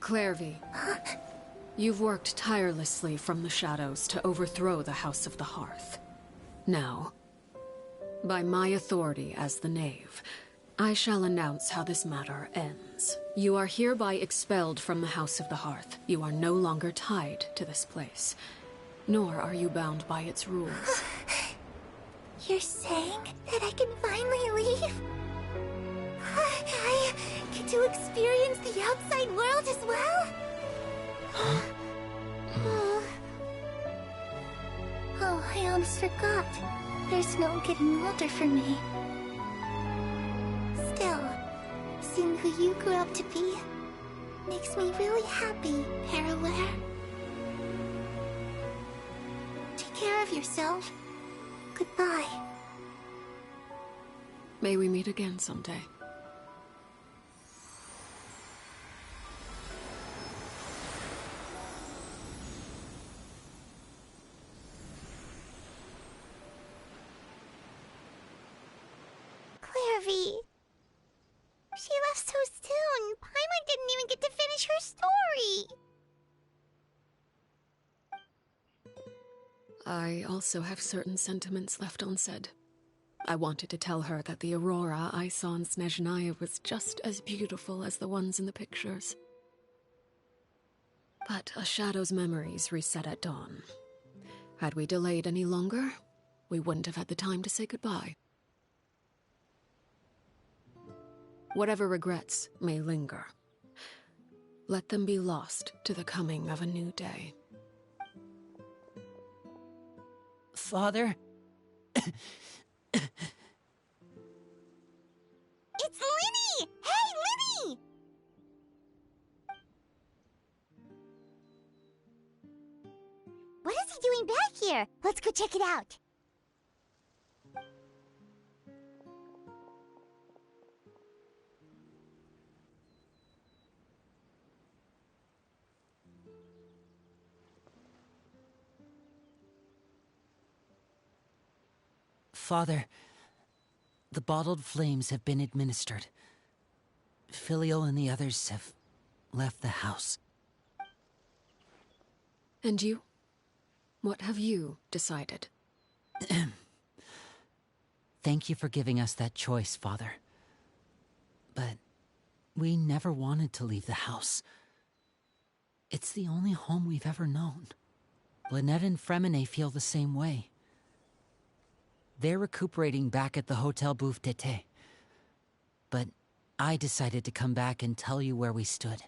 A: Clairvy, you've worked tirelessly from the shadows to overthrow the House of the Hearth. Now, by my authority as the Knave, I shall announce how this matter ends. You are hereby expelled from the House of the Hearth. You are no longer tied to this place, nor are you bound by its rules.
J: You're saying that I can finally leave? I get to experience the outside world as well? Oh, I almost forgot. There's no getting older for me. Still, seeing who you grew up to be makes me really happy, Paraware. Take care of yourself. Goodbye.
A: May we meet again someday.
J: Claire V. She left so soon. Paimon didn't even get to finish her story.
A: I also have certain sentiments left unsaid. I wanted to tell her that the aurora I saw in Snezhnaya was just as beautiful as the ones in the pictures. But a shadow's memories reset at dawn. Had we delayed any longer, we wouldn't have had the time to say goodbye. Whatever regrets may linger, let them be lost to the coming of a new day.
C: Father?
J: It's Linny! Hey, Linny! What is he doing back here? Let's go check it out.
C: Father, the bottled flames have been administered. Filial and the others have left the house.
A: And you? What have you decided?
C: Thank you for giving us that choice, Father. But we never wanted to leave the house. It's the only home we've ever known. Lynette and Fremine feel the same way. They're recuperating back at the Hotel Bouffe Tété. But I decided to come back and tell you where we stood.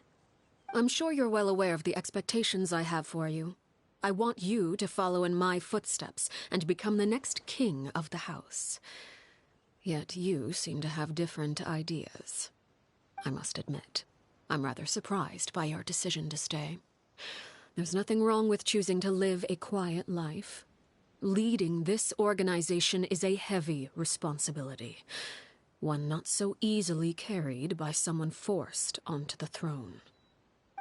A: I'm sure you're well aware of the expectations I have for you. I want you to follow in my footsteps and become the next king of the house. Yet you seem to have different ideas. I must admit, I'm rather surprised by your decision to stay. There's nothing wrong with choosing to live a quiet life. Leading this organization is a heavy responsibility, one not so easily carried by someone forced onto the throne.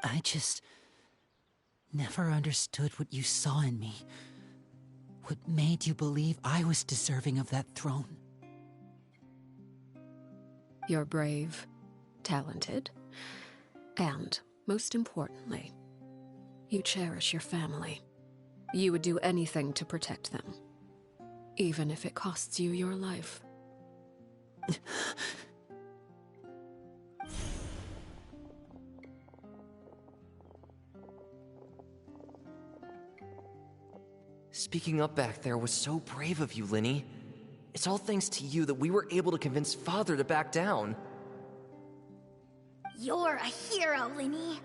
C: I just never understood what you saw in me. What made you believe I was deserving of that throne?
A: You're brave, talented, and, most importantly, you cherish your family. You would do anything to protect them, even if it costs you your life.
E: Speaking up back there was so brave of you, Linny. It's all thanks to you that we were able to convince Father to back down.
F: You're a hero, Linny.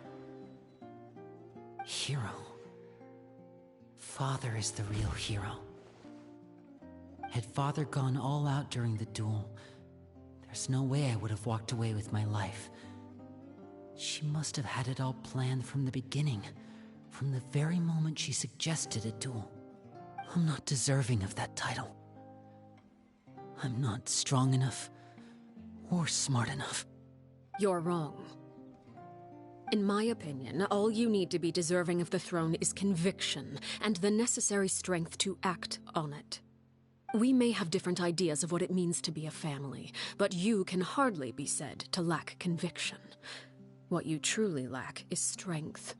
C: Hero? Father is the real hero. Had Father gone all out during the duel, there's no way I would have walked away with my life. She must have had it all planned from the beginning, from the very moment she suggested a duel. I'm not deserving of that title. I'm not strong enough, or smart enough.
A: You're wrong. In my opinion, all you need to be deserving of the throne is conviction and the necessary strength to act on it. We may have different ideas of what it means to be a family, but you can hardly be said to lack conviction. What you truly lack is strength.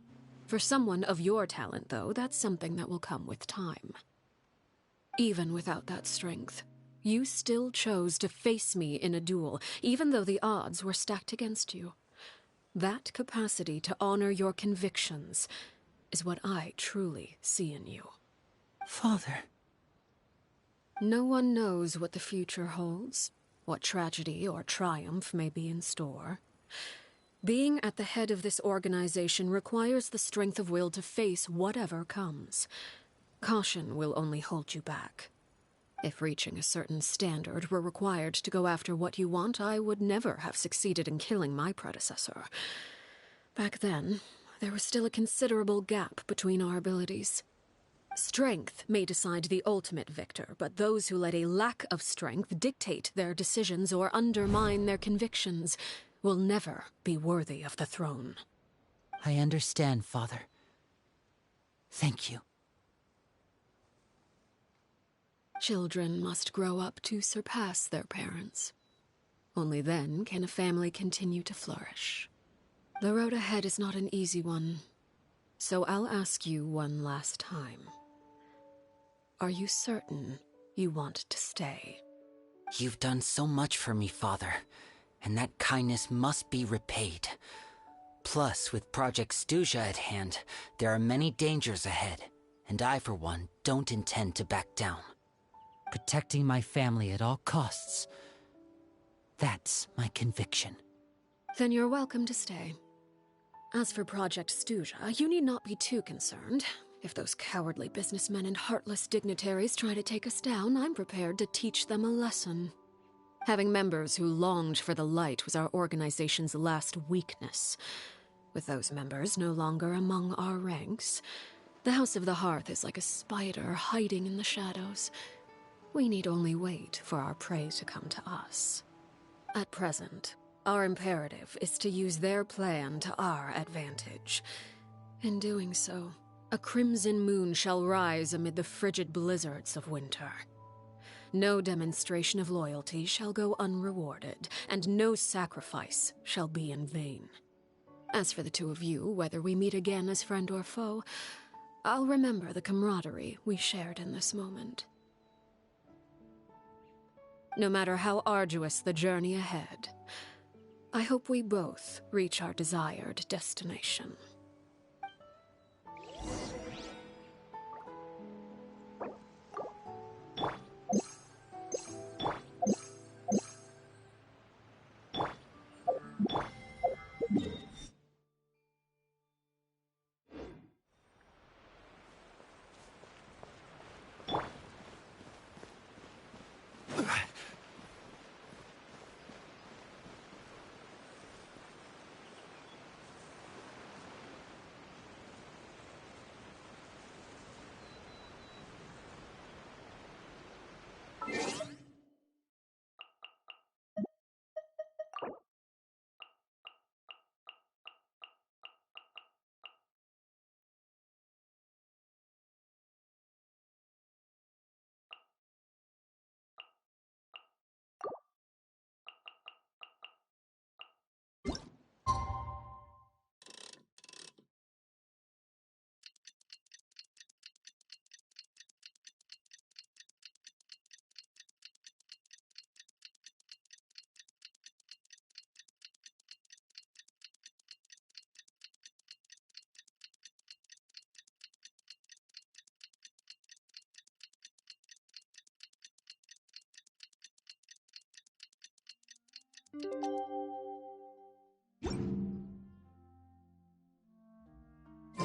A: For someone of your talent, though, that's something that will come with time. Even without that strength, you still chose to face me in a duel, even though the odds were stacked against you. That capacity to honor your convictions is what I truly see in you.
C: Father.
A: No one knows what the future holds, what tragedy or triumph may be in store. Being at the head of this organization requires the strength of will to face whatever comes. Caution will only hold you back. If reaching a certain standard were required to go after what you want, I would never have succeeded in killing my predecessor. Back then, there was still a considerable gap between our abilities. Strength may decide the ultimate victor, but those who let a lack of strength dictate their decisions or undermine their convictions will never be worthy of the throne.
C: I understand, Father. Thank you.
A: Children must grow up to surpass their parents. Only then can a family continue to flourish. The road ahead is not an easy one, so I'll ask you one last time. Are you certain you want to stay?
C: You've done so much for me, Father, and that kindness must be repaid. Plus, with Project Stuja at hand, there are many dangers ahead, and I, for one, don't intend to back down. Protecting my family at all costs. That's my conviction.
A: Then you're welcome to stay. As for Project Stuja, you need not be too concerned. If those cowardly businessmen and heartless dignitaries try to take us down, I'm prepared to teach them a lesson. Having members who longed for the light was our organization's last weakness. With those members no longer among our ranks, the House of the Hearth is like a spider hiding in the shadows. We need only wait for our prey to come to us. At present, our imperative is to use their plan to our advantage. In doing so, a crimson moon shall rise amid the frigid blizzards of winter. No demonstration of loyalty shall go unrewarded, and no sacrifice shall be in vain. As for the two of you, whether we meet again as friend or foe, I'll remember the camaraderie we shared in this moment. No matter how arduous the journey ahead, I hope we both reach our desired destination.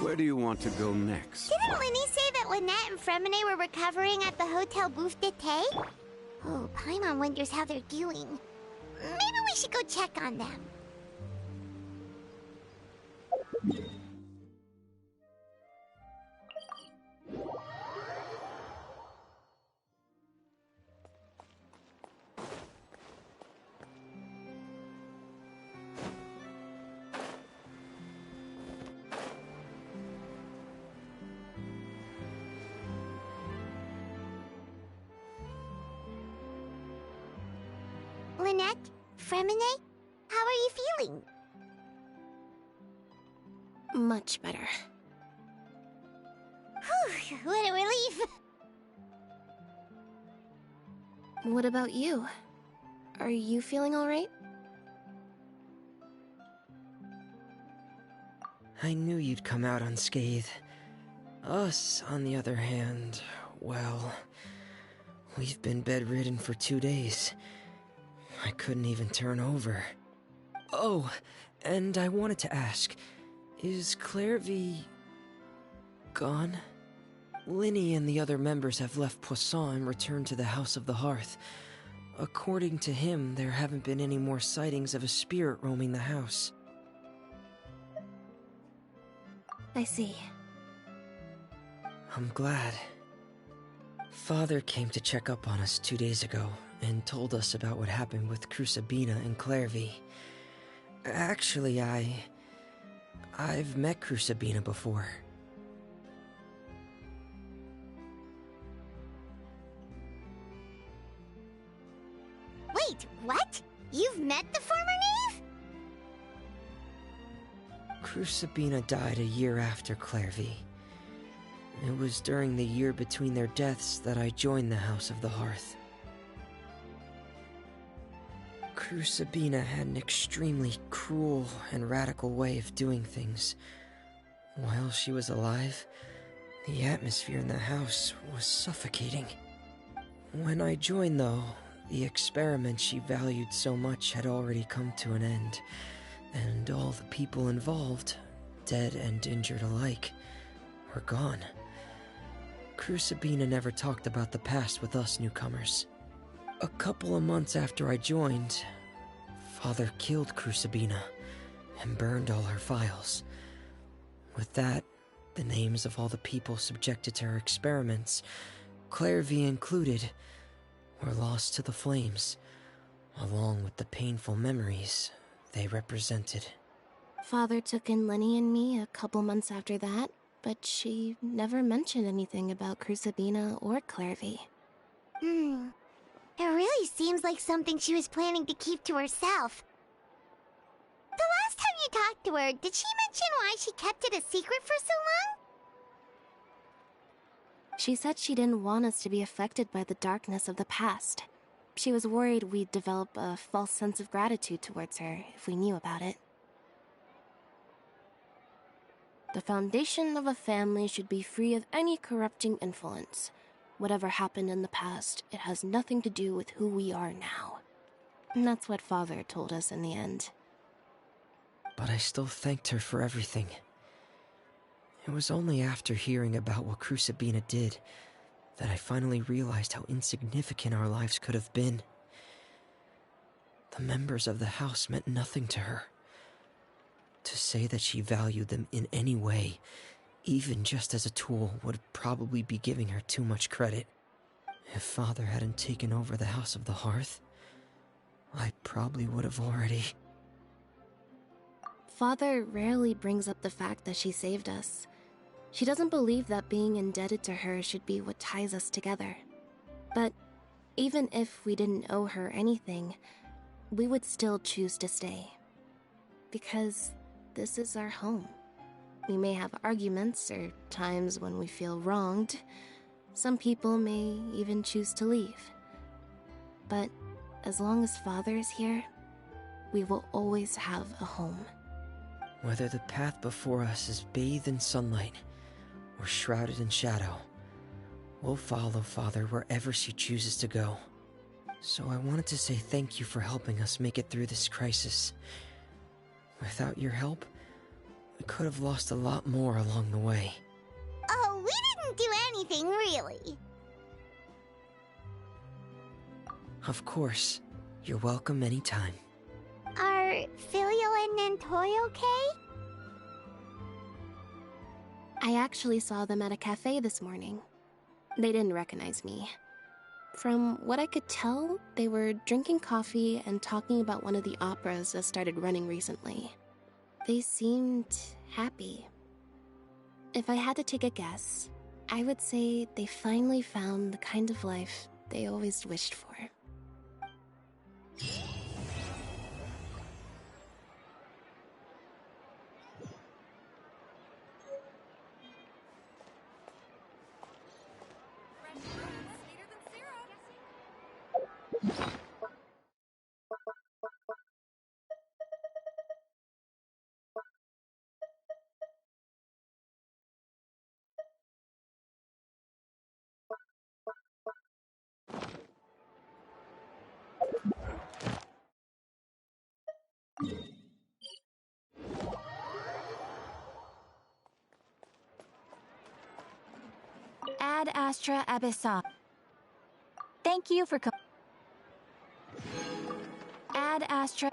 P: Where do you want to go next?
D: Didn't Linny say that Lynette and Fremine were recovering at the Hotel Bouffe d'été? Oh, Paimon wonders how they're doing. Maybe we should go check on them. Lynette? Fremine? How are you feeling?
K: Much better.
D: Whew, what a relief!
K: What about you? Are you feeling alright?
I: I knew you'd come out unscathed. Us, on the other hand, well, we've been bedridden for 2 days. I couldn't even turn over. Oh, and I wanted to ask, is Clairvy gone? Linny and the other members have left Poisson and returned to the House of the Hearth. According to him, there haven't been any more sightings of a spirit roaming the house.
K: I see.
I: I'm glad. Father came to check up on us 2 days ago and told us about what happened with Crusabina and Clairvy. Actually, I've met Crusabina before.
D: Wait, what? You've met the former knave?
I: Crucibina died a year after Clairvy. It was during the year between their deaths that I joined the House of the Hearth. Crucibina had an extremely cruel and radical way of doing things. While she was alive, the atmosphere in the house was suffocating. When I joined, though, the experiment she valued so much had already come to an end, and all the people involved, dead and injured alike, were gone. Crucibina never talked about the past with us newcomers. A couple of months after I joined, Father killed Crucibina and burned all her files. With that, the names of all the people subjected to her experiments, Clairvy included, were lost to the flames, along with the painful memories they represented.
K: Father took in Lenny and me a couple months after that, but she never mentioned anything about Crucibina or Clairvy.
D: It really seems like something she was planning to keep to herself. The last time you talked to her, did she mention why she kept it a secret for so long?
K: She said she didn't want us to be affected by the darkness of the past. She was worried we'd develop a false sense of gratitude towards her if we knew about it. The foundation of a family should be free of any corrupting influence. Whatever happened in the past, it has nothing to do with who we are now. And that's what Father told us in the end.
I: But I still thanked her for everything. It was only after hearing about what Crucibina did that I finally realized how insignificant our lives could have been. The members of the house meant nothing to her. To say that she valued them in any way, even just as a tool, would probably be giving her too much credit. If Father hadn't taken over the House of the Hearth, I probably would have already...
K: Father rarely brings up the fact that she saved us. She doesn't believe that being indebted to her should be what ties us together. But even if we didn't owe her anything, we would still choose to stay. Because this is our home. We may have arguments or times when we feel wronged. Some people may even choose to leave. But as long as Father is here, we will always have a home.
I: Whether the path before us is bathed in sunlight or shrouded in shadow, we'll follow Father wherever she chooses to go. So I wanted to say thank you for helping us make it through this crisis. Without your help, we could have lost a lot more along the way.
D: Oh, we didn't do anything, really.
I: Of course. You're welcome anytime.
D: Are Filio and Nantoy okay?
K: I actually saw them at a cafe this morning. They didn't recognize me. From what I could tell, they were drinking coffee and talking about one of the operas that started running recently. They seemed happy. If I had to take a guess, I would say they finally found the kind of life they always wished for.
Q: Ad Astra Abyssa. Thank you for Ad Astra.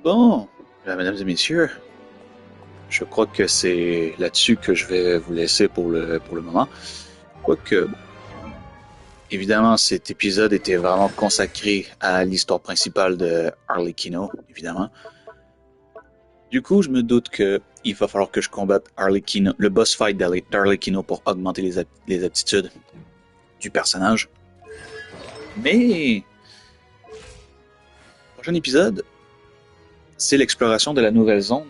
B: Bon, mesdames et messieurs, je crois que c'est là-dessus que je vais vous laisser pour le moment. Quoique, évidemment, cet épisode était vraiment consacré à l'histoire principale de Arlecchino, évidemment. Du coup, je me doute qu'il va falloir que je combatte Arlecchino, le boss fight d'Arlecchino pour augmenter les aptitudes du personnage. Mais, le prochain épisode, c'est l'exploration de la nouvelle zone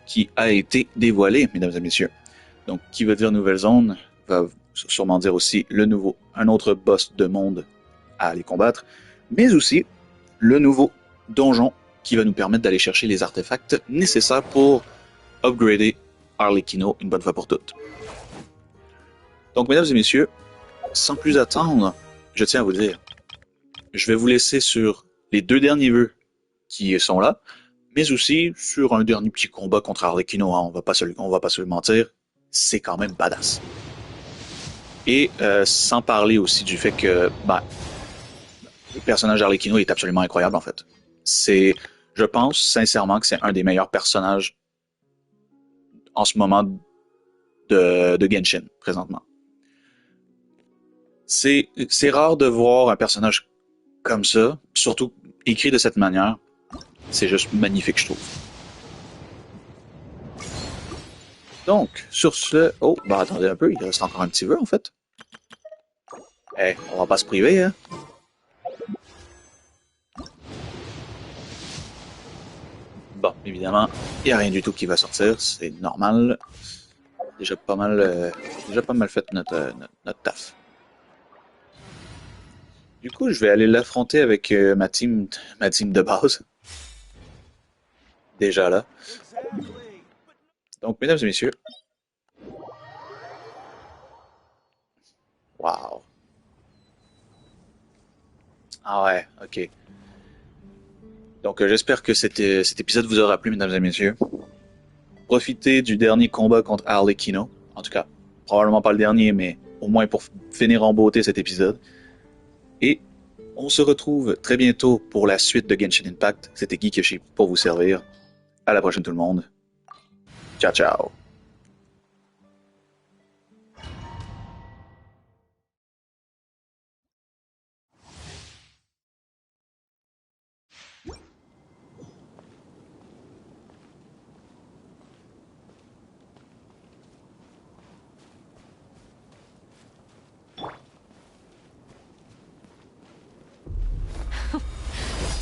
B: qui a été dévoilée, mesdames et messieurs. Donc, qui veut dire nouvelle zone, va sûrement dire aussi un autre boss de monde à aller combattre, mais aussi le nouveau donjon qui va nous permettre d'aller chercher les artefacts nécessaires pour upgrader Arlecchino une bonne fois pour toutes. Donc, mesdames et messieurs, sans plus attendre, je tiens à vous dire, je vais vous laisser sur les 2 derniers vœux qui sont là, mais aussi sur un dernier petit combat contre Arlecchino, hein, on va pas se le mentir, c'est quand même badass. Et sans parler aussi du fait que le personnage d'Arlecchino est absolument incroyable en fait. Je pense sincèrement que c'est un des meilleurs personnages en ce moment de Genshin, présentement. C'est rare de voir un personnage comme ça, surtout écrit de cette manière. C'est juste magnifique, je trouve. Donc, sur ce... Oh, attendez un peu, il reste encore un petit vœu, en fait. On va pas se priver, hein. Bon, évidemment, il n'y a rien du tout qui va sortir, c'est normal. Déjà pas mal fait notre taf. Du coup, je vais aller l'affronter avec ma team de base. Déjà là. Donc, mesdames et messieurs. Wow. Ah ouais, ok. Donc, j'espère que cet épisode vous aura plu, mesdames et messieurs. Profitez du dernier combat contre Arlecchino. En tout cas, probablement pas le dernier, mais au moins pour finir en beauté cet épisode. Et on se retrouve très bientôt pour la suite de Genshin Impact. C'était GeekYoshii pour vous servir. À la prochaine tout le monde. Ciao, ciao.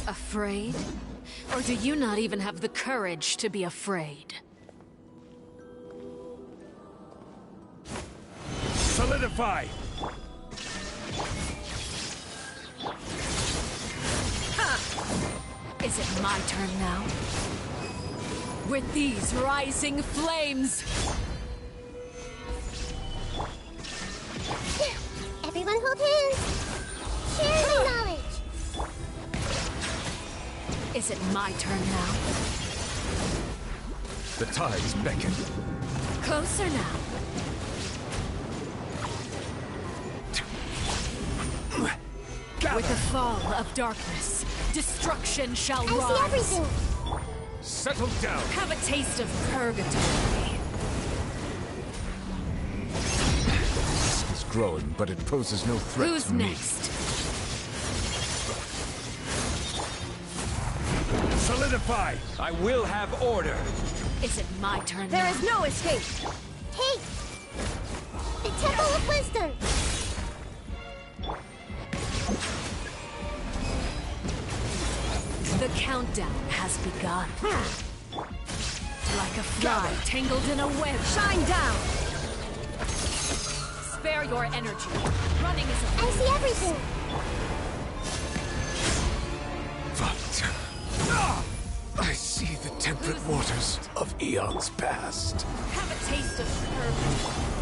A: Afraid? Or do you not even have the courage to be afraid?
O: Solidify!
A: Is it my turn now? With these rising flames!
D: Everyone hold hands! Share the knowledge!
A: Is it my turn now?
O: The tides beckon.
A: Closer now. With the fall of darkness, destruction shall rise.
D: I see everything!
O: Settle down!
A: Have a taste of purgatory.
M: It's growing, but it poses no threat
A: Who's
M: to me.
A: next?
O: Solidify! I will have order!
A: Is it my turn
D: There
A: now?
D: is no escape! Take! The Temple of Wisdom!
A: The countdown has begun. Like a fly tangled in a web. Shine down! Spare your energy. Running is a
D: I see everything!
O: I see the temperate waters of eons past.
A: Have a taste of purgatory.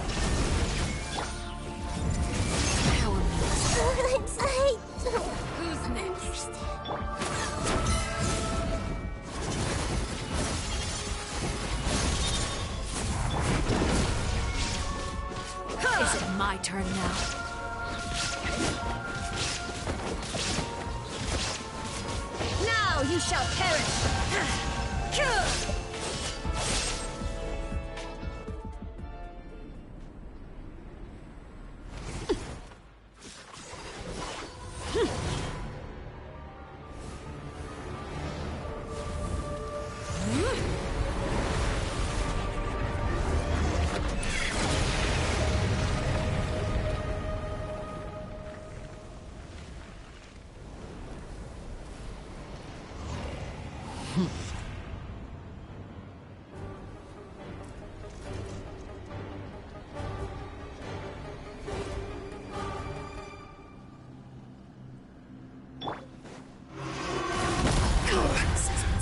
A: Who's next? my turn now.
R: Now you shall perish!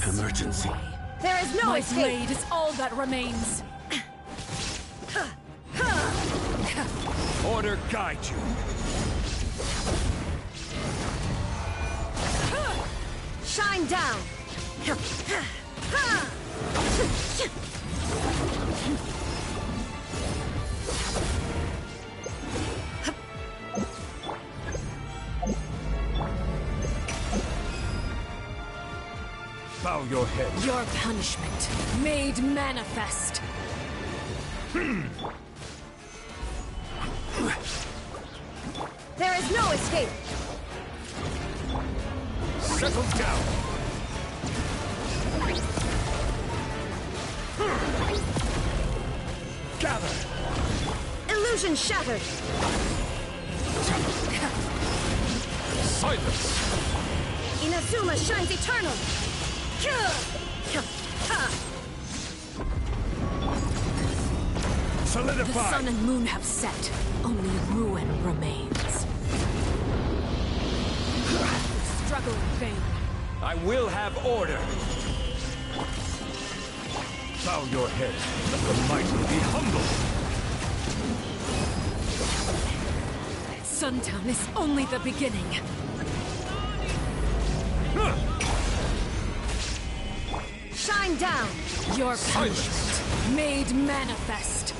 O: Emergency.
R: There is no escape!
A: My blade is all that remains.
O: Order guide you.
R: Shine down!
O: Bow your head.
A: Your punishment made manifest.
R: There is no escape!
O: Settle down. Gather.
R: Illusion shattered!
O: Silence.
R: Inazuma shines eternal!
O: Solidify.
A: The sun and moon have set. Only ruin remains. Struggle in vain.
O: I will have order. Bow your head. Let the mighty be humble.
A: Suntown is only the beginning.
R: Shine down!
A: Your punishment made manifest.